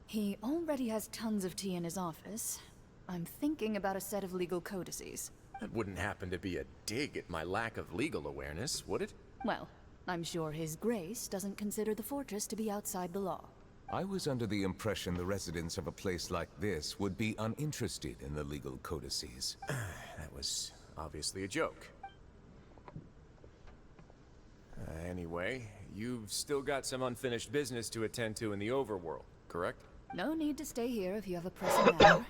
He already has tons of tea in his office. I'm thinking about a set of legal codices. That wouldn't happen to be a dig at my lack of legal awareness, would it? Well, I'm sure His Grace doesn't consider the fortress to be outside the law. I was under the impression the residents of a place like this would be uninterested in the legal codices. That was obviously a joke. Anyway, you've still got some unfinished business to attend to in the overworld, correct? No need to stay here if you have a pressing matter.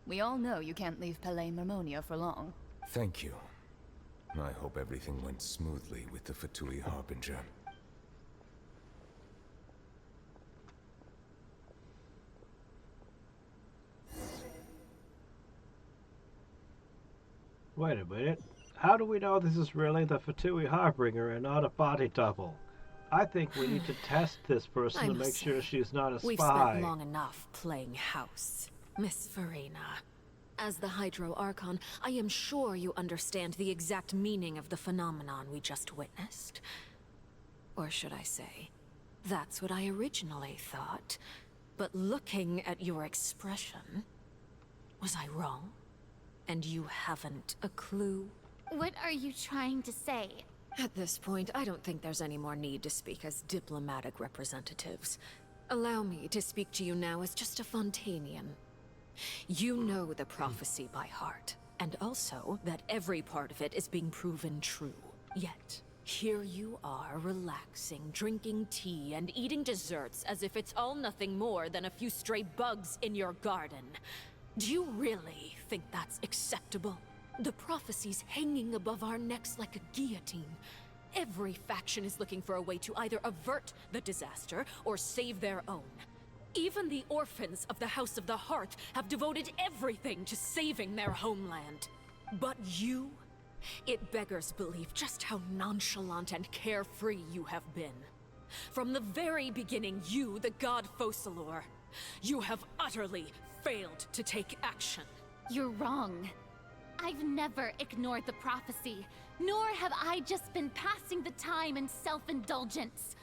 We all know you can't leave Palais Mermonia for long. Thank you. I hope everything went smoothly with the Fatui Harbinger. Wait a minute. How do we know this is really the Fatui Harbinger and not a body double? I think we need to test this person to make sure she's not a spy. We've spent long enough playing house, Miss Farina. As the Hydro Archon, I am sure you understand the exact meaning of the phenomenon we just witnessed. Or should I say, that's what I originally thought. But looking at your expression, was I wrong? And you haven't a clue? What are you trying to say? At this point, I don't think there's any more need to speak as diplomatic representatives. Allow me to speak to you now as just a Fontanian. You know the prophecy by heart, and also that every part of it is being proven true. Yet, here you are relaxing, drinking tea, and eating desserts as if it's all nothing more than a few stray bugs in your garden. Do you really think that's acceptable? The prophecy's hanging above our necks like a guillotine. Every faction is looking for a way to either avert the disaster or save their own. Even the orphans of the House of the Hearth have devoted everything to saving their homeland. But you? It beggars belief just how nonchalant and carefree you have been. From the very beginning, you, the god Focalor, you have utterly failed to take action. You're wrong. I've never ignored the prophecy, nor have I just been passing the time in self-indulgence.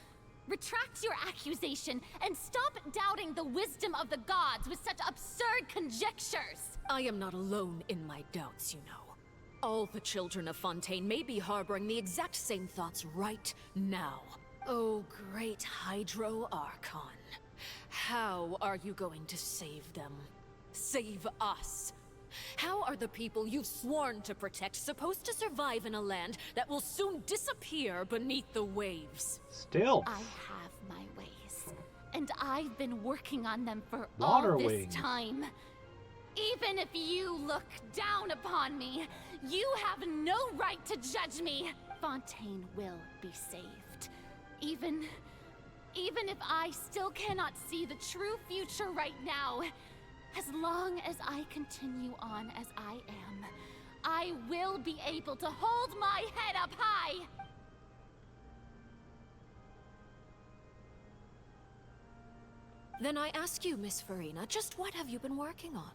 Retract your accusation and stop doubting the wisdom of the gods with such absurd conjectures. I am not alone in my doubts, you know. All the children of Fontaine may be harboring the exact same thoughts right now. Oh, great Hydro Archon. How are you going to save them? Save us? How are the people you've sworn to protect supposed to survive in a land that will soon disappear beneath the waves? Still. I have my ways, and I've been working on them for Water all this wings. time. Even if you look down upon me, you have no right to judge me. Fontaine will be saved. Even if I still cannot see the true future right now, as long as I continue on as I am, I will be able to hold my head up high! Then I ask you, Miss Farina, just what have you been working on?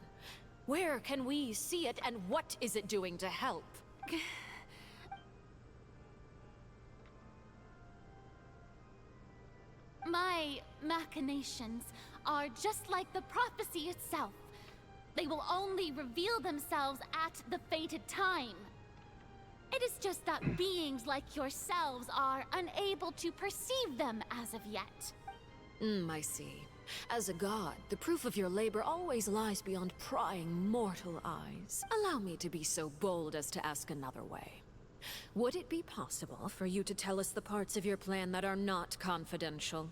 Where can we see it, and what is it doing to help? My machinations are just like the prophecy itself. They will only reveal themselves at the fated time. It is just that beings like yourselves are unable to perceive them as of yet. I see. As a god, the proof of your labor always lies beyond prying mortal eyes. Allow me to be so bold as to ask another way. Would it be possible for you to tell us the parts of your plan that are not confidential?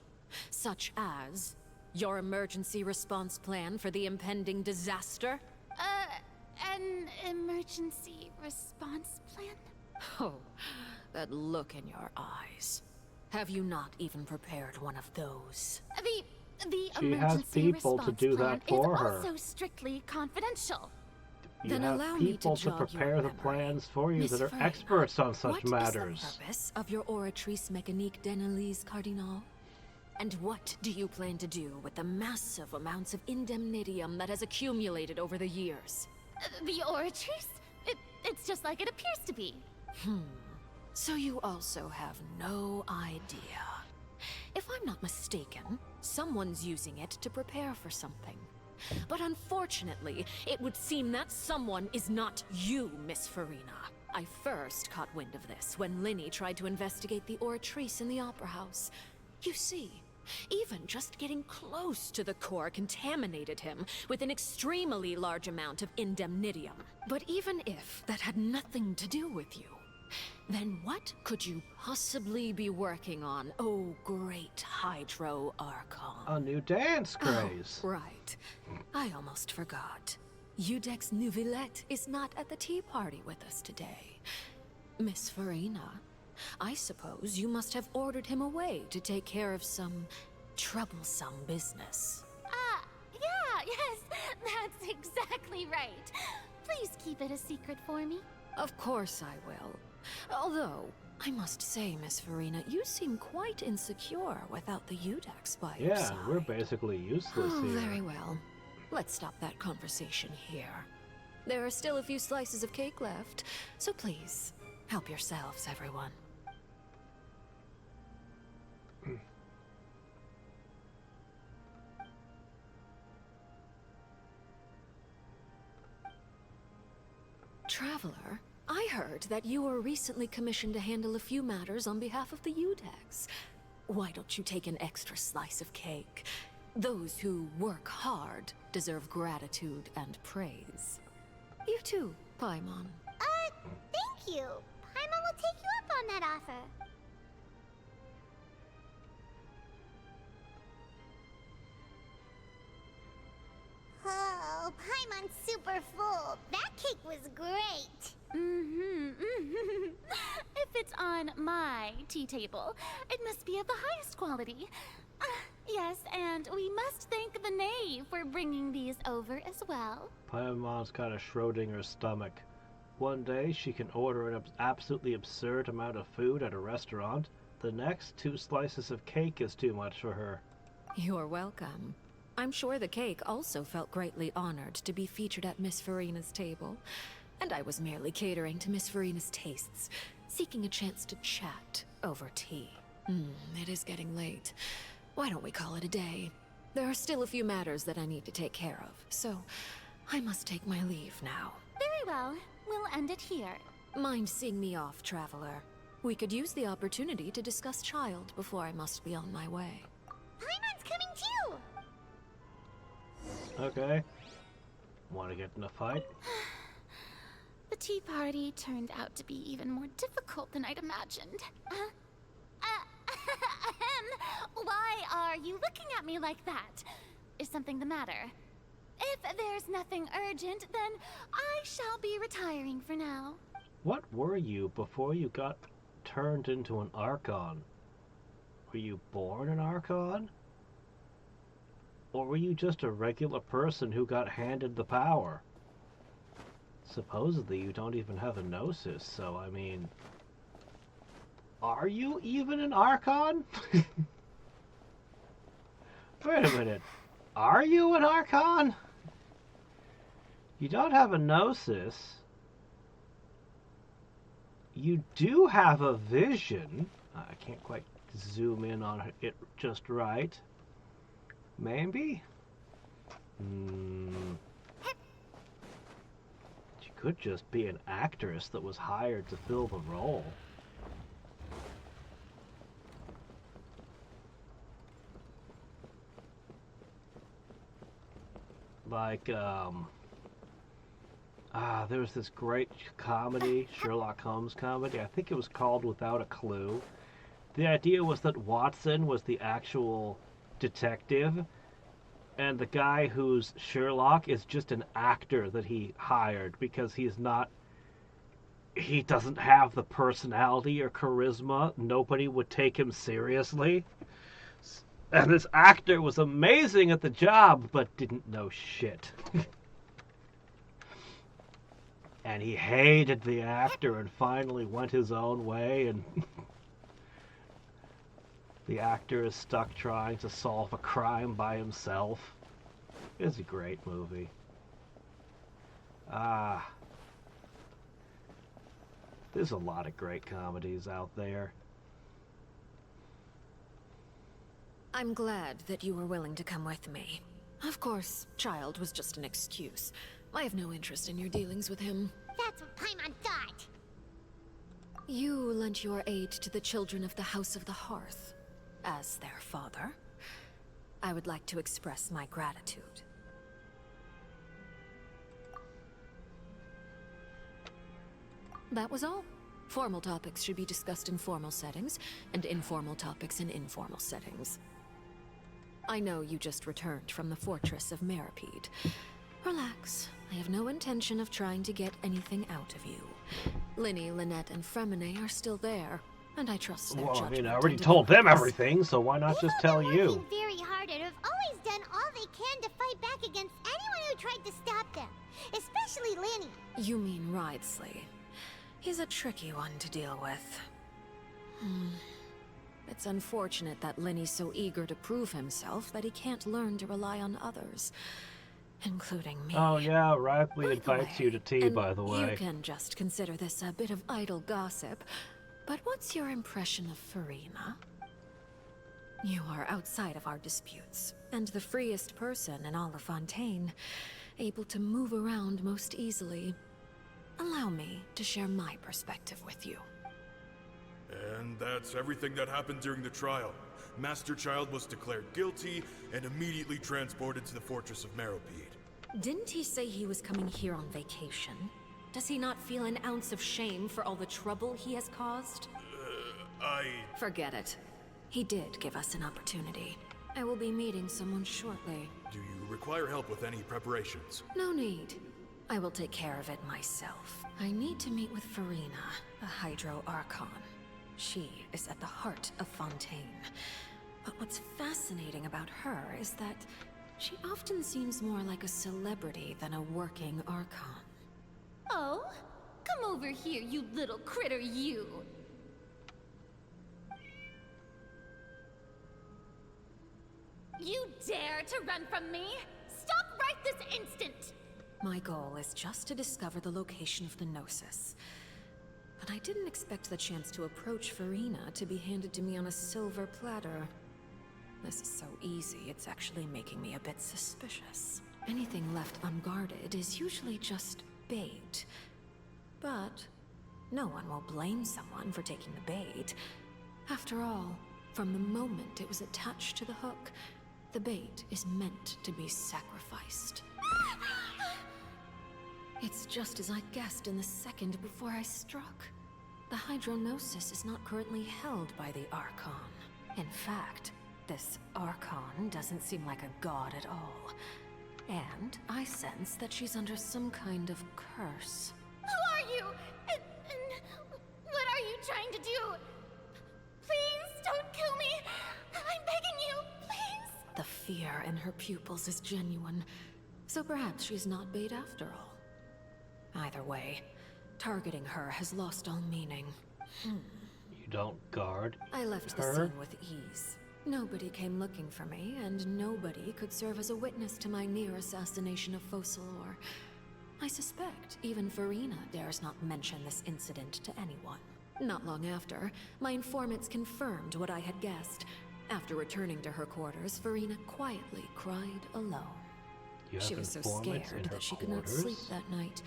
Such as your emergency response plan for the impending disaster? An emergency response plan? Oh, that look in your eyes. Have you not even prepared one of those? The She has emergency people to response do plan that for is her. also strictly confidential. You Then have allow me to people to jog your prepare the memory. plans for you Miss that are Farina, experts on such what is matters. the purpose of your oratrice mécanique d'analyse, Cardinal? And what do you plan to do with the massive amounts of indemnitium that has accumulated over the years? The oratrice? It's just like it appears to be. So you also have no idea. If I'm not mistaken, someone's using it to prepare for something. But unfortunately, it would seem that someone is not you, Miss Farina. I first caught wind of this when Linny tried to investigate the oratrice in the Opera House. You see, even just getting close to the core contaminated him with an extremely large amount of indemnitium. But even if that had nothing to do with you, then what could you possibly be working on, oh great Hydro Archon? A new dance craze. Oh, right. I almost forgot. Udex Nouvillette is not at the tea party with us today. Miss Farina, I suppose you must have ordered him away to take care of some troublesome business. Yeah, yes, that's exactly right. Please keep it a secret for me. Of course I will. Although, I must say, Miss Farina, you seem quite insecure without the Udex by your Yeah, side. we're basically useless Oh, here. very well. Let's stop that conversation here. There are still a few slices of cake left, so please, help yourselves, everyone. Traveler, I heard that you were recently commissioned to handle a few matters on behalf of the Udex. Why don't you take an extra slice of cake? Those who work hard deserve gratitude and praise. You too, Paimon. Thank you. Paimon will take you up on that offer. Oh, Paimon's super full. That cake was great. If it's on my tea table, it must be of the highest quality. Yes, and we must thank the knave for bringing these over as well. Paimon's got a Schrodinger's stomach. One day she can order an absolutely absurd amount of food at a restaurant. The next, 2 slices of cake is too much for her. You're welcome. I'm sure the cake also felt greatly honored to be featured at Miss Farina's table. And I was merely catering to Miss Farina's tastes, seeking a chance to chat over tea. It is getting late. Why don't we call it a day? There are still a few matters that I need to take care of, so I must take my leave now. Very well. We'll end it here. Mind seeing me off, Traveler? We could use the opportunity to discuss Child before I must be on my way. Paimon's coming too. Okay. Want to get in a fight? The tea party turned out to be even more difficult than I'd imagined. Why are you looking at me like that? Is something the matter? If there's nothing urgent, then I shall be retiring for now. What were you before you got turned into an Archon? Were you born an Archon? Or were you just a regular person who got handed the power? Supposedly you don't even have a Gnosis, so I mean... Are you even an Archon? Wait a minute. Are you an Archon? You don't have a Gnosis. You do have a vision. I can't quite zoom in on it just right. Maybe? She could just be an actress that was hired to fill the role. Like, there was this great comedy, Sherlock Holmes comedy. I think it was called Without a Clue. The idea was that Watson was the actual detective, and the guy who's Sherlock is just an actor that he hired because he doesn't have the personality or charisma. Nobody would take him seriously. And this actor was amazing at the job, but didn't know shit. And he hated the actor and finally went his own way, and the actor is stuck trying to solve a crime by himself. It's a great movie. There's a lot of great comedies out there. I'm glad that you were willing to come with me. Of course, Child was just an excuse. I have no interest in your dealings with him. That's what Paimon thought. You lent your aid to the children of the House of the Hearth. As their father, I would like to express my gratitude. That was all. Formal topics should be discussed in formal settings, and informal topics in informal settings. I know you just returned from the fortress of Meropede. Relax. I have no intention of trying to get anything out of you. Linny, Lynette, and Fremine are still there, and I trust their judgment. Well, I mean, I already told them everything, so why not just tell you? They're working very hard and have always done all they can to fight back against anyone who tried to stop them. Especially Linny. You mean Wriothesley. He's a tricky one to deal with. It's unfortunate that Linny's so eager to prove himself that he can't learn to rely on others, including me. Oh yeah, Wriothesley invites you to tea, by the way. You can just consider this a bit of idle gossip, but what's your impression of Furina? You are outside of our disputes, and the freest person in all of Fontaine, able to move around most easily. Allow me to share my perspective with you. And that's everything that happened during the trial. Master Child was declared guilty and immediately transported to the fortress of Meropede. Didn't he say he was coming here on vacation? Does he not feel an ounce of shame for all the trouble he has caused? Forget it. He did give us an opportunity. I will be meeting someone shortly. Do you require help with any preparations? No need. I will take care of it myself. I need to meet with Furina, the Hydro Archon. She is at the heart of Fontaine. But what's fascinating about her is that she often seems more like a celebrity than a working Archon. Oh? Come over here, you little critter, you! You dare to run from me? Stop right this instant! My goal is just to discover the location of the Gnosis. But I didn't expect the chance to approach Furina to be handed to me on a silver platter. This is so easy, it's actually making me a bit suspicious. Anything left unguarded is usually just bait. But no one will blame someone for taking the bait. After all, from the moment it was attached to the hook, the bait is meant to be sacrificed. It's just as I guessed in the second before I struck. The Hydronosis is not currently held by the Archon. In fact, this Archon doesn't seem like a god at all. And I sense that she's under some kind of curse. Who are you? And what are you trying to do? Please don't kill me. I'm begging you, please. The fear in her pupils is genuine. So perhaps she's not bait after all. Either way, targeting her has lost all meaning. You don't guard I left the her? scene with ease. Nobody came looking for me, and nobody could serve as a witness to my near assassination of Focalor. I suspect even Furina dares not mention this incident to anyone. Not long after, my informants confirmed what I had guessed. After returning to her quarters, Furina quietly cried alone. She was so scared that she could not sleep that night,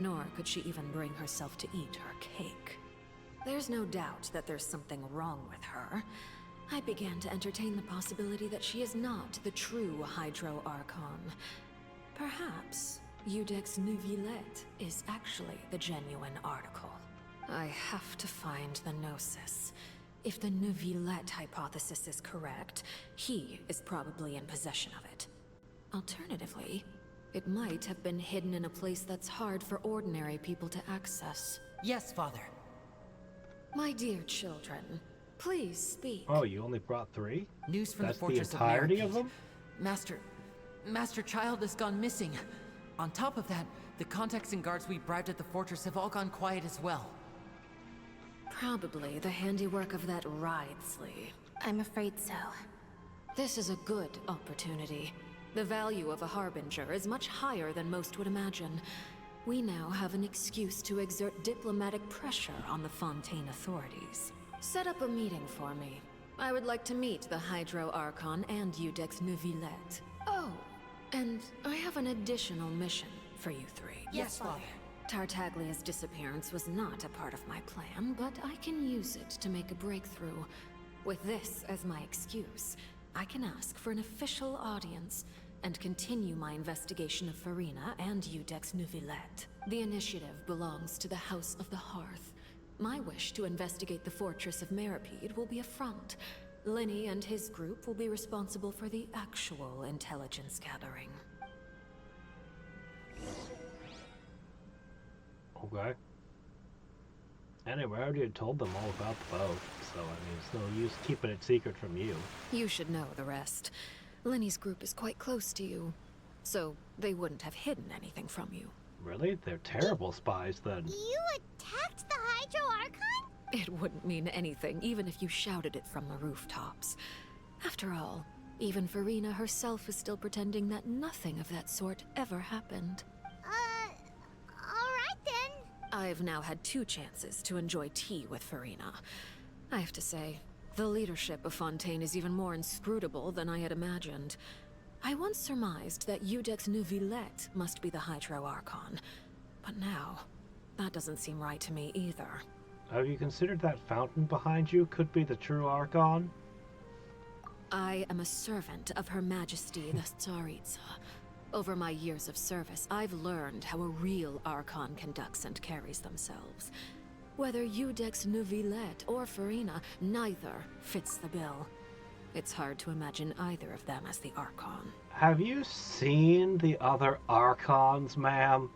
nor could she even bring herself to eat her cake. There's no doubt that there's something wrong with her. I began to entertain the possibility that she is not the true Hydro Archon. Perhaps Eudex Neuvillette is actually the genuine article. I have to find the Gnosis. If the Neuvillette hypothesis is correct, he is probably in possession of it. Alternatively, it might have been hidden in a place that's hard for ordinary people to access. Yes, Father. My dear children, Please speak. Oh, you only brought 3? News from That's the fortress the entirety of of Meropede. them? Master Child has gone missing. On top of that, the contacts and guards we bribed at the fortress have all gone quiet as well. Probably the handiwork of that Wriothesley. I'm afraid so. This is a good opportunity. The value of a Harbinger is much higher than most would imagine. We now have an excuse to exert diplomatic pressure on the Fontaine authorities. Set up a meeting for me. I would like to meet the Hydro Archon and Eudex Neuvillette. Oh, and I have an additional mission for you 3. Yes, Father. Tartaglia's disappearance was not a part of my plan, but I can use it to make a breakthrough. With this as my excuse, I can ask for an official audience and continue my investigation of Farina and Eudex Neuvillette. The initiative belongs to the House of the Hearth. My wish to investigate the fortress of Meropede will be a front. Lenny and his group will be responsible for the actual intelligence gathering. Okay. Anyway, I already told them all about the boat, so I mean, it's no use keeping it secret from you. You should know the rest. Lenny's group is quite close to you, so they wouldn't have hidden anything from you. Really? They're terrible spies, then. You attacked the Hydro Archon? It wouldn't mean anything, even if you shouted it from the rooftops. After all, even Farina herself is still pretending that nothing of that sort ever happened. Alright then. I've now had 2 chances to enjoy tea with Farina. I have to say, the leadership of Fontaine is even more inscrutable than I had imagined. I once surmised that Eudex Neuvillette must be the Hydro Archon, but now, that doesn't seem right to me either. Have you considered that fountain behind you could be the true Archon? I am a servant of Her Majesty the Tsaritsa. Over my years of service, I've learned how a real Archon conducts and carries themselves. Whether Eudex Neuvillette or Farina, neither fits the bill. It's hard to imagine either of them as the Archon. Have you seen the other Archons, ma'am?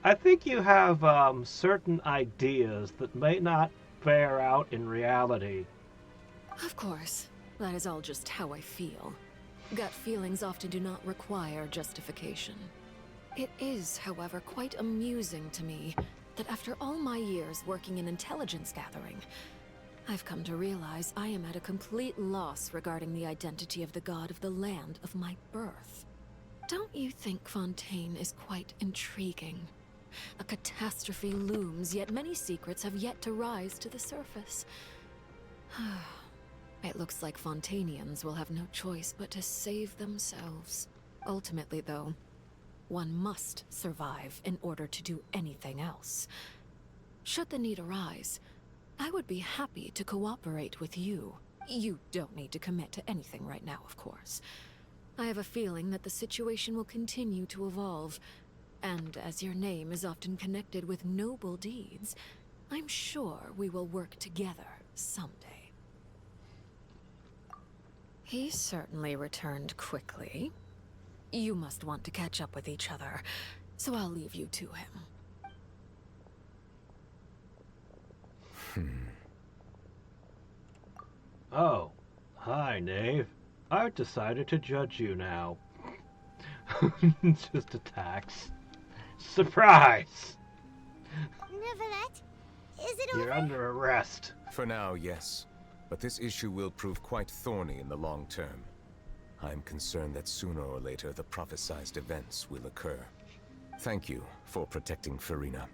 I think you have certain ideas that may not bear out in reality. Of course, that is all just how I feel. Gut feelings often do not require justification. It is, however, quite amusing to me that after all my years working in intelligence gathering, I've come to realize I am at a complete loss regarding the identity of the god of the land of my birth. Don't you think Fontaine is quite intriguing? A catastrophe looms, yet many secrets have yet to rise to the surface. It looks like Fontainians will have no choice but to save themselves. Ultimately, though, one must survive in order to do anything else. Should the need arise, I would be happy to cooperate with you. You don't need to commit to anything right now, of course. I have a feeling that the situation will continue to evolve, and as your name is often connected with noble deeds, I'm sure we will work together someday. He certainly returned quickly. You must want to catch up with each other, so I'll leave you to him. Oh, hi, knave. I've decided to judge you now. Just attacks. Surprise! Neuvillette, is it You're over? under arrest. For now, yes. But this issue will prove quite thorny in the long term. I'm concerned that sooner or later the prophesized events will occur. Thank you for protecting Farina.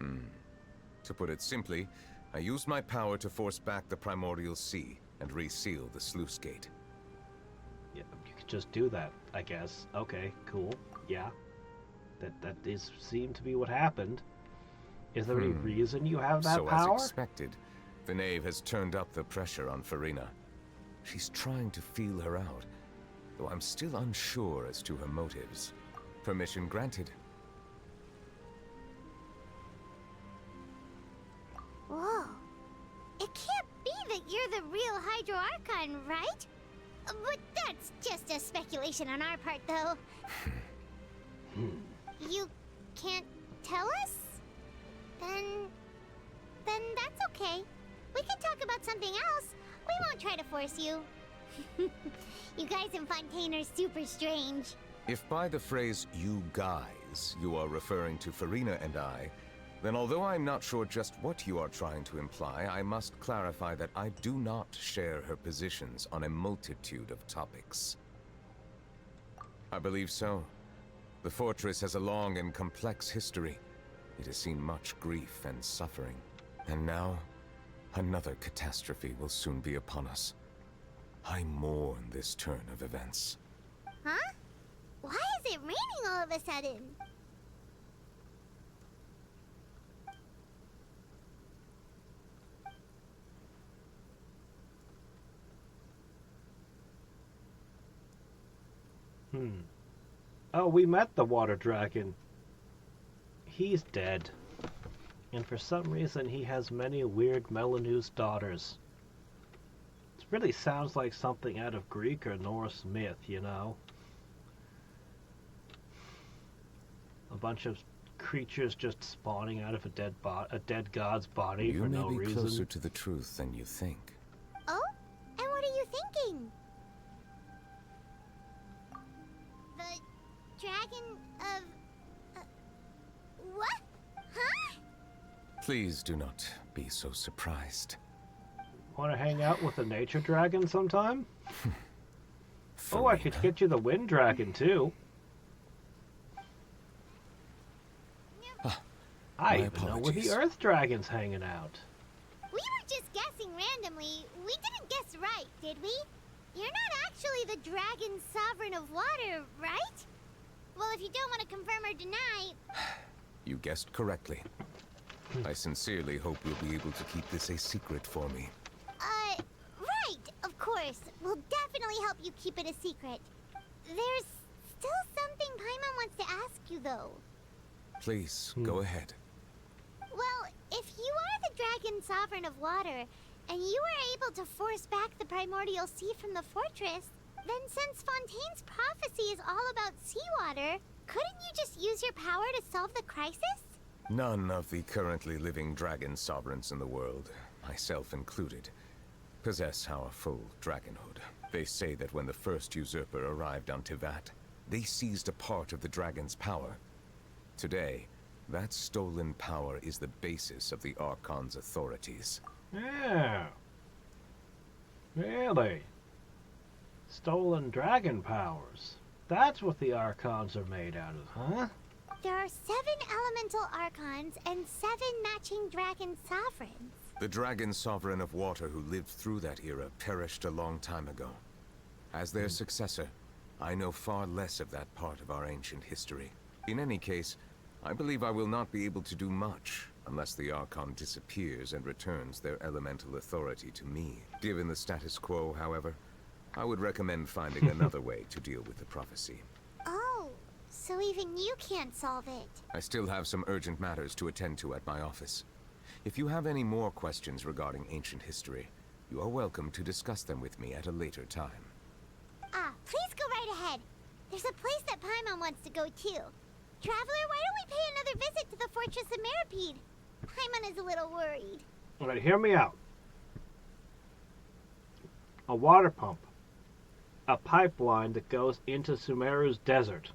To put it simply, I used my power to force back the Primordial Sea and reseal the sluice gate. Yeah, you could just do that, I guess. Okay, cool. Yeah. That seemed to be what happened. Is there any reason you have that power? As expected, the knave has turned up the pressure on Farina. She's trying to feel her out, though I'm still unsure as to her motives. Permission granted. Whoa. It can't be that you're the real Hydro Archon, right? But that's just a speculation on our part, though. You can't tell us? Then that's okay. We can talk about something else. We won't try to force you. You guys in Fontaine are super strange. If by the phrase "you guys" you are referring to Farina and I, then although I'm not sure just what you are trying to imply, I must clarify that I do not share her positions on a multitude of topics. I believe so. The fortress has a long and complex history. It has seen much grief and suffering. And now, another catastrophe will soon be upon us. I mourn this turn of events. Huh? Why is it raining all of a sudden? Oh, we met the water dragon. He's dead. And for some reason he has many weird Melanus daughters. It really sounds like something out of Greek or Norse myth, you know? A bunch of creatures just spawning out of a dead god's body for no reason. You may be closer to the truth than you think. Oh? And what are you thinking? The dragon of... what? Huh? Please do not be so surprised. Want to hang out with a nature dragon sometime? Oh, I could get you the wind dragon too. I even know where the earth dragon's hanging out. We were just guessing randomly. We didn't guess right, did we? You're not actually the dragon sovereign of water, right? Well, if you don't want to confirm or deny... You guessed correctly. I sincerely hope you'll be able to keep this a secret for me. Right, of course. We'll definitely help you keep it a secret. There's still something Paimon wants to ask you, though. Please, go ahead. Well, if you are the dragon sovereign of water, and you were able to force back the primordial sea from the fortress, then since Fontaine's prophecy is all about seawater, couldn't you just use your power to solve the crisis? None of the currently living dragon sovereigns in the world, myself included, possess our full dragonhood. They say that when the first usurper arrived on Tivat, they seized a part of the dragon's power. Today, that stolen power is the basis of the Archon's authorities. Yeah. Really? Stolen dragon powers. That's what the Archons are made out of, huh? There are 7 elemental Archons and 7 matching dragon sovereigns. The dragon sovereign of water who lived through that era perished a long time ago. As their successor, I know far less of that part of our ancient history. In any case, I believe I will not be able to do much unless the Archon disappears and returns their elemental authority to me. Given the status quo, however, I would recommend finding another way to deal with the prophecy. Oh, so even you can't solve it. I still have some urgent matters to attend to at my office. If you have any more questions regarding ancient history, you are welcome to discuss them with me at a later time. Please go right ahead. There's a place that Paimon wants to go too. Traveler, why don't we pay another visit to the Fortress of Meropede? Paimon is a little worried. Alright, hear me out. A water pump. A pipeline that goes into Sumeru's desert.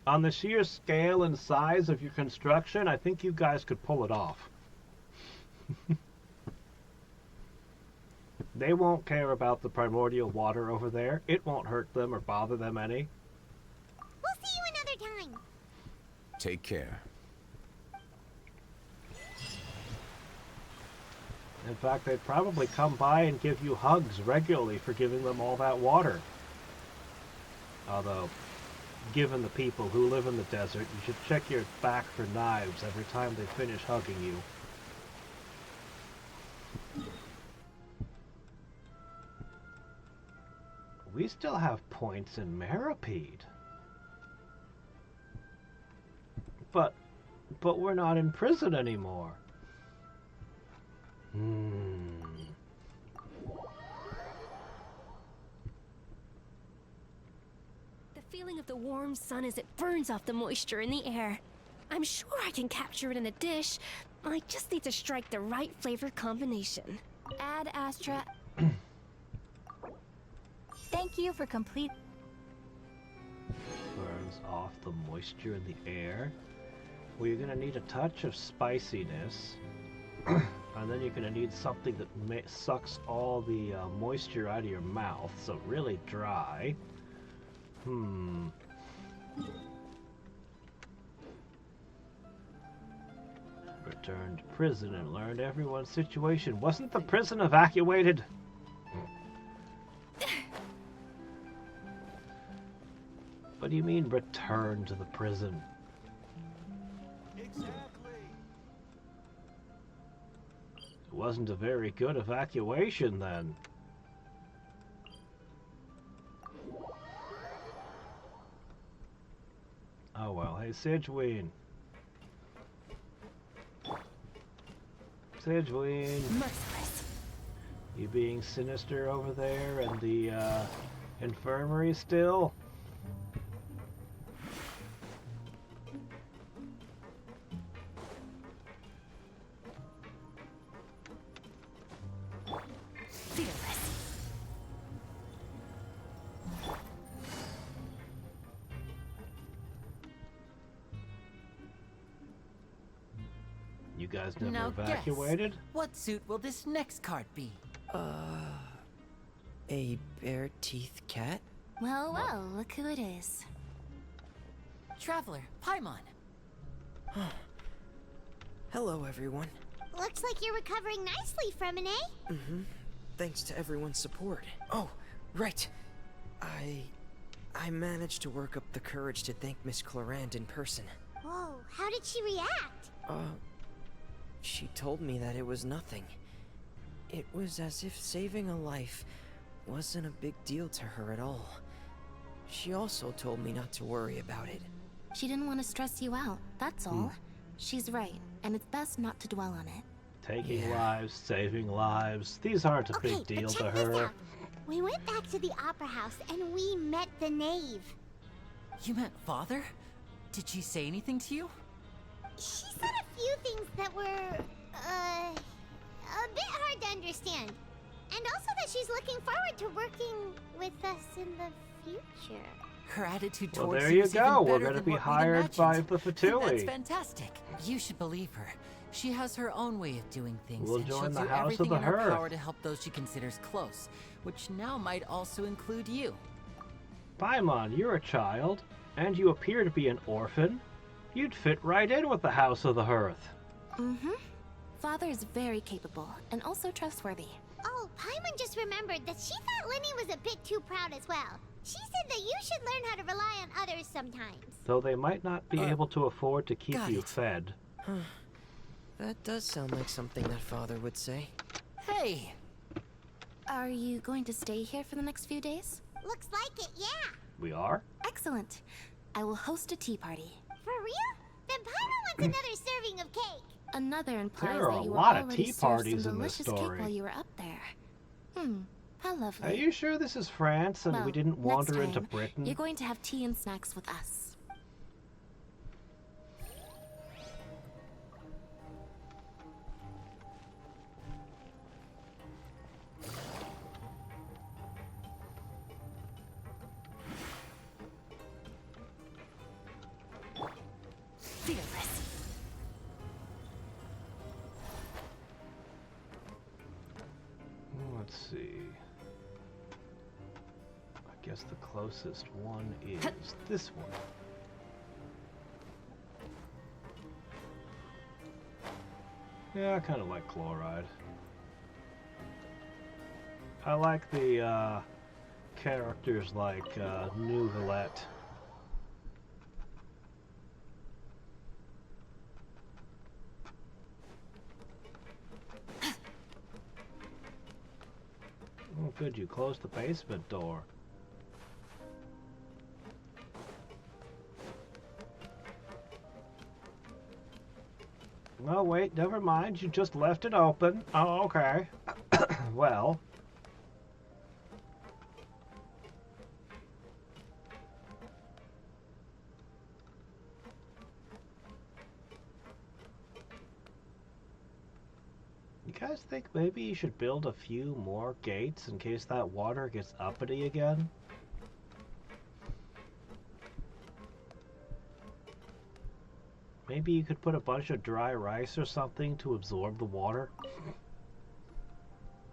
On the sheer scale and size of your construction, I think you guys could pull it off. They won't care about the primordial water over there. It won't hurt them or bother them any. We'll see you another time. Take care. In fact, they'd probably come by and give you hugs regularly for giving them all that water. Although, given the people who live in the desert, you should check your back for knives every time they finish hugging you. We still have points in Meropede. But we're not in prison anymore. feeling of the warm sun as it burns off the moisture in the air. I'm sure I can capture it in a dish. I just need to strike the right flavor combination. Ad Astra. Thank you for complete. Burns off the moisture in the air. Well, you're gonna need a touch of spiciness. And then you're gonna need something that sucks all the moisture out of your mouth, so really dry. Returned to prison and learned everyone's situation. Wasn't the prison evacuated? What do you mean, return to the prison? Exactly. It wasn't a very good evacuation then. Oh well, hey Sidgeween. Sidgeween. Merciless. You being sinister over there in the infirmary still? You guys never Now evacuated? guess, what suit will this next card be? A bare-teeth cat? Well, well, look who it is. Traveler, Paimon. Hello, everyone. Looks like you're recovering nicely from an A. Thanks to everyone's support. Oh, right. I managed to work up the courage to thank Miss Clorand in person. Whoa, how did she react? She told me that it was nothing. It was as if saving a life wasn't a big deal to her at all. She also told me not to worry about it. She didn't want to stress you out, that's all. She's right, and it's best not to dwell on it. Taking lives, saving lives. These aren't a big deal but to check this her. out. We went back to the opera house and we met the knave. You met Father? Did she say anything to you? She said a few things that were, a bit hard to understand. And also that she's looking forward to working with us in the future. Her attitude Well, towards there you you is even go. We're better going to than be what we'd hired by imagined. the Fatui. That's fantastic. You should believe her. She has her own way of doing things, We'll and join she'll the do House of everything the in her Hearth. power to help those she considers close, which now might also include you. Paimon, you're a child, and you appear to be an orphan. You'd fit right in with the House of the Hearth. Father is very capable, and also trustworthy. Oh, Paimon just remembered that she thought Lenny was a bit too proud as well. She said that you should learn how to rely on others sometimes. Though they might not be able to afford to keep got you it. fed. That does sound like something that Father would say. Hey! Are you going to stay here for the next few days? Looks like it, yeah. We are? Excellent. I will host a tea party. For real? Then Paimon wants another serving of cake. Another implies There are that a you were lot of already tea served parties some in this delicious cake story. while you were up there. How lovely. Are you sure this is France and Well, we didn't next wander into time, Britain? You're going to have tea and snacks with us. Fearless. Let's see. I guess the closest one is this one. Yeah, I kind of like chloride. I like the characters like Nouvelette. Oh, good, you closed the basement door. No, wait, never mind. You just left it open. Oh, okay. Well. guys think maybe you should build a few more gates in case that water gets uppity again? Maybe you could put a bunch of dry rice or something to absorb the water?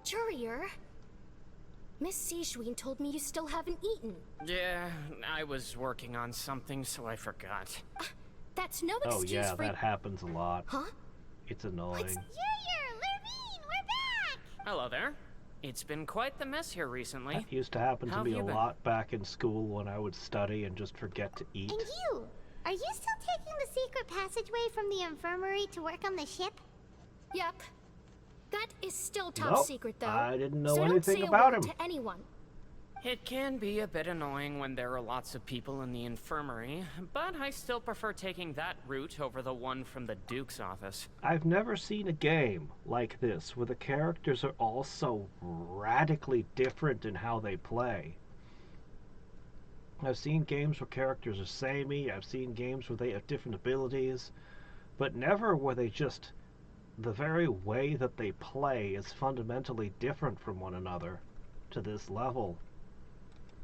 Jurier, Miss Sijween told me you still haven't eaten. Yeah, I was working on something, so I forgot. That's no excuse Oh yeah, for... that happens a lot. Huh? It's annoying. Junior, Lurvine, we're back! Hello there. It's been quite the mess here recently. That used to happen How to have me a you been? lot back in school when I would study and just forget to eat. And you? Are you still taking the secret passageway from the infirmary to work on the ship? Yep. That is still top Nope, secret, though. I didn't know so anything don't say about a word him. to anyone. It can be a bit annoying when there are lots of people in the infirmary, but I still prefer taking that route over the one from the Duke's office. I've never seen a game like this where the characters are all so radically different in how they play. I've seen games where characters are samey, I've seen games where they have different abilities, but never where they just... the very way that they play is fundamentally different from one another to this level.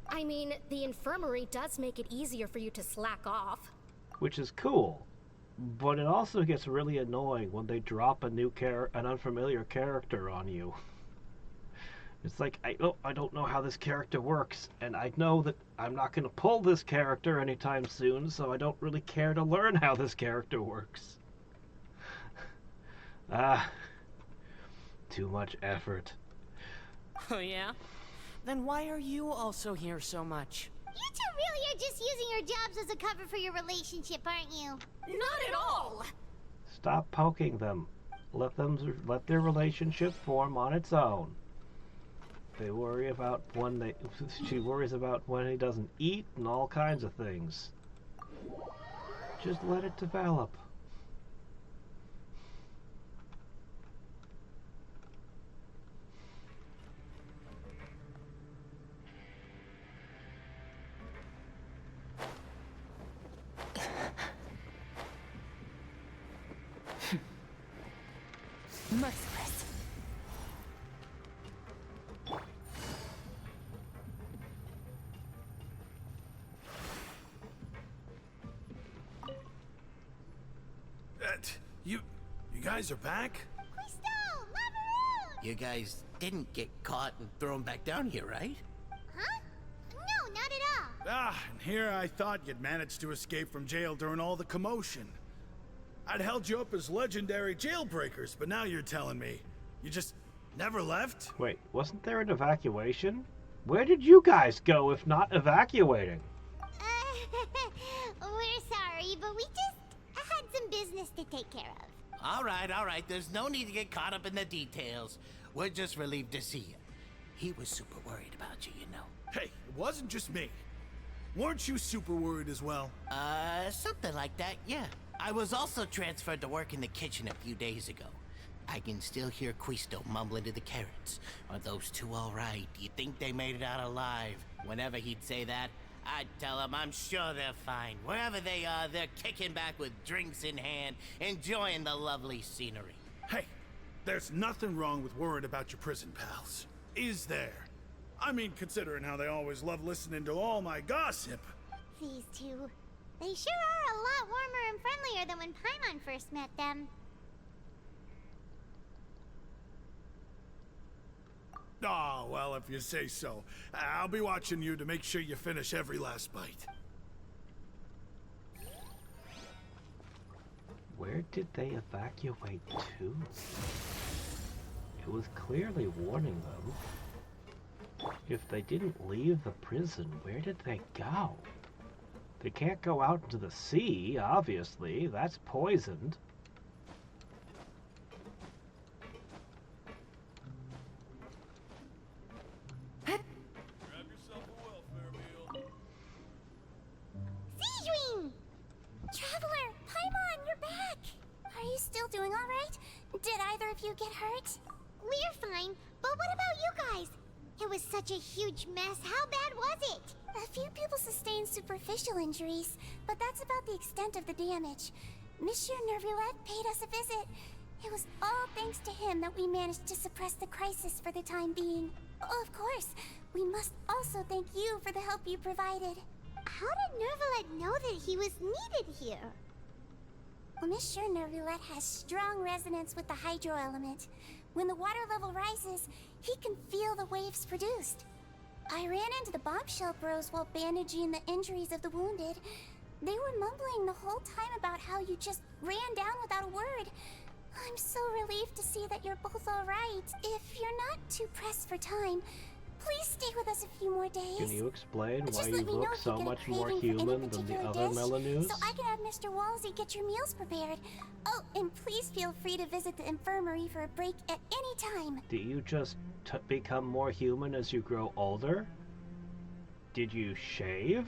I mean, the infirmary does make it easier for you to slack off. Which is cool, but it also gets really annoying when they drop an unfamiliar character on you. It's like, I don't know how this character works, and I know that I'm not going to pull this character anytime soon, so I don't really care to learn how this character works. Too much effort. Oh yeah? Then why are you also here so much? You two really are just using your jobs as a cover for your relationship, aren't you? Not at all! Stop poking them. Let their relationship form on its own. They worry about when she worries about when he doesn't eat and all kinds of things. Just let it develop. Merciless. You guys are back? You guys didn't get caught and thrown back down here, right? Huh? No, not at all. And here I thought you'd managed to escape from jail during all the commotion. I'd held you up as legendary jailbreakers, but now you're telling me you just never left? Wait, wasn't there an evacuation? Where did you guys go if not evacuating? We're sorry, but we just had some business to take care of. All right. There's no need to get caught up in the details. We're just relieved to see you. He was super worried about you, you know. Hey, it wasn't just me. Weren't you super worried as well? Something like that, yeah. I was also transferred to work in the kitchen a few days ago. I can still hear Quisto mumbling to the carrots. Are those two all right? Do you think they made it out alive? Whenever he'd say that, I'd tell him I'm sure they're fine. Wherever they are, they're kicking back with drinks in hand, enjoying the lovely scenery. Hey, there's nothing wrong with worrying about your prison pals. Is there? I mean, considering how they always love listening to all my gossip. These two. They sure are a lot warmer and friendlier than when Paimon first met them. Oh, well, if you say so. I'll be watching you to make sure you finish every last bite. Where did they evacuate to? It was clearly warning them. If they didn't leave the prison, where did they go? They can't go out into the sea, obviously. That's poisoned. Sijween! Traveler, Paimon, you're back! Are you still doing alright? Did either of you get hurt? We're fine, but what about you guys? It was such a huge mess. How bad was it? A few people sustained superficial injuries, but that's about the extent of the damage. Monsieur Nervulette paid us a visit. It was all thanks to him that we managed to suppress the crisis for the time being. Of course, we must also thank you for the help you provided. How did Nervalet know that he was needed here? Well, Miss sure Nervalet has strong resonance with the hydro element. When the water level rises, he can feel the waves produced. I ran into the bombshell bros while bandaging the injuries of the wounded. They were mumbling the whole time about how you just ran down without a word. I'm so relieved to see that you're both alright. If you're not too pressed for time, please stay with us a few more days. Can you explain Just why you let me know look if you so get a much more craving for any human than the particular other dish, Melanews? so I can have Mr. Walsey get your meals prepared. Oh, and please feel free to visit the infirmary for a break at any time. Do you just become more human as you grow older? Did you shave?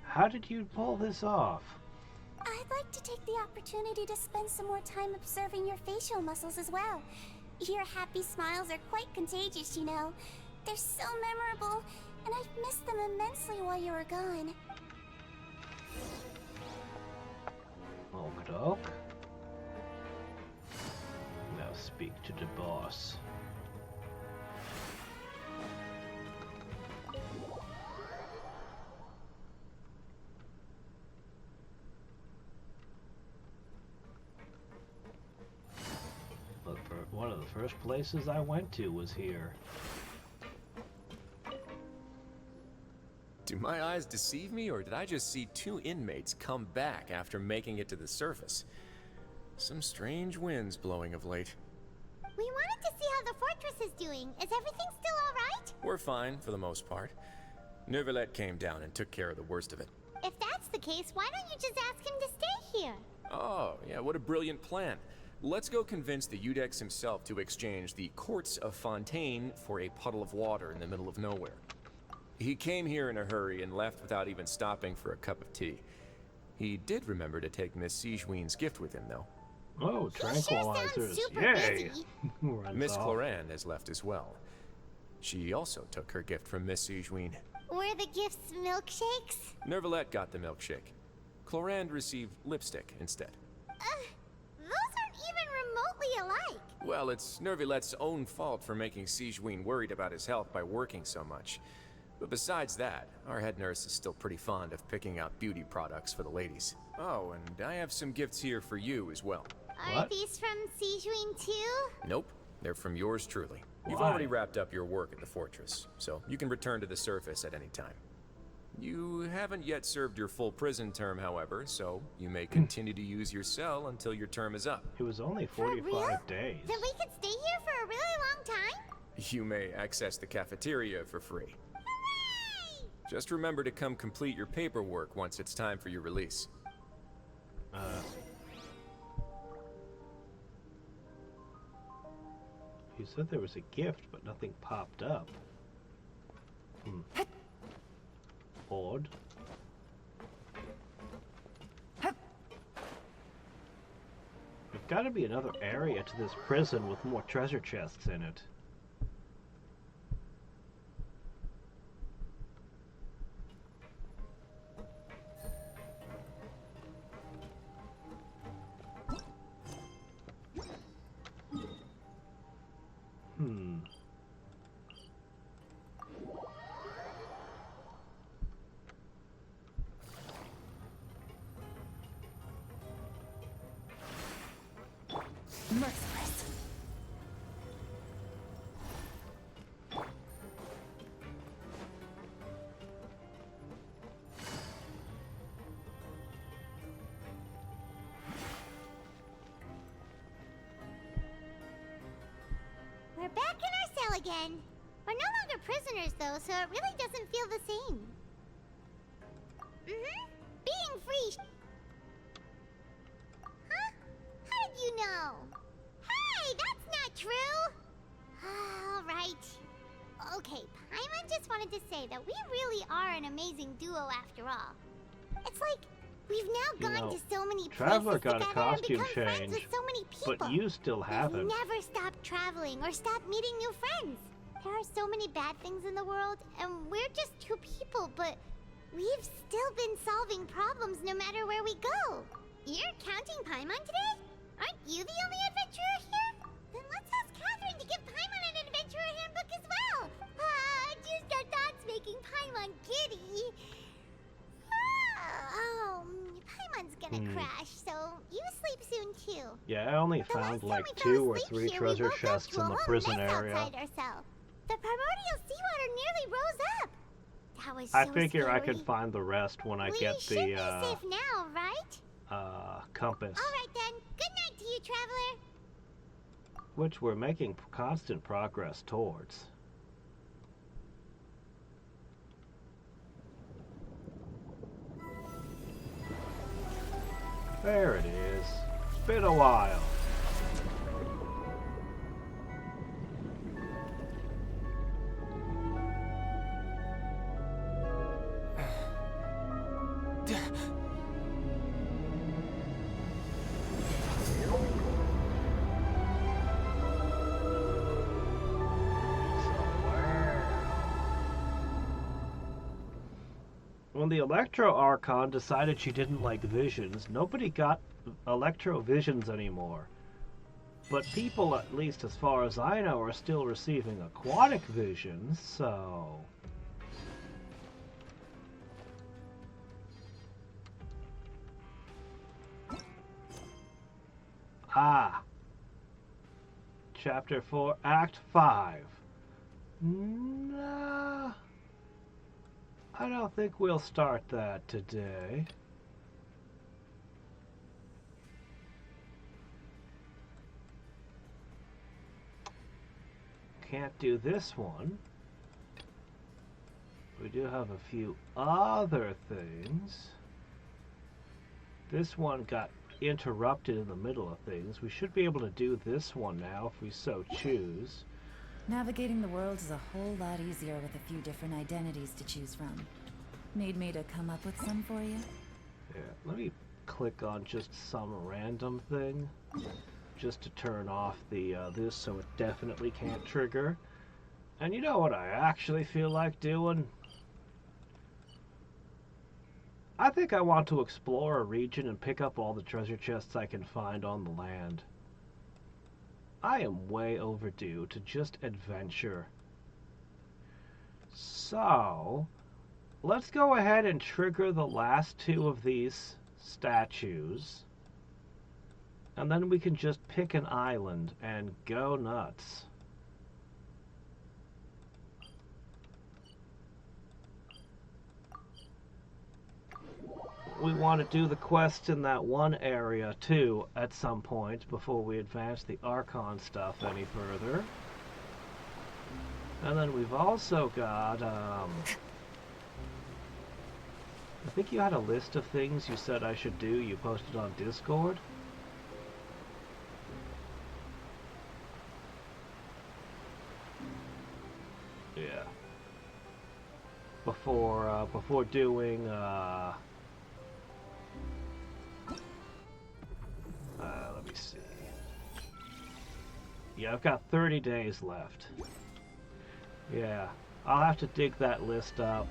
How did you pull this off? I'd like to take the opportunity to spend some more time observing your facial muscles as well. Your happy smiles are quite contagious, you know. They're so memorable, and I've missed them immensely while you were gone. Okey-doke. Now speak to the boss. Look, one of the first places I went to was here. Do my eyes deceive me, or did I just see two inmates come back after making it to the surface? Some strange winds blowing of late. We wanted to see how the fortress is doing. Is everything still alright? We're fine, for the most part. Nervalet came down and took care of the worst of it. If that's the case, why don't you just ask him to stay here? Oh, yeah, what a brilliant plan. Let's go convince the Udex himself to exchange the Courts of Fontaine for a puddle of water in the middle of nowhere. He came here in a hurry and left without even stopping for a cup of tea. He did remember to take Miss Sigewinne's gift with him, though. Oh, tranquilizers. Super Yay! busy. Runs Miss off. Cloran has left as well. She also took her gift from Miss Sigewinne. Were the gifts milkshakes? Nervalet got the milkshake. Cloran received lipstick instead. Those aren't even remotely alike. Well, it's Nervalet's own fault for making Sigewinne worried about his health by working so much. But besides that, our head nurse is still pretty fond of picking out beauty products for the ladies. Oh, and I have some gifts here for you as well. Are these from Sigewinne too? Nope, they're from yours truly. You've Why? already wrapped up your work at the fortress, so you can return to the surface at any time. You haven't yet served your full prison term, however, so you may continue to use your cell until your term is up. It was only For 45 real? days. Then we could stay here for a really long time? You may access the cafeteria for free. Just remember to come complete your paperwork once it's time for your release. You said there was a gift, but nothing popped up. Odd. There's got to be another area to this prison with more treasure chests in it. Merciless. We're back in our cell again. We're no longer prisoners though, so it really doesn't feel the same. Being free. Huh? How did you know? Hey, that's not true! Alright. Okay, Paimon just wanted to say that we really are an amazing duo after all. It's like we've now gone to so many Traveler places got a together and costume become friends change, with so many people. but you still haven't. We've never stopped traveling or stopped meeting new friends. There are so many bad things in the world, and we're just two people, but we've still been solving problems no matter where we go. You're counting Paimon today? Aren't you the only adventurer here? to give Paimon an adventurer handbook as well. Just our thoughts making Paimon giddy. Oh, Paimon's gonna crash, so you sleep soon too. Yeah, I only found like 2 or 3 treasure chests in the prison area. The primordial seawater nearly rose up. That was I so figure I scary. could find the rest when I We get should the be safe now, right? compass, All right then. Good night to you, traveler. which we're making constant progress towards. There it is. It's been a while. When the Electro Archon decided she didn't like visions, nobody got Electro Visions anymore. But people, at least as far as I know, are still receiving aquatic visions, so... Ah. Chapter 4, Act 5. Nah. I don't think we'll start that today. Can't do this one. We do have a few other things. This one got interrupted in the middle of things. We should be able to do this one now if we so choose. Navigating the world is a whole lot easier with a few different identities to choose from. Need me to come up with some for you? Yeah, let me click on just some random thing just to turn off the this so it definitely can't trigger. And you know what I actually feel like doing? I think I want to explore a region and pick up all the treasure chests I can find on the land. I am way overdue to just adventure. So, let's go ahead and trigger the last 2 of these statues. And then we can just pick an island and go nuts. We want to do the quests in that one area too at some point before we advance the Archon stuff any further. And then we've also got, I think you had a list of things you said I should do. You posted on Discord. Yeah. Before doing, let me see. Yeah, I've got 30 days left. Yeah, I'll have to dig that list up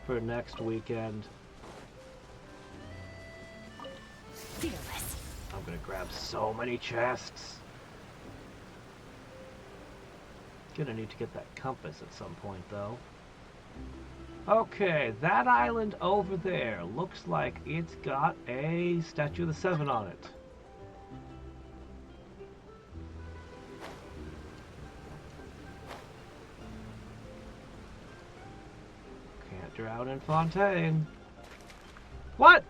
for next weekend. Fearless. I'm gonna grab so many chests. Gonna need to get that compass at some point, though. Okay, that island over there looks like it's got a Statue of the Seven on it. Can't drown in Fontaine. What?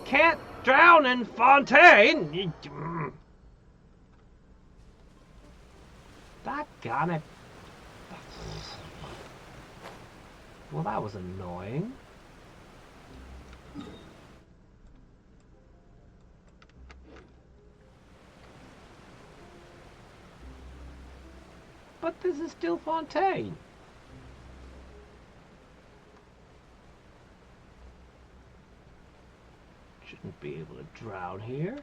Can't drown in Fontaine? Doggone it. Well, that was annoying. But this is still Fontaine. Shouldn't be able to drown here.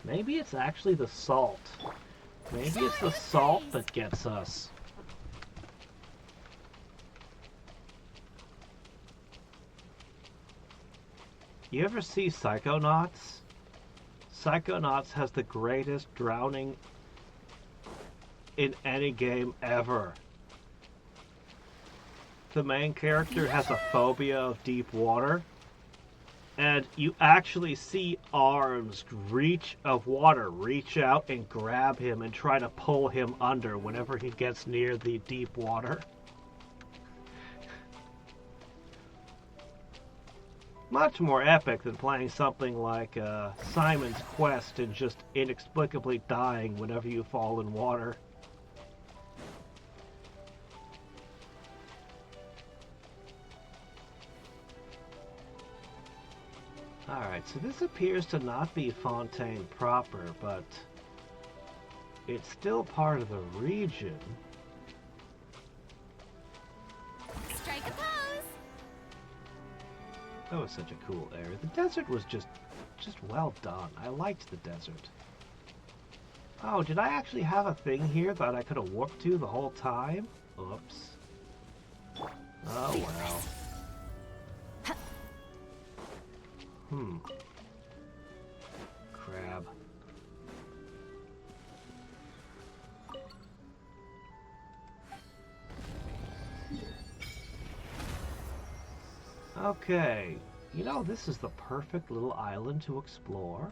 Maybe it's actually the salt. Maybe it's the salt that gets us. You ever see Psychonauts? Psychonauts has the greatest drowning in any game ever. The main character has a phobia of deep water, and you actually see arms of water reach out and grab him and try to pull him under whenever he gets near the deep water. Much more epic than playing something like Simon's Quest and just inexplicably dying whenever you fall in water. Alright, so this appears to not be Fontaine proper, but it's still part of the region. Strike a pose! That was such a cool area. The desert was just well done. I liked the desert. Oh, did I actually have a thing here that I could have warped to the whole time? Oops. Oh well. Crab. Okay. You know, this is the perfect little island to explore.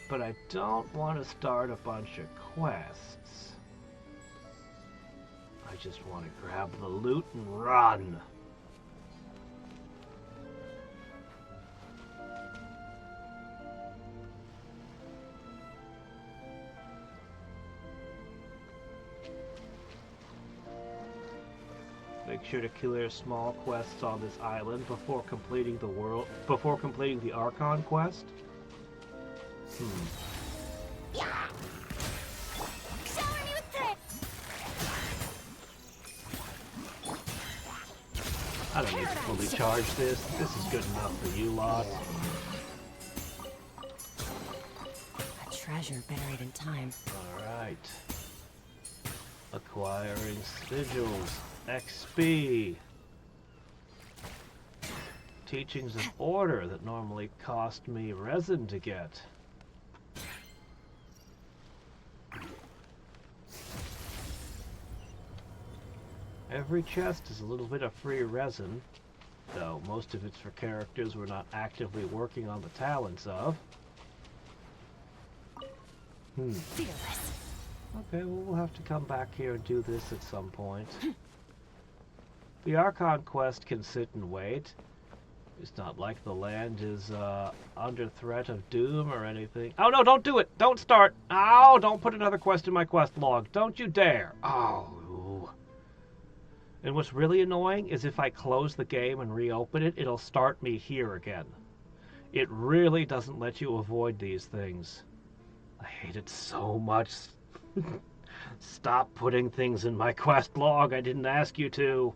But I don't want to start a bunch of quests. I just want to grab the loot and run. Make sure to clear small quests on this island before completing the Archon quest. I don't need to fully charge this. This is good enough for you lot. A treasure buried in time. Alright. Acquiring sigils. XP. Teachings of Order that normally cost me resin to get. Every chest is a little bit of free resin, though most of it's for characters we're not actively working on the talents of. Fearless. Okay, well, we'll have to come back here and do this at some point. The Archon quest can sit and wait. It's not like the land is under threat of doom or anything. Oh no, don't do it! Don't start! Oh, don't put another quest in my quest log. Don't you dare! Oh. And what's really annoying is if I close the game and reopen it, it'll start me here again. It really doesn't let you avoid these things. I hate it so much. Stop putting things in my quest log. I didn't ask you to.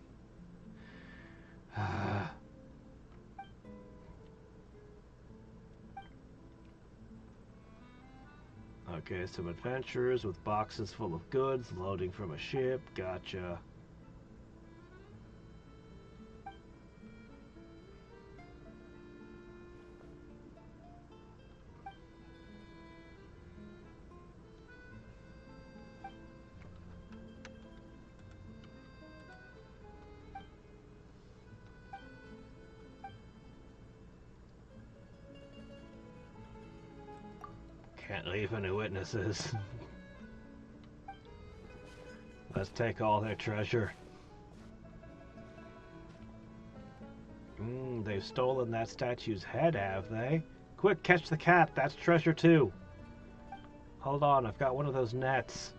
Okay, some adventurers with boxes full of goods loading from a ship. Gotcha. Can't leave any witnesses. Let's take all their treasure. They've stolen that statue's head, have they? Quick, catch the cat. That's treasure too. Hold on, I've got one of those nets.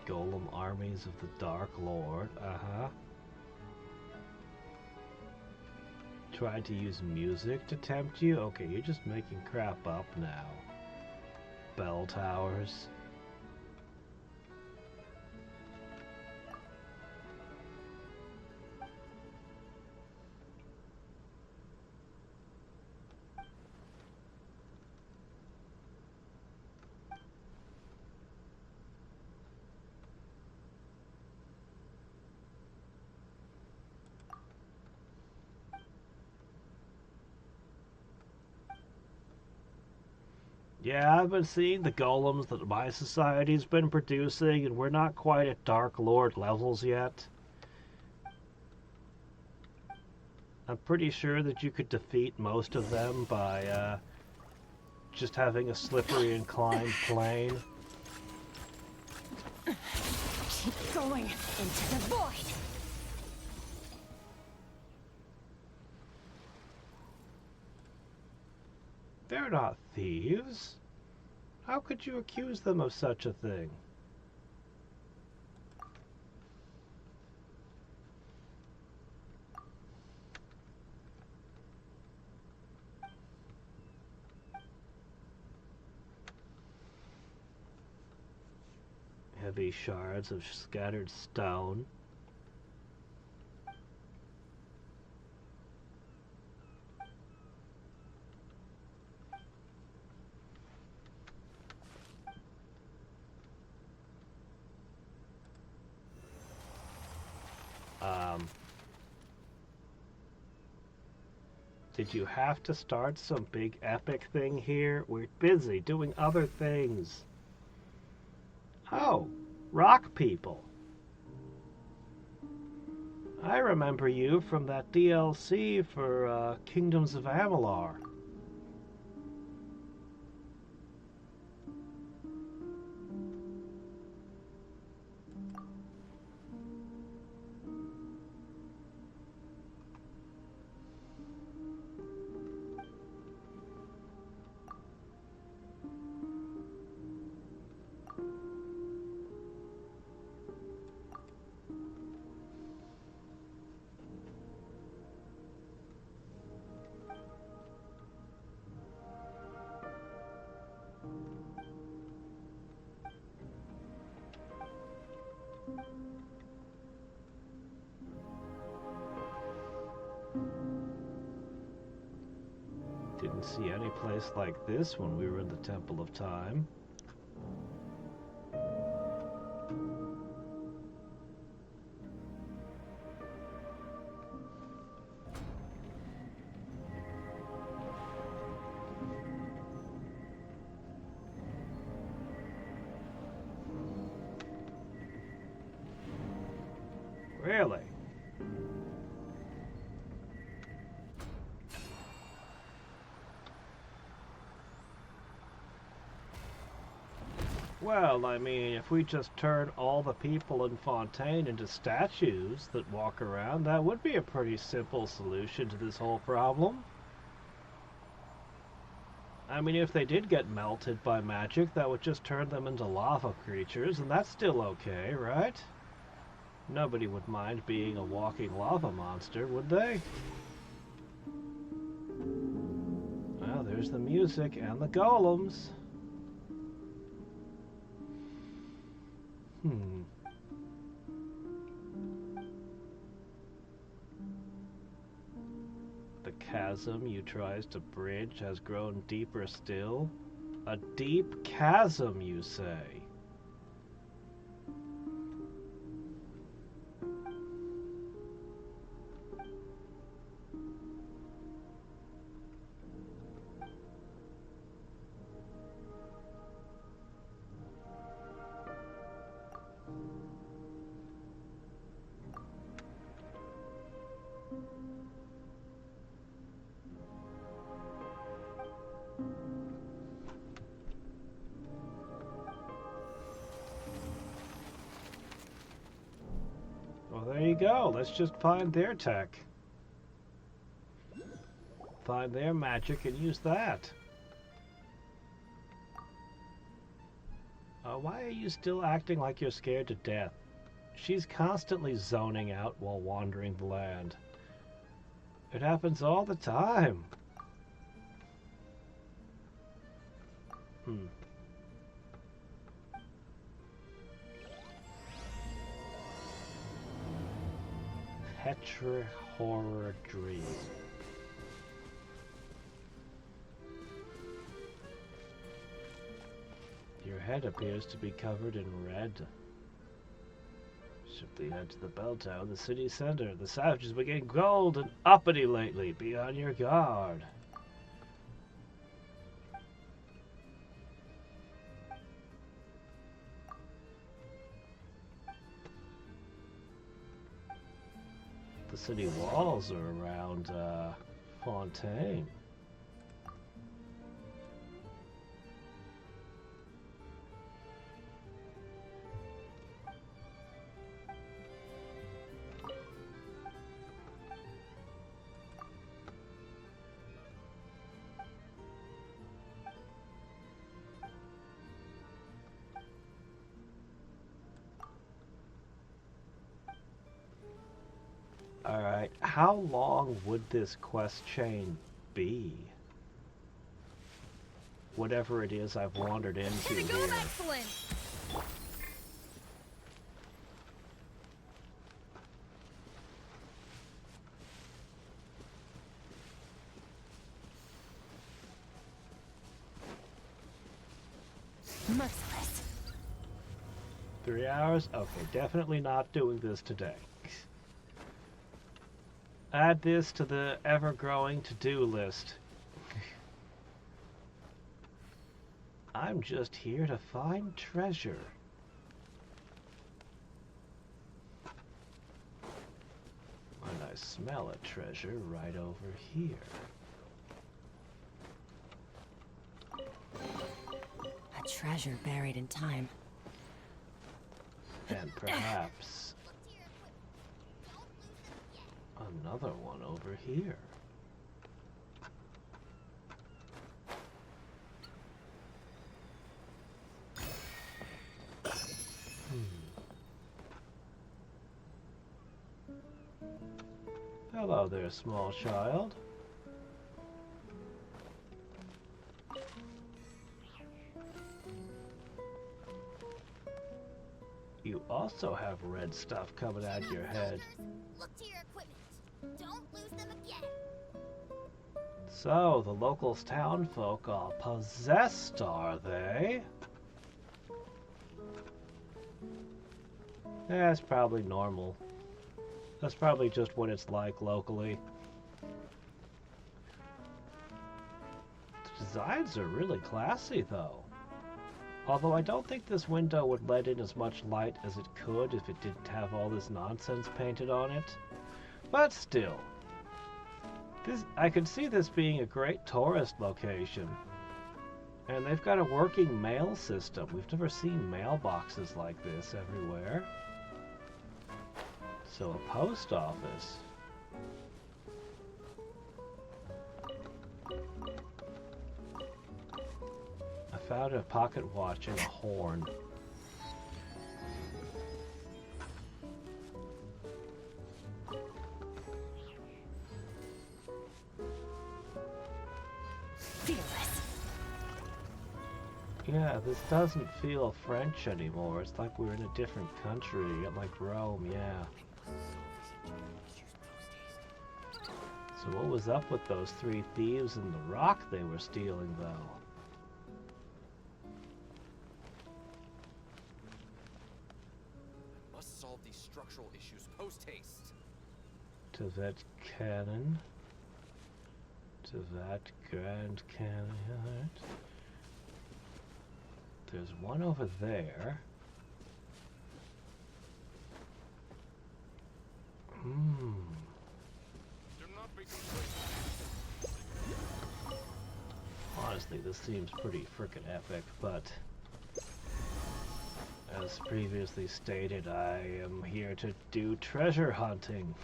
Golem armies of the Dark Lord. Tried to use music to tempt you? Okay, you're just making crap up now. Bell towers. Yeah, I've been seeing the golems that my society's been producing, and we're not quite at Dark Lord levels yet. I'm pretty sure that you could defeat most of them by just having a slippery inclined plane. Keep going into the void. They're not thieves. How could you accuse them of such a thing? Heavy shards of scattered stone. Did you have to start some big epic thing here? We're busy doing other things. Oh, rock people. I remember you from that DLC for Kingdoms of Amalur. Didn't see any place like this when we were in the Temple of Time. Really? Well, I mean, if we just turn all the people in Fontaine into statues that walk around, that would be a pretty simple solution to this whole problem. I mean, if they did get melted by magic, that would just turn them into lava creatures, and that's still okay, right? Nobody would mind being a walking lava monster, would they? Well, there's the music and the golems. The chasm you tries to bridge has grown deeper still. A deep chasm, you say? Well, there you go. Let's just find their tech. Find their magic and use that. Why are you still acting like you're scared to death? She's constantly zoning out while wandering the land. It happens all the time. Petra Horror Dream. Your head appears to be covered in red. Simply head to the bell tower, the city center. The savages were getting cold and uppity lately. Be on your guard. city walls are around Fontaine. Alright, how long would this quest chain be? Whatever it is I've wandered into here. Excellent! Merciless. 3 hours? Okay, definitely not doing this today. Add this to the ever-growing to-do list. I'm just here to find treasure. And I smell a treasure right over here. A treasure buried in time. And perhaps another one over here. Hello there, small child. You also have red stuff coming out your head. Look to your equipment. Don't lose them again. So, the locals' townfolk are possessed, are they? That's probably normal. That's probably just what it's like locally. The designs are really classy, though. Although I don't think this window would let in as much light as it could if it didn't have all this nonsense painted on it. But still, I could see this being a great tourist location. And they've got a working mail system. We've never seen mailboxes like this everywhere. So a post office. I found a pocket watch and a horn. Yeah, this doesn't feel French anymore. It's like we're in a different country, like Rome, yeah. So what was up with those 3 thieves and the rock they were stealing, though? Must solve these structural issues post-haste. To that cannon. To that Grand Canyon. There's one over there. Honestly, this seems pretty frickin' epic, but as previously stated, I am here to do treasure hunting.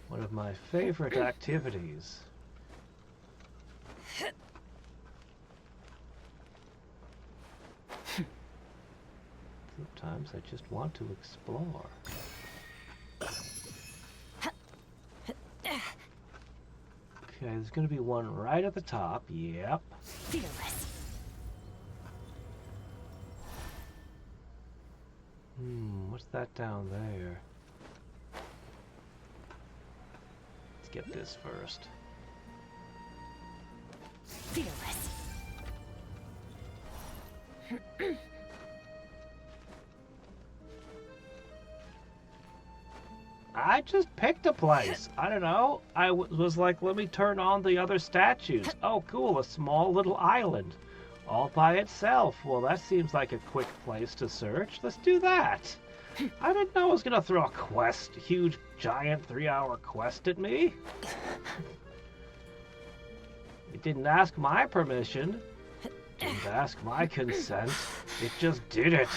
One of my favorite activities. Sometimes I just want to explore. Okay, there's gonna be one right at the top. Yep. Fearless. What's that down there? Let's get this first. Fearless. I just picked a place. I don't know. I was like, let me turn on the other statues. Oh, cool, a small little island. All by itself. Well, that seems like a quick place to search. Let's do that. I didn't know I was gonna throw a huge, giant 3-hour quest at me. It didn't ask my permission. Didn't ask my consent. It just did it.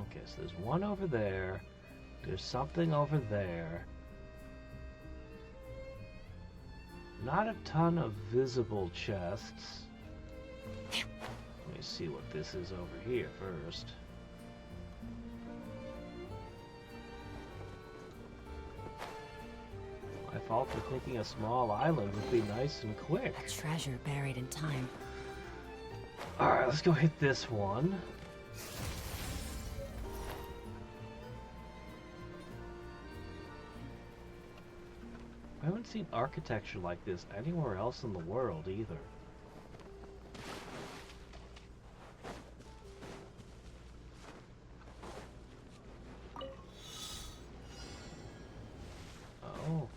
Okay, so there's one over there. There's something over there. Not a ton of visible chests. Let me see what this is over here first. My fault for thinking a small island would be nice and quick. A treasure buried in time. Alright, let's go hit this one. I haven't seen architecture like this anywhere else in the world either.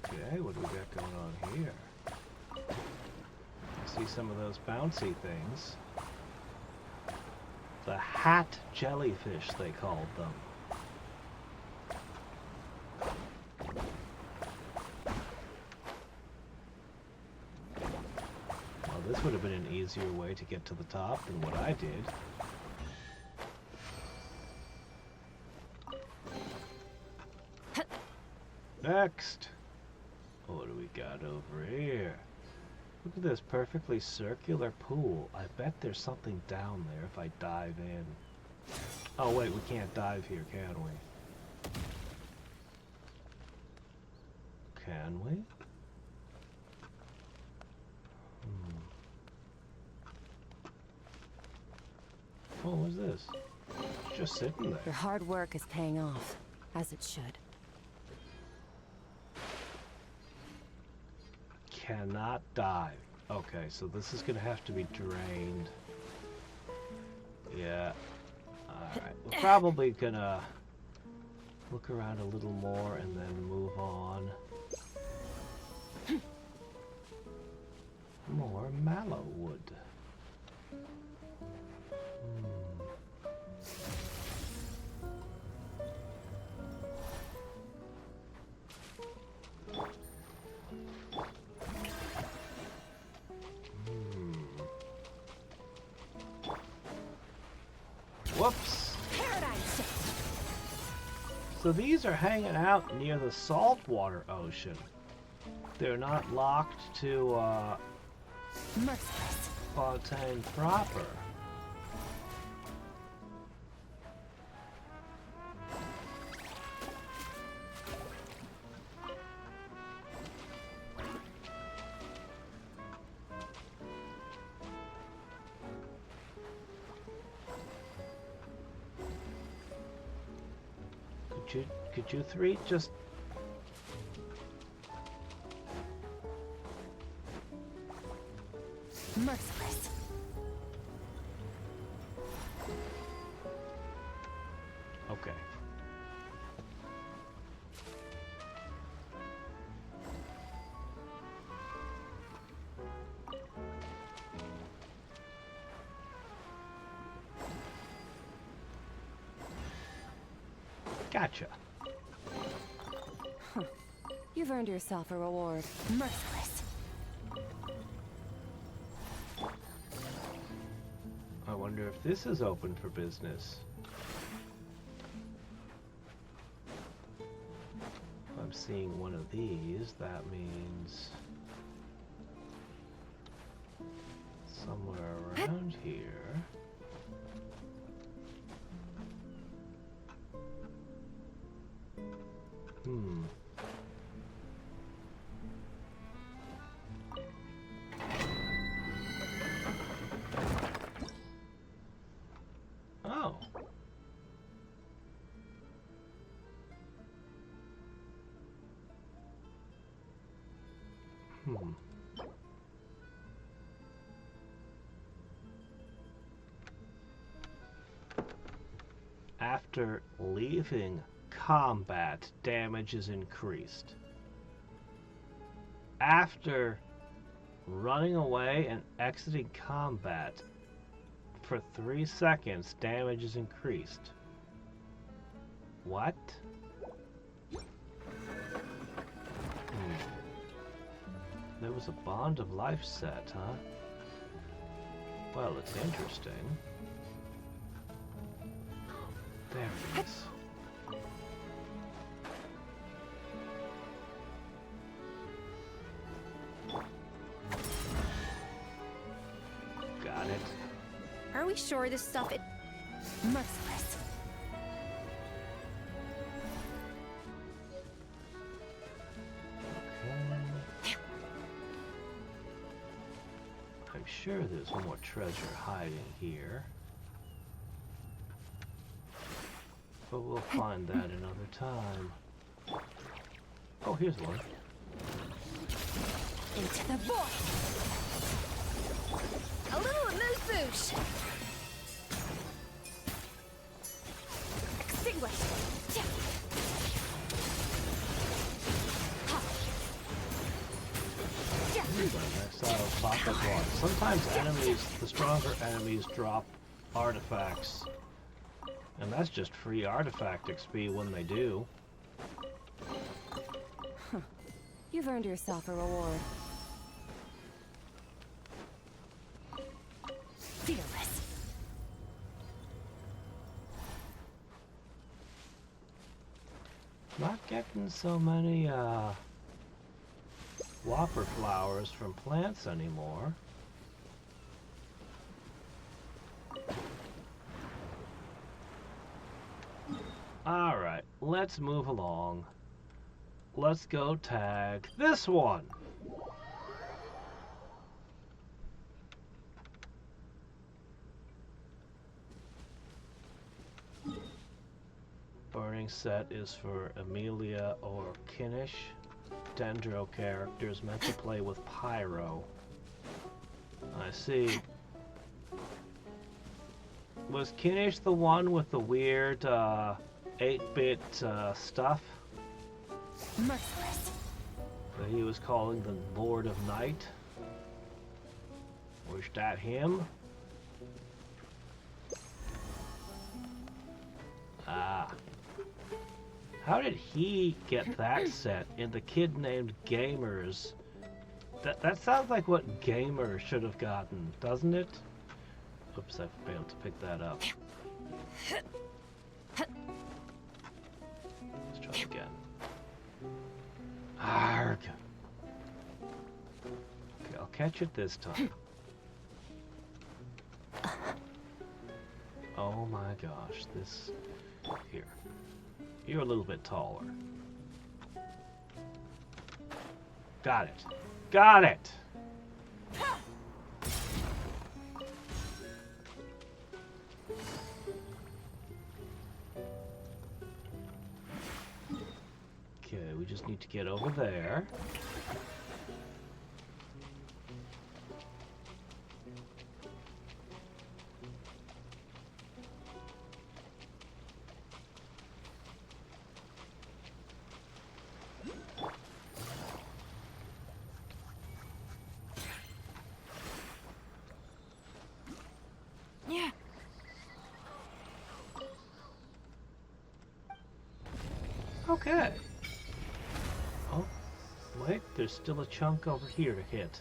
Okay, what do we got going on here? I see some of those bouncy things. The hat jellyfish, they called them. Well, this would have been an easier way to get to the top than what I did. Next! What do we got over here? Look at this perfectly circular pool. I bet there's something down there if I dive in. Oh wait, we can't dive here, can we? Can we? Oh, what's this? It's just sitting there. Your hard work is paying off, as it should. Cannot dive. Okay, so this is gonna have to be drained. Yeah. Alright. We're probably gonna look around a little more and then move on. More mallow wood. Whoops. Paradise. So these are hanging out near the saltwater ocean. They're not locked to Fontaine proper. Could you three just... Merciless. Okay. Gotcha. Huh. You've earned yourself a reward. Merciless. I wonder if this is open for business. If I'm seeing one of these, that means somewhere around here. Oh. After leaving combat, damage is increased. After running away and exiting combat, for 3 seconds, damage is increased. What? There was a Bond of Life set, huh? Well, it's interesting. There it is. Got it. Are we sure this stuff is merciless? Okay. I'm sure there's more treasure hiding here. But we'll find that another time. Oh, here's one. Into the void! A little amuse-bouche! Extinguished! Next out of pocket one. Sometimes enemies, the stronger enemies drop artifacts. And that's just free artifact XP when they do. You've earned yourself a reward. Fearless. Not getting so many whopper flowers from plants anymore. Alright, let's move along. Let's go tag this one. Burning set is for Amelia or Kinnish. Dendro characters meant to play with Pyro. I see. Was Kinnish the one with the weird 8-bit stuff? Merciless. That he was calling the Lord of Night? Was that him? Ah. How did he get that set in the Kid Named Gamers? That sounds like what Gamer should have gotten, doesn't it? Oops, I failed to pick that up. Let's try again. Arg. Okay, I'll catch it this time. Oh my gosh, this... Here. You're a little bit taller. Got it. Got it! Okay, we just need to get over there. Okay. Oh, wait, there's still a chunk over here to hit.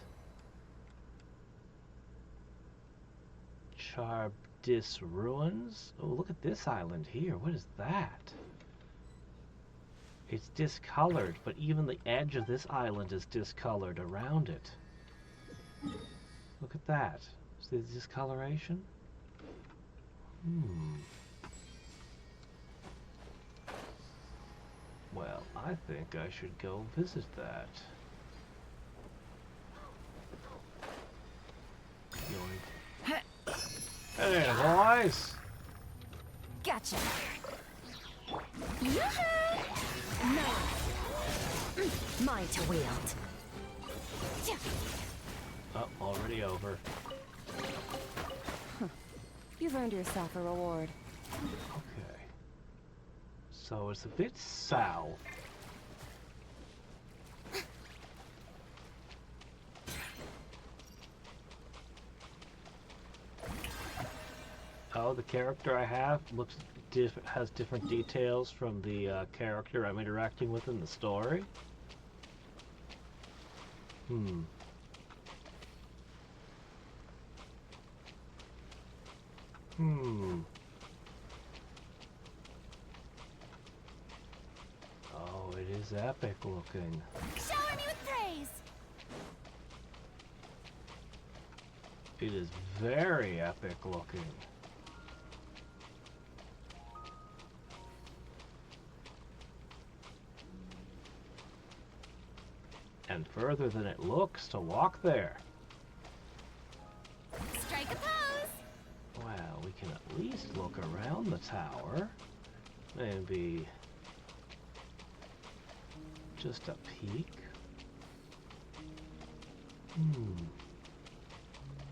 Charbdis Ruins? Oh, look at this island here. What is that? It's discolored, but even the edge of this island is discolored around it. Look at that. See the discoloration? Well, I think I should go visit that. Yoink. Hey, boys! Gotcha. Mine to wield. Oh, already over. You've earned yourself a reward. Okay. So it's a bit south. know, the character I have has different details from the character I'm interacting with in the story. Oh, it is epic looking. Shower me with praise! It is very epic looking. And further than it looks to walk there. Strike a pose! Well, we can at least look around the tower. Maybe just a peek.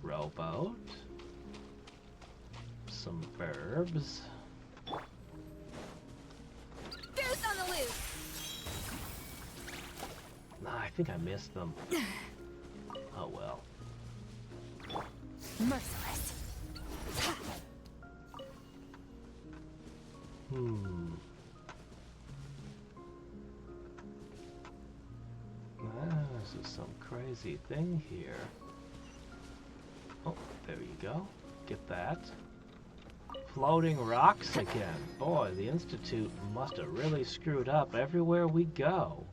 Rowboat. Some verbs. Goose on the loose! Nah, I think I missed them. Oh well. Merciless. This is some crazy thing here. Oh, there you go. Get that. Floating rocks again. Boy, the Institute must have really screwed up everywhere we go.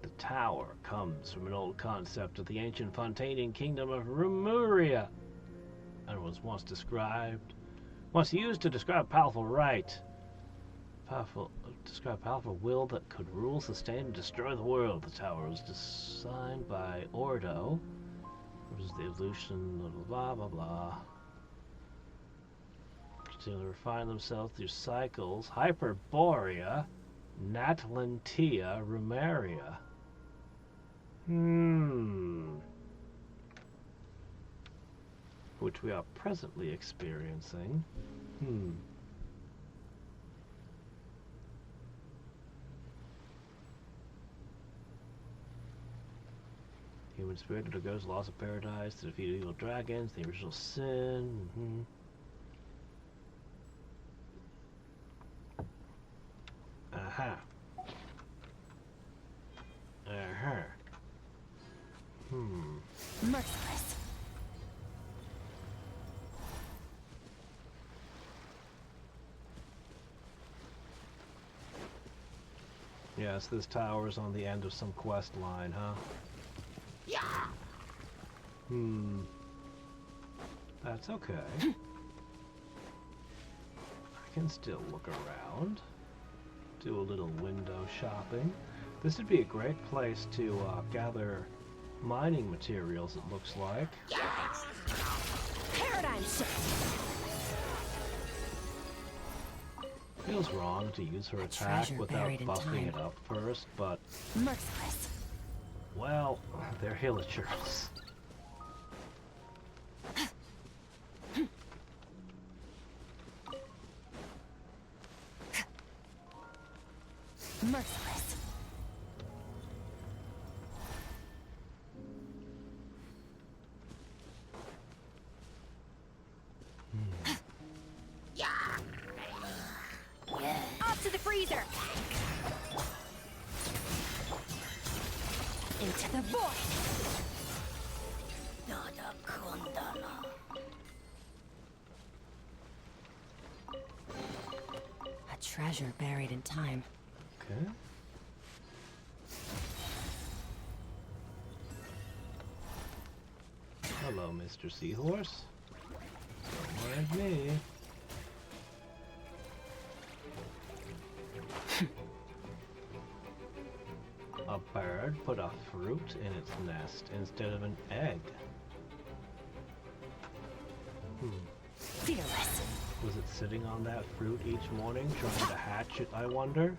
The tower comes from an old concept of the ancient Fontanian kingdom of Remuria, and was once used to describe powerful powerful will that could rule, sustain, and destroy the world. The tower was designed by Ordo, which is the evolution of blah blah blah. Continue to refine themselves through cycles. Hyperborea, Natlantia, Rumeria. Which we are presently experiencing. Human spirit undergoes loss of paradise to defeat evil dragons, the original sin. Merciless. Yes, this tower is on the end of some quest line, huh? Yeah. That's okay. I can still look around. Do a little window shopping. This would be a great place to gather mining materials, it looks like. Paradigm shift. Feels wrong to use her attack without buffing it up first, but... Merciless. Well, they're hillagers. Merciless. Off to the freezer. Into the void. A treasure buried in time. Okay. Hello, Mr. Seahorse. Don't mind me. A bird put a fruit in its nest instead of an egg. Fearless. Was it sitting on that fruit each morning trying to hatch it, I wonder?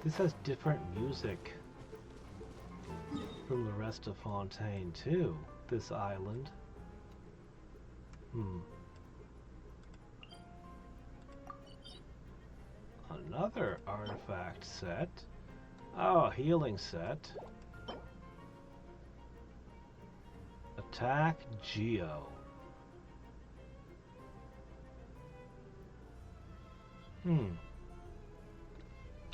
This has different music from the rest of Fontaine too, this island. Another artifact set. Oh, a healing set. Attack Geo.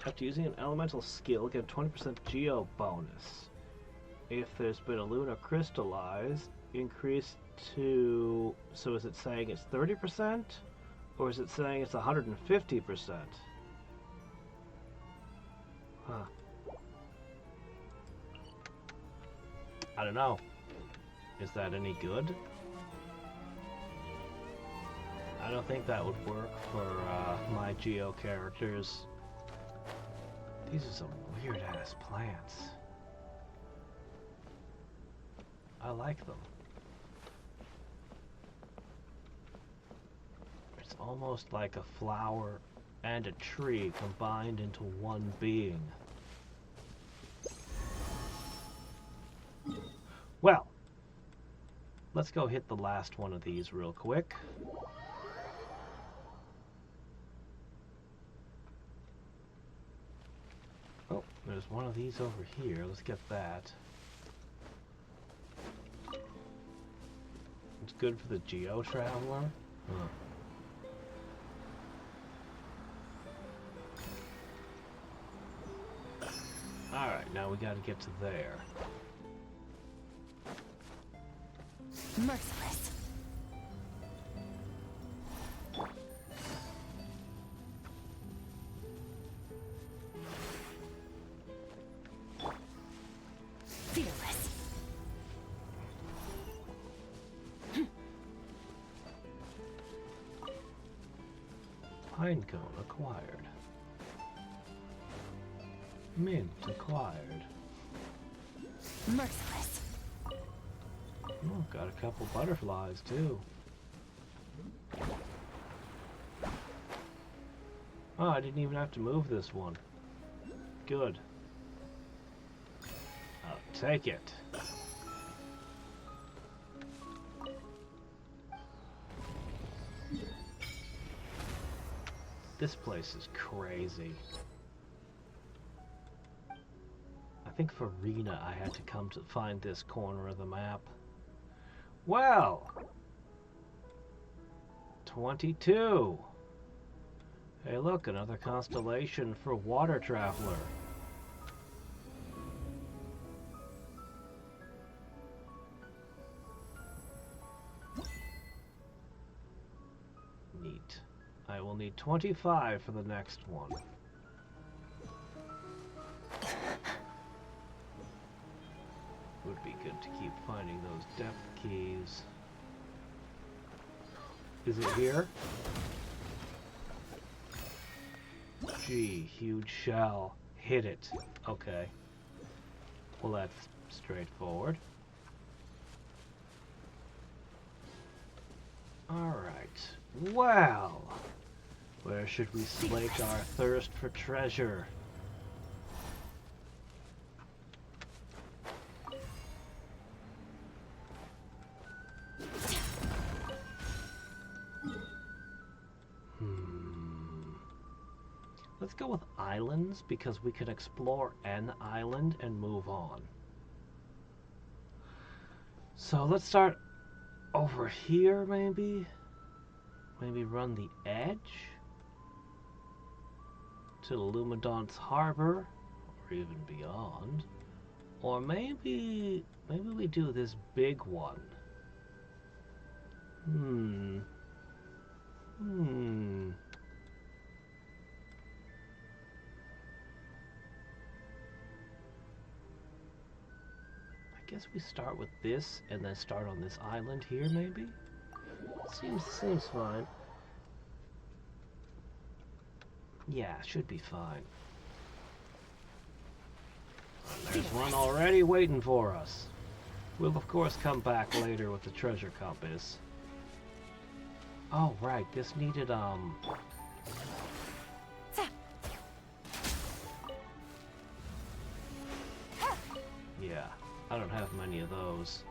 After using an elemental skill, get a 20% geo bonus. If there's been a lunar crystallized, increase to... So is it saying it's 30%? Or is it saying it's 150%? Huh. I don't know. Is that any good? I don't think that would work for my Geo characters. These are some weird-ass plants. I like them. It's almost like a flower and a tree combined into one being. Well, let's go hit the last one of these real quick. Oh, there's one of these over here. Let's get that. It's good for the Geo Traveler. Huh. Alright, now we gotta get to there. Merciless. Fearless. Pine cone acquired. Mint acquired. Merciless. Oh, got a couple butterflies too. Oh, I didn't even have to move this one. Good. I'll take it. This place is crazy. I think for Rena I had to come to find this corner of the map. Well, 22. Hey look, another constellation for Water Traveler. Neat. I will need 25 for the next one. Would be good to keep finding those depth keys. Is it here? Gee, huge shell. Hit it. Okay. Well, that's straightforward. Alright. Well, where should we slake our thirst for treasure? Let's go with islands, because we can explore an island and move on. So let's start over here, maybe? Maybe run the edge to Lumidont's Harbor, or even beyond. Or maybe we do this big one. I guess we start with this and then start on this island here, maybe? Seems fine. Yeah, should be fine. There's one already waiting for us. We'll of course come back later with the treasure compass. Oh right, this needed yeah, I don't have many of those.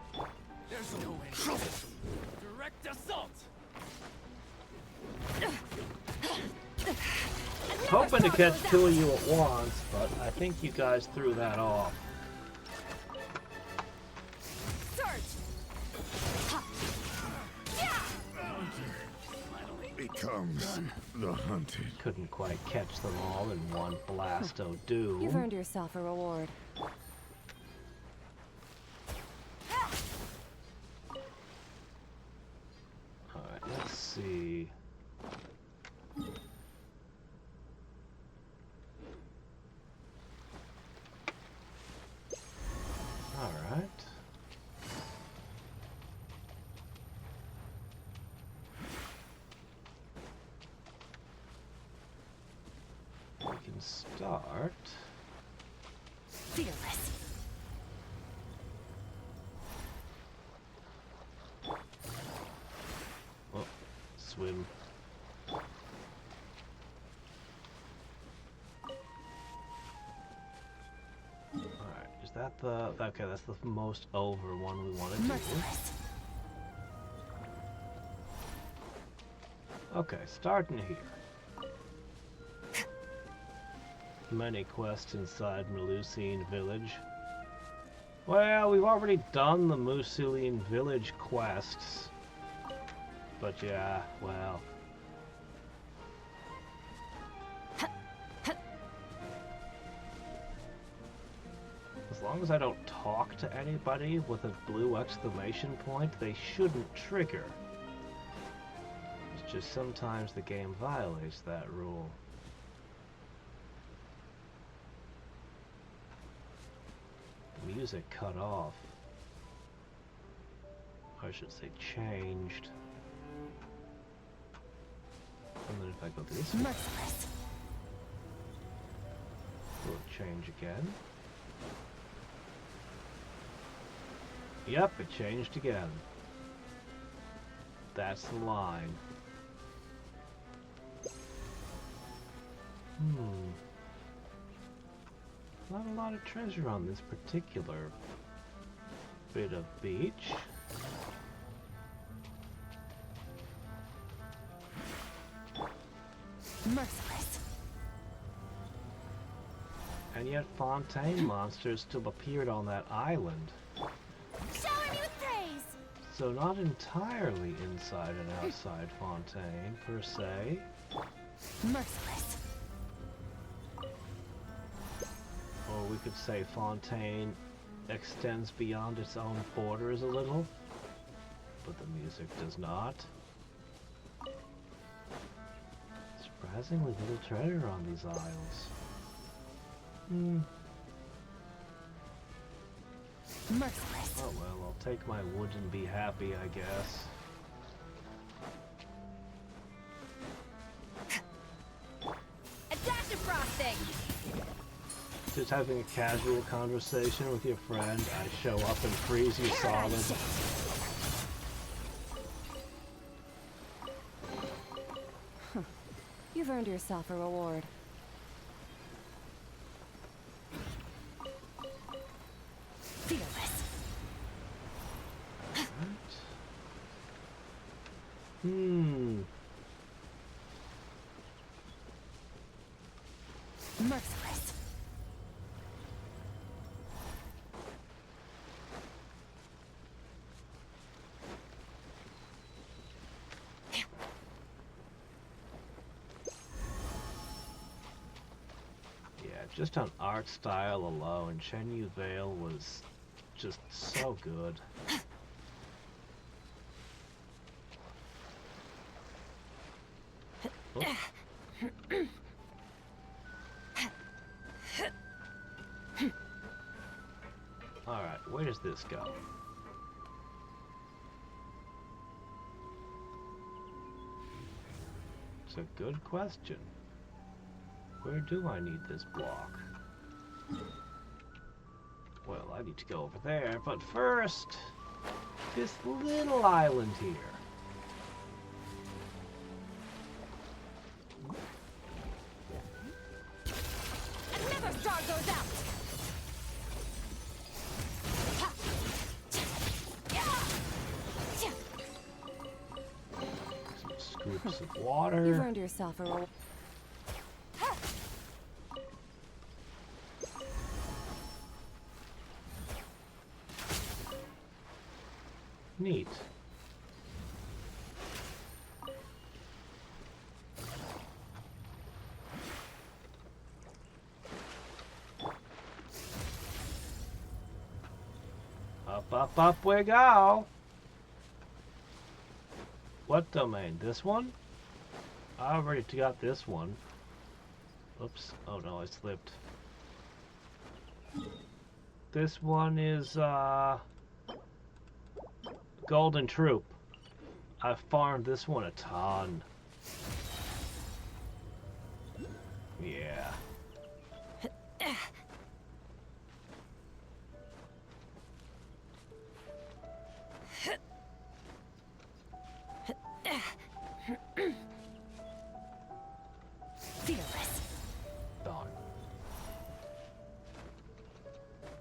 There's no way. Direct assault. Hoping to catch two of you at once, but I think you guys threw that off. Finally. comes the hunted. Couldn't quite catch them all in one blast of doom. You've earned yourself a reward. Alright, let's see. Alright. We can start. Fearless. Oh, swim. Alright, is that the... Okay, that's the most over one we want to do. Okay, starting here. Many quests inside Melusine Village. Well, we've already done the Melusine Village quests. But yeah, well. As long as I don't talk to anybody with a blue exclamation point, they shouldn't trigger. It's just sometimes the game violates that rule. The music cut off. I should say changed. And then if I go this way, will it change again? Yep, it changed again. That's the line. Not a lot of treasure on this particular bit of beach. Merciless. And yet Fontaine monsters still appeared on that island. Shower me with praise! So not entirely inside and outside Fontaine, per se. Merciless. Or we could say Fontaine extends beyond its own borders a little, but the music does not. Surprisingly little treasure on these isles. Merciless. Oh well, I'll take my wood and be happy, I guess. A dash of frosting! Just having a casual conversation with your friend, I show up and freeze you solid. You've earned yourself a reward. Fearless. Merciless. Yeah, just on art style alone, Shenyu Vale was just so good. Oh. Alright, where does this go? It's a good question. Where do I need this block? Well, I need to go over there, but first, this little island here. Another star goes out! Some scoops of water. You've earned yourself a reward. Neat. Up we go. What domain? This one? I already got this one. Oops. Oh no, I slipped. This one is, Golden Troop. I farmed this one a ton. Yeah. Fearless. Darn.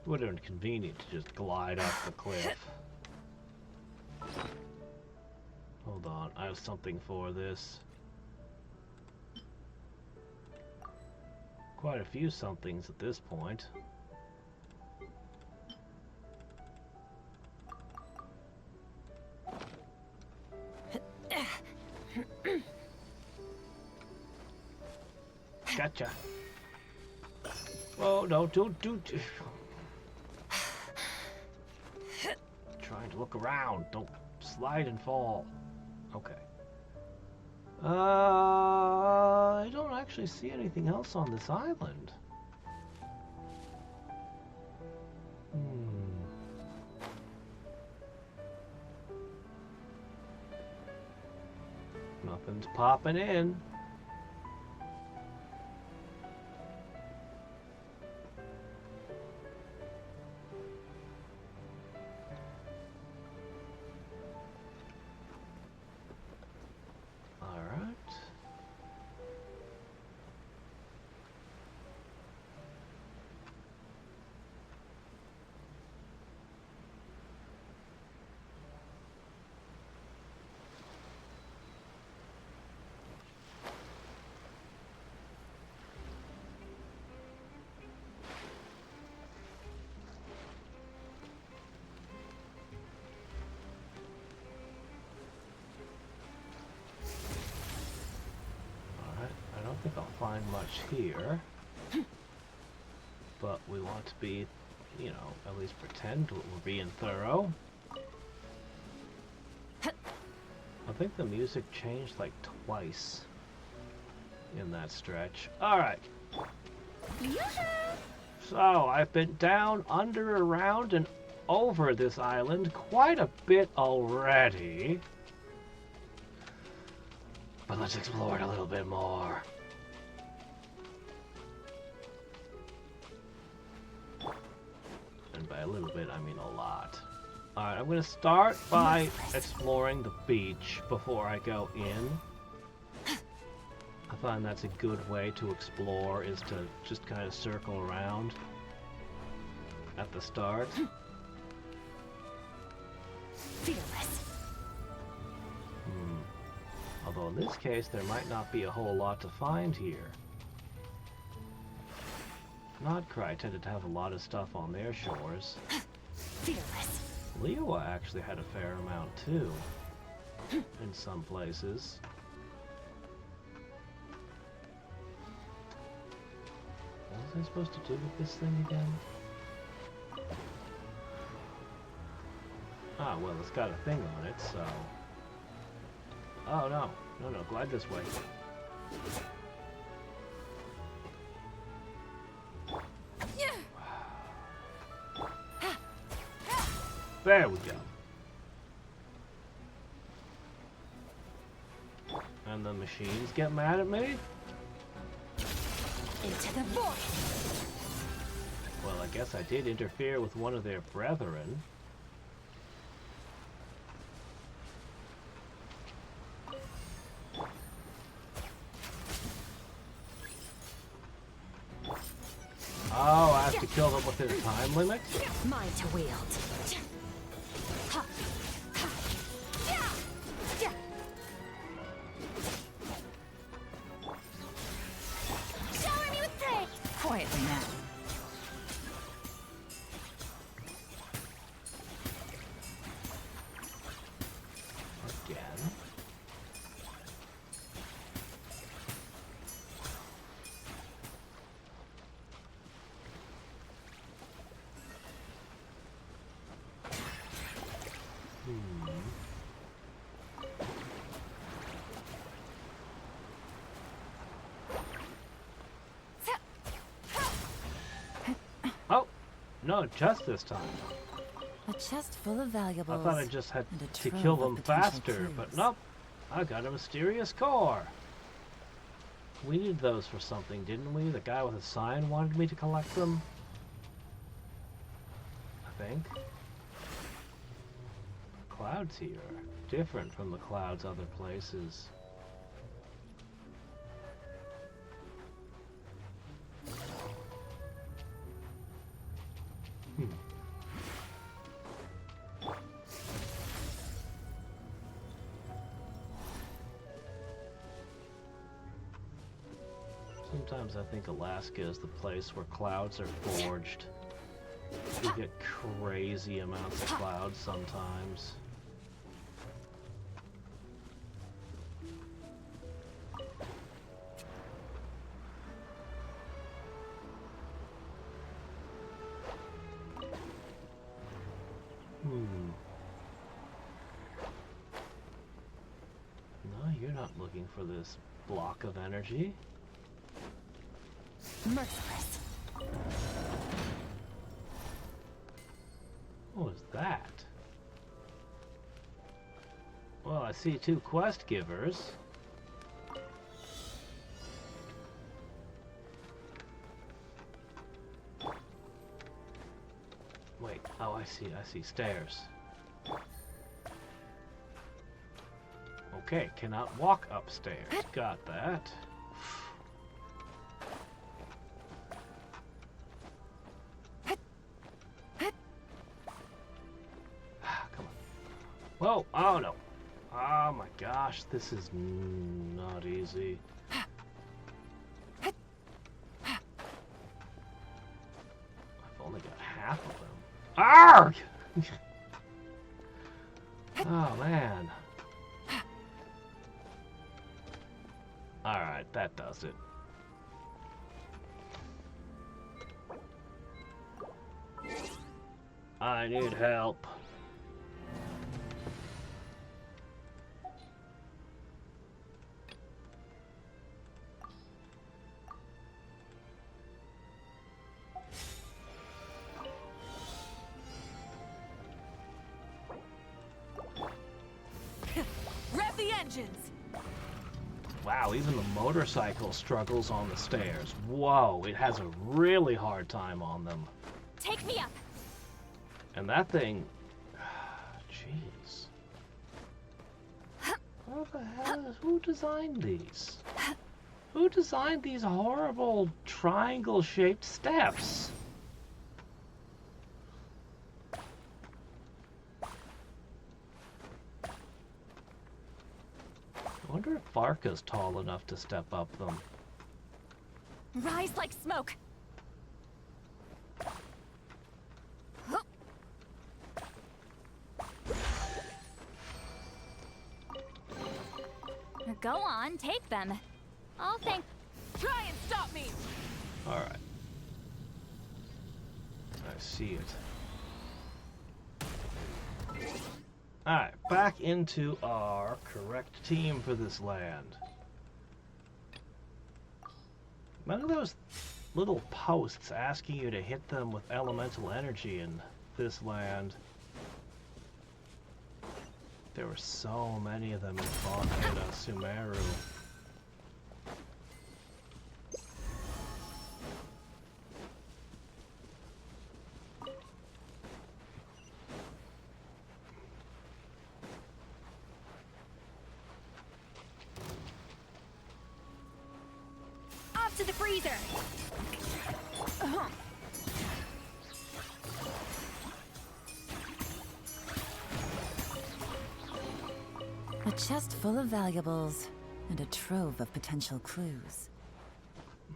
Would have been convenient to just glide off the cliff. Hold on, I have something for this. Quite a few somethings at this point. Gotcha. Oh no, don't. Trying to look around. Don't slide and fall. Okay. I don't actually see anything else on this island. Nothing's popping in. I don't think I'll find much here, but we want to be, you know, at least pretend we're being thorough. I think the music changed like twice in that stretch. Alright. So, I've been down, under, around, and over this island quite a bit already. But let's explore it a little bit more. And by a little bit, I mean a lot. Alright, I'm going to start by exploring the beach before I go in. I find that's a good way to explore, is to just kind of circle around at the start. Fearless. Although in this case, there might not be a whole lot to find here. Nodcry tended to have a lot of stuff on their shores. Fearless. Liyue actually had a fair amount too, in some places. What was I supposed to do with this thing again? Ah, well, it's got a thing on it, so... Oh, no. No, glide this way. There we go. And the machines get mad at me? Into the void. Well, I guess I did interfere with one of their brethren. Oh, I have to kill them within a time limit? Mine to wield. Shower me with praise! Quietly now. Again. No, just this time. A chest full of I valuables. thought I just had and a to trove kill of them potential faster, clues. but nope. I got a mysterious core. We needed those for something, didn't we? The guy with a sign wanted me to collect them. I think. Clouds here. Different from the clouds other places. Sometimes I think Alaska is the place where clouds are forged. You get crazy amounts of clouds sometimes. No, you're not looking for this block of energy. Merciless. What was that? Well, I see two quest givers. Wait, oh, I see stairs. Okay, cannot walk upstairs. Got that. Whoa, oh no. Oh my gosh, this is not easy. I've only got half of them. Arrgh! Oh man. Alright, that does it. I need help. Rev the engines! Wow, even the motorcycle struggles on the stairs. Whoa, it has a really hard time on them. Take me up. And that thing... Jeez. What the hell? Who designed these? Who designed these horrible triangle-shaped steps? I wonder if Varka's tall enough to step up them. Rise like smoke. Go on, take them. I'll thank. Try and stop me! Alright. I see it. Alright, back into our correct team for this land. None of those little posts asking you to hit them with elemental energy in this land. There were so many of them in Sumeru. Off to the freezer. A chest full of valuables and a trove of potential clues.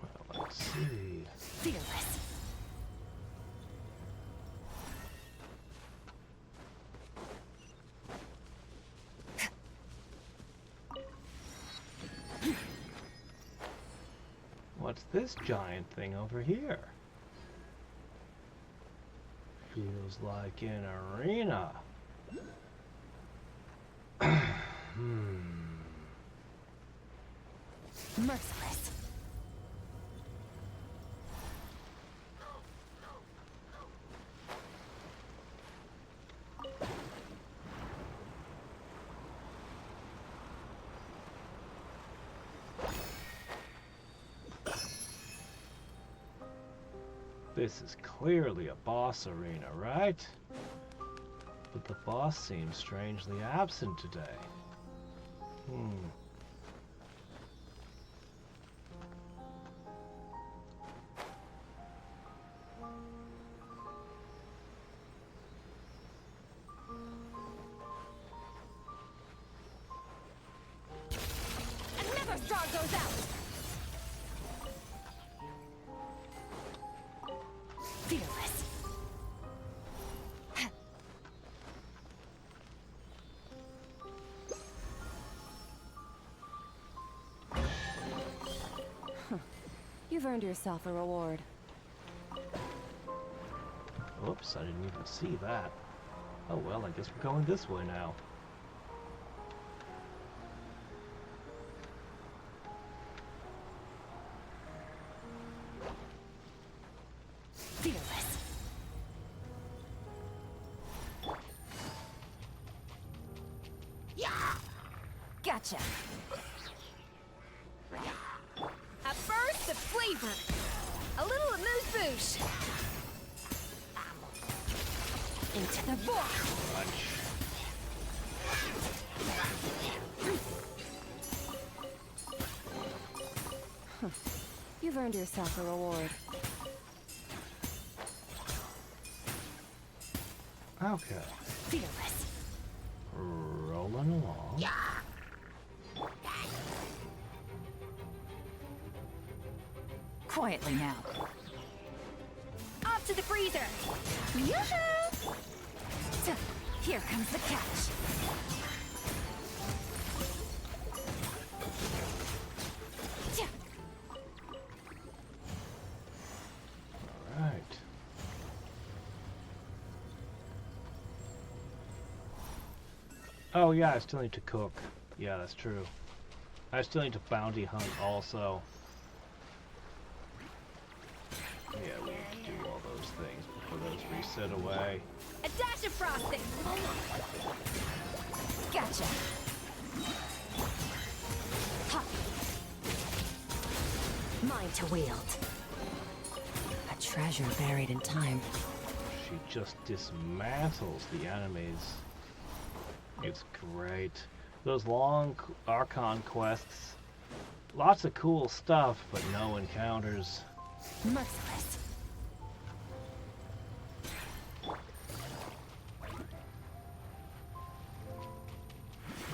Well, let's see. Fearless. What's this giant thing over here? Feels like an arena. Merciless. This is clearly a boss arena, right? But the boss seems strangely absent today. Another star goes out! Fearless. You've earned yourself a reward. Oops, I didn't even see that. Oh well, I guess we're going this way now. Fearless. Yeah! Gotcha. A burst of flavor. A little amuse-bouche. Into the void. You've earned yourself a reward. Okay. Fearless. Rolling along. Yeah! Quietly now. Off to the freezer! Yoo-hoo! So, here comes the catch. Yeah. Alright. Oh yeah, I still need to cook. Yeah, that's true. I still need to bounty hunt also. Yeah, we need to do all those things before those reset away. A dash of frosting! Gotcha! Ha. Mine to wield. A treasure buried in time. She just dismantles the enemies. It's great. Those long Archon quests. Lots of cool stuff, but no encounters. Merciless.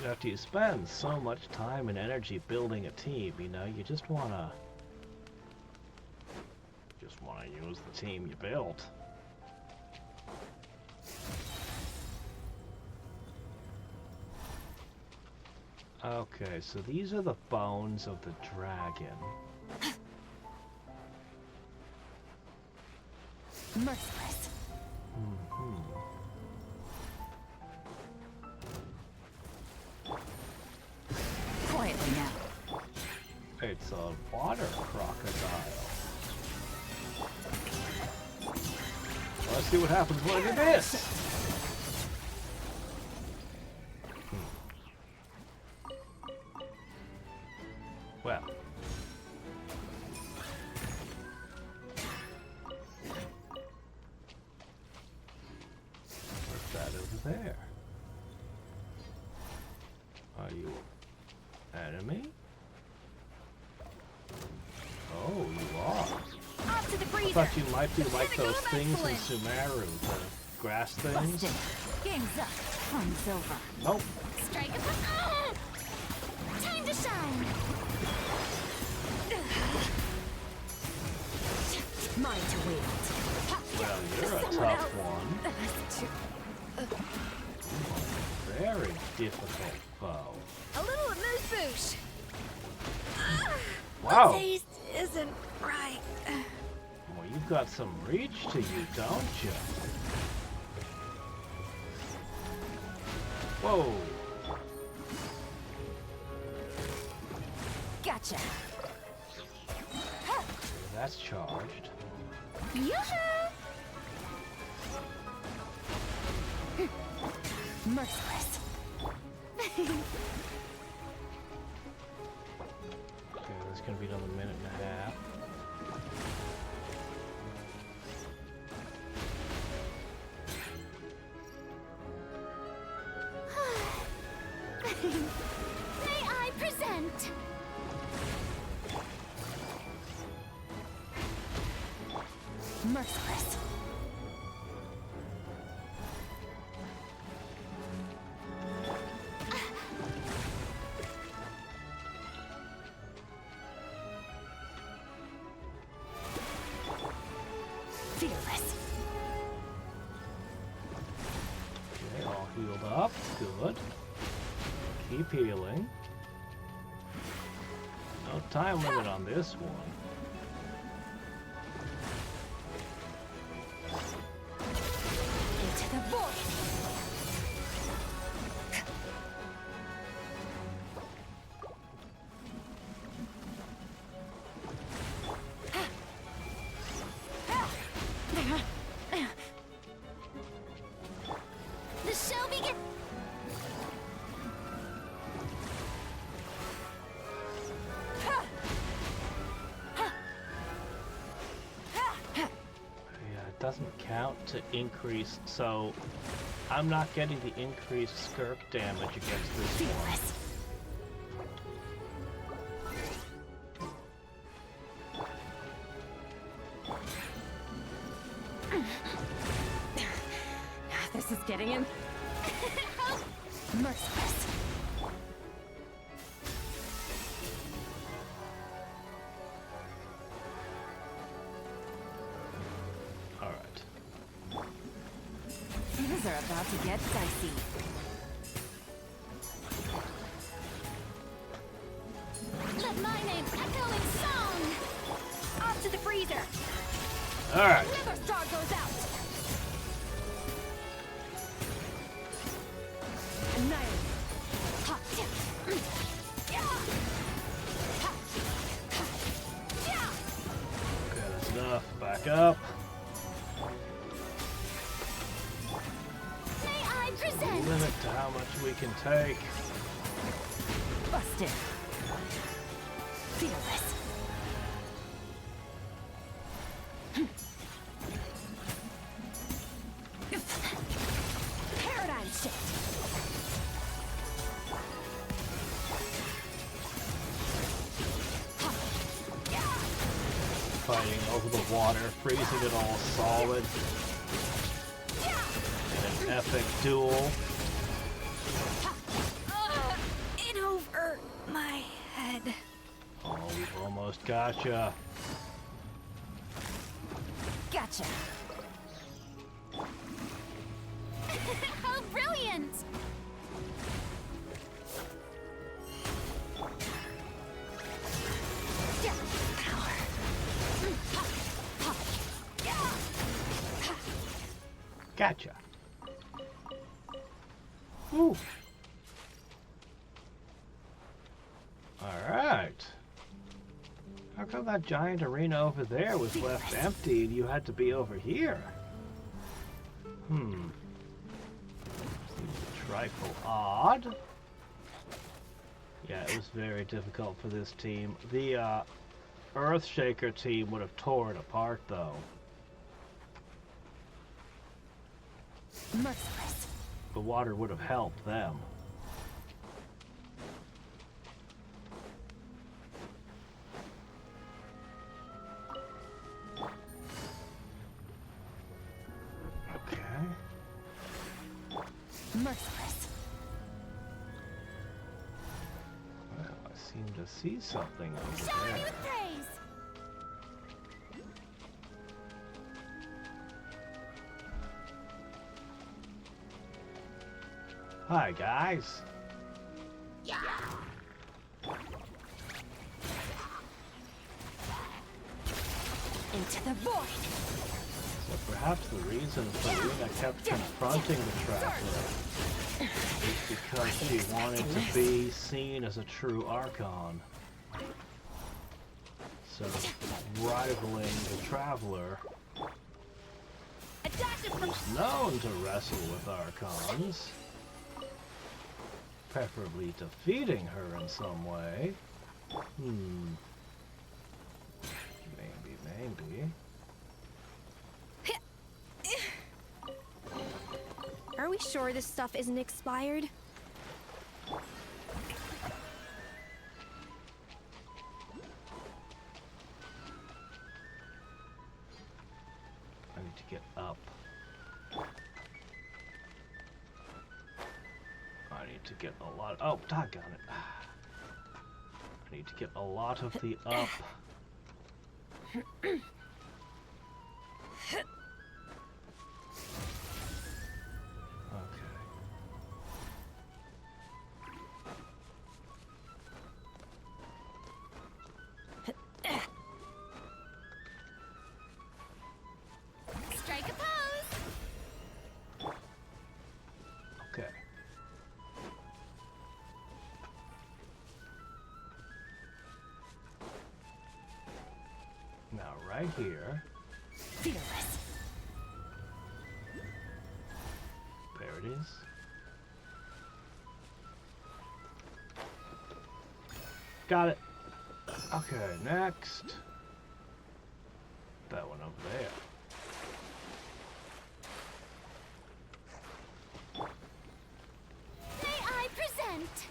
After you spend so much time and energy building a team, you know, you just wanna use the team you built. Okay, so these are the bones of the dragon. Merciless. Quietly now. It's a water crocodile. Let's see what happens when I do this. Well. What's that over there? Are you enemy? Oh, you are. Off to the freezer. I thought you might be like those things in Sumeru, the grass things. Busted. Game's up. Fun's over. Nope. Strike a time to shine. Mine to wield. Well, you're a tough one. Very difficult foe. A little amuse-bouche. Wow. The taste isn't right. Well, you've got some reach to you, don't you? Whoa. Gotcha. That's charged. Yoo-hoo! Merciless. Okay, that's gonna be another minute and a half. Merciless. Fearless. Okay, all healed up. Good. Keep healing. No time limit on this one. Into the void. The show begins. Yeah, it doesn't count to increase, so I'm not getting the increased skirk damage against this one. This is getting in. Merciless. All right. Things are about to get dicey. Let my name echo in song. Off to the freezer. All right. Another star goes out. Annihilate. Ha, yeah. Yeah. Ha. Yeah. Okay, that's enough. Back up. May I present? Limit to how much we can take. Busted. Fearless. Paradigm shift. Fighting over the water, freezing it all solid. In an epic duel. In over my head. Oh, we've almost gotcha. Gotcha. How brilliant! Yeah. Power. Gotcha. Whew. Alright. How come that giant arena over there was left empty and you had to be over here? Seems a trifle odd. Yeah, it was very difficult for this team. The Earthshaker team would have tore it apart though. Merciless. The water would have helped them. Okay. Merciless. Well, I seem to see something over Shower there. you with praise. Hi, guys. Yeah. Into the void. So perhaps the reason Farina kept confronting the Traveler is because she wanted to be seen as a true Archon. So rivaling the Traveler, who's known to wrestle with Archons, preferably defeating her in some way. Maybe. Are we sure this stuff isn't expired? to get up. I need to get a lot. Oh, doggone it. I need to get a lot of the up. Strike a pose! Okay. Now, right here. Fearless. There it is. Got it. Okay, next. That one over there. May I present?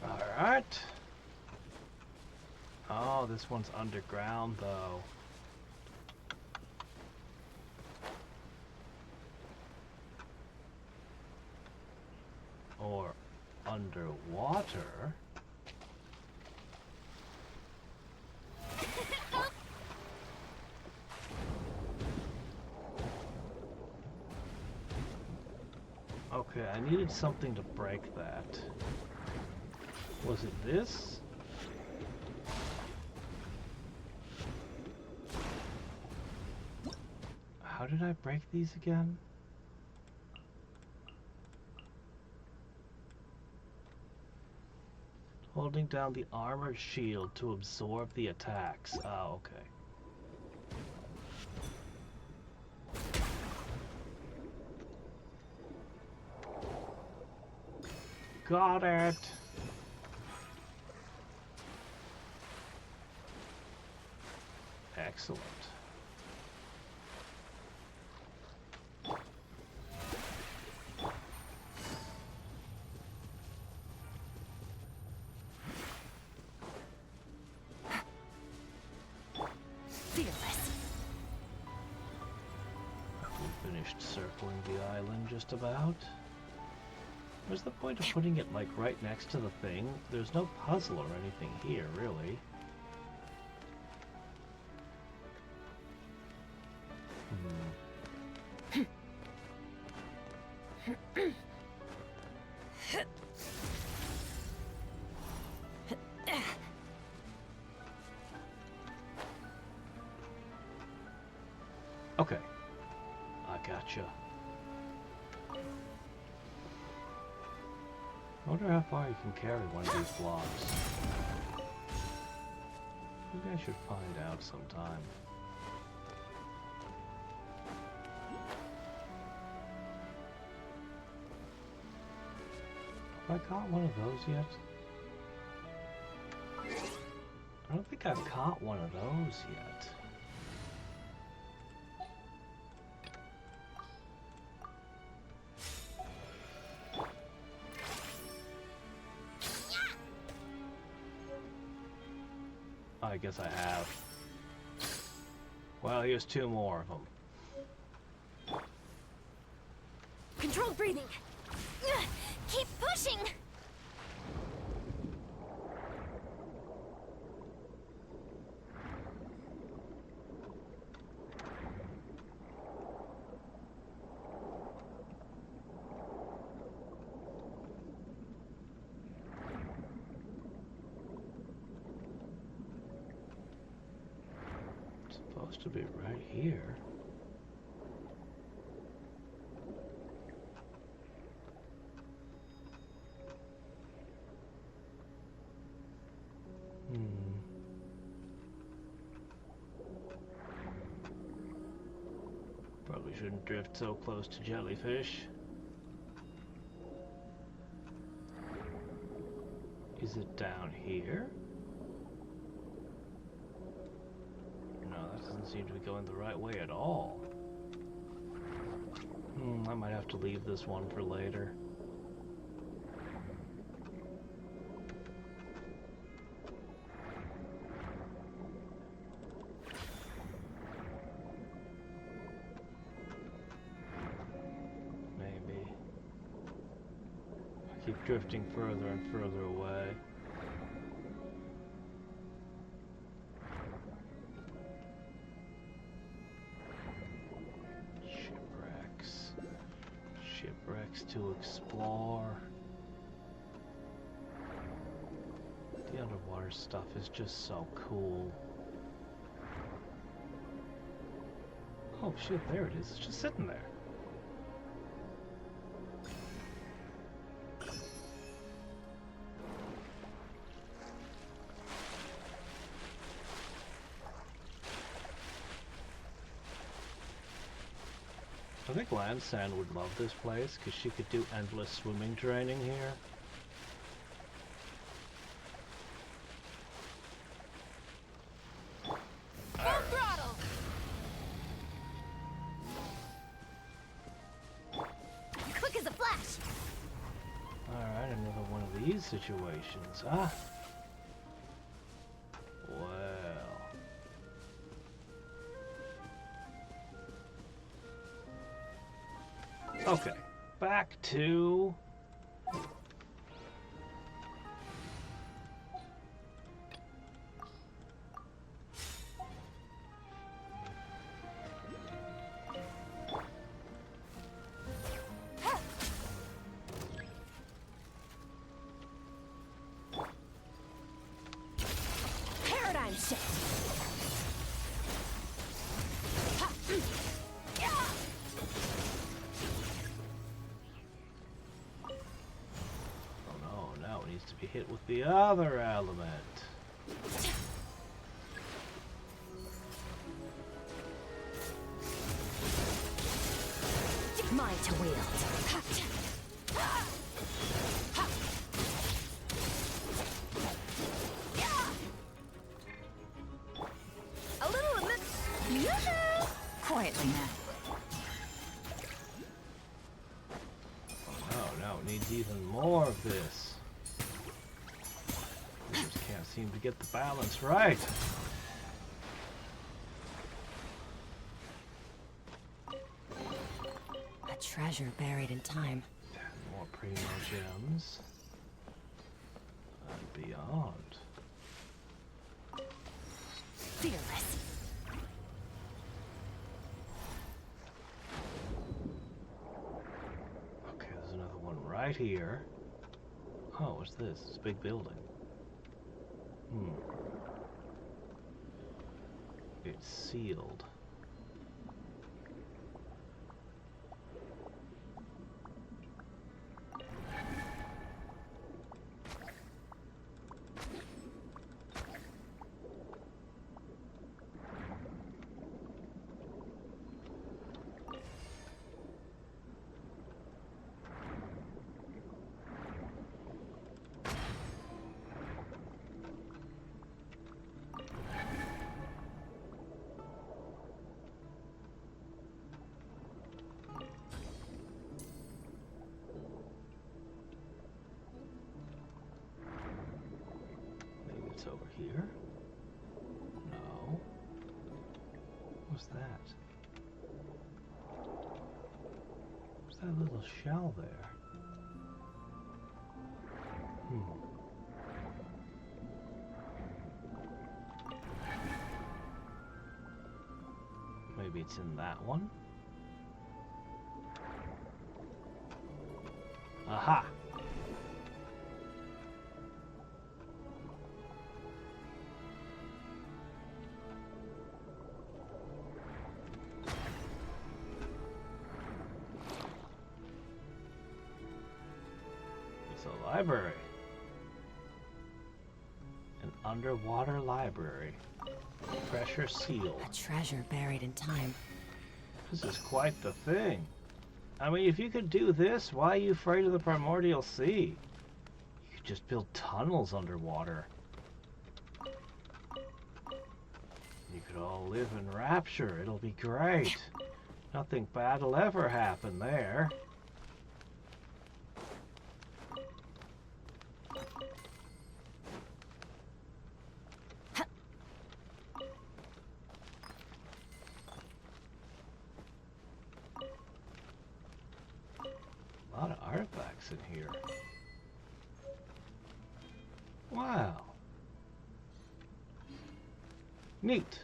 Alright. Oh, this one's underground though. Or underwater. Okay, I needed something to break that. Was it this? How did I break these again? Holding down the armored shield to absorb the attacks. Ah, okay. Got it! Excellent. We finished circling the island just about. What's the point of putting it like right next to the thing? There's no puzzle or anything here, really. Okay. I gotcha. I wonder how far you can carry one of these blocks. Maybe I should find out sometime. Have I caught one of those yet? I don't think I've caught one of those yet. I guess I have. Well, here's two more of them. Controlled breathing. Keep pushing. It's supposed to be right here. Probably shouldn't drift so close to jellyfish. Is it down here? No, that doesn't seem to be going the right way at all. I might have to leave this one for later. keep drifting further and further away. Shipwrecks. Shipwrecks to explore. The underwater stuff is just so cool. Oh shit, there it is. It's just sitting there. I think Lansand would love this place because she could do endless swimming training here. Situations, huh? Well. Okay, back to... hit with the other element. Mine to wield. A little of this. Yoo-hoo! Quietly now. Oh no, it needs even more of this. Seem to get the balance right. A treasure buried in time. More primo gems. And beyond. Fearless. Okay, there's another one right here. Oh, what's this? It's a big building. It's sealed. Over here? No. What's that? What's that little shell there? Maybe it's in that one? Aha! Library. An underwater library. Pressure sealed. A treasure buried in time. This is quite the thing. I mean, if you could do this, why are you afraid of the primordial sea? You could just build tunnels underwater. You could all live in rapture. It'll be great. Nothing bad will ever happen there. A lot of artifacts in here. Neat.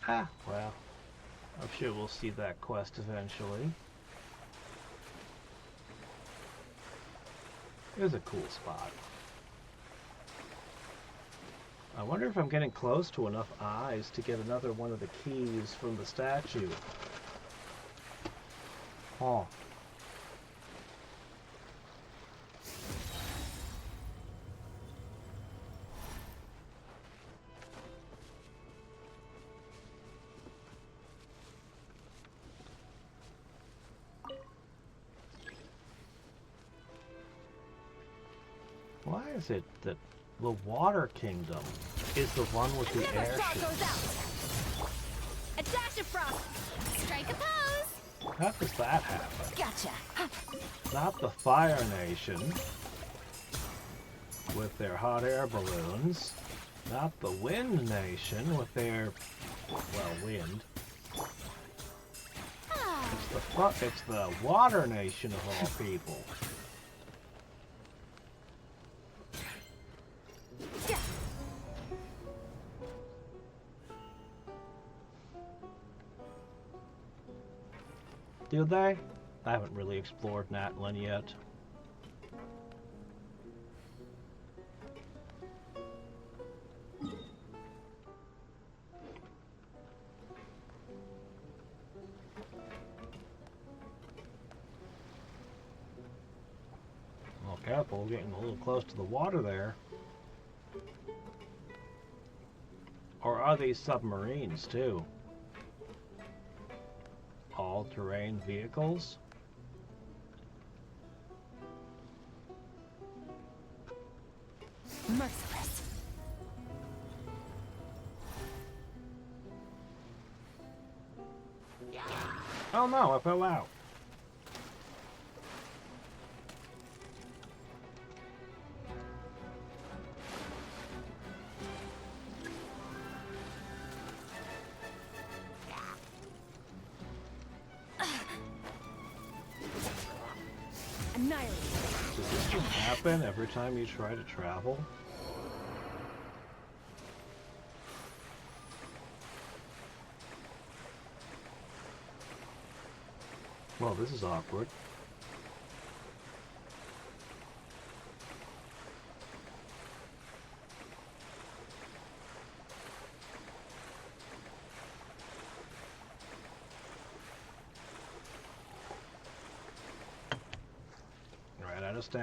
Ah, well, I'm sure we'll see that quest eventually. It's a cool spot. I wonder if I'm getting close to enough eyes to get another one of the keys from the statue. Oh. Why is it that the Water Kingdom is the one with the airship? A dash of frost. Strike a pose. How does that happen? Gotcha. Not the Fire Nation with their hot air balloons. Not the Wind Nation with their, well, wind. It's the Water Nation of all people. Do they? I haven't really explored Natlin yet. Well, careful, we're getting a little close to the water there. Or are these submarines too? All-terrain vehicles? Merciless. Oh no, I fell out. Annihilated. Does this just happen every time you try to travel? Well, this is awkward. Right out of stamina.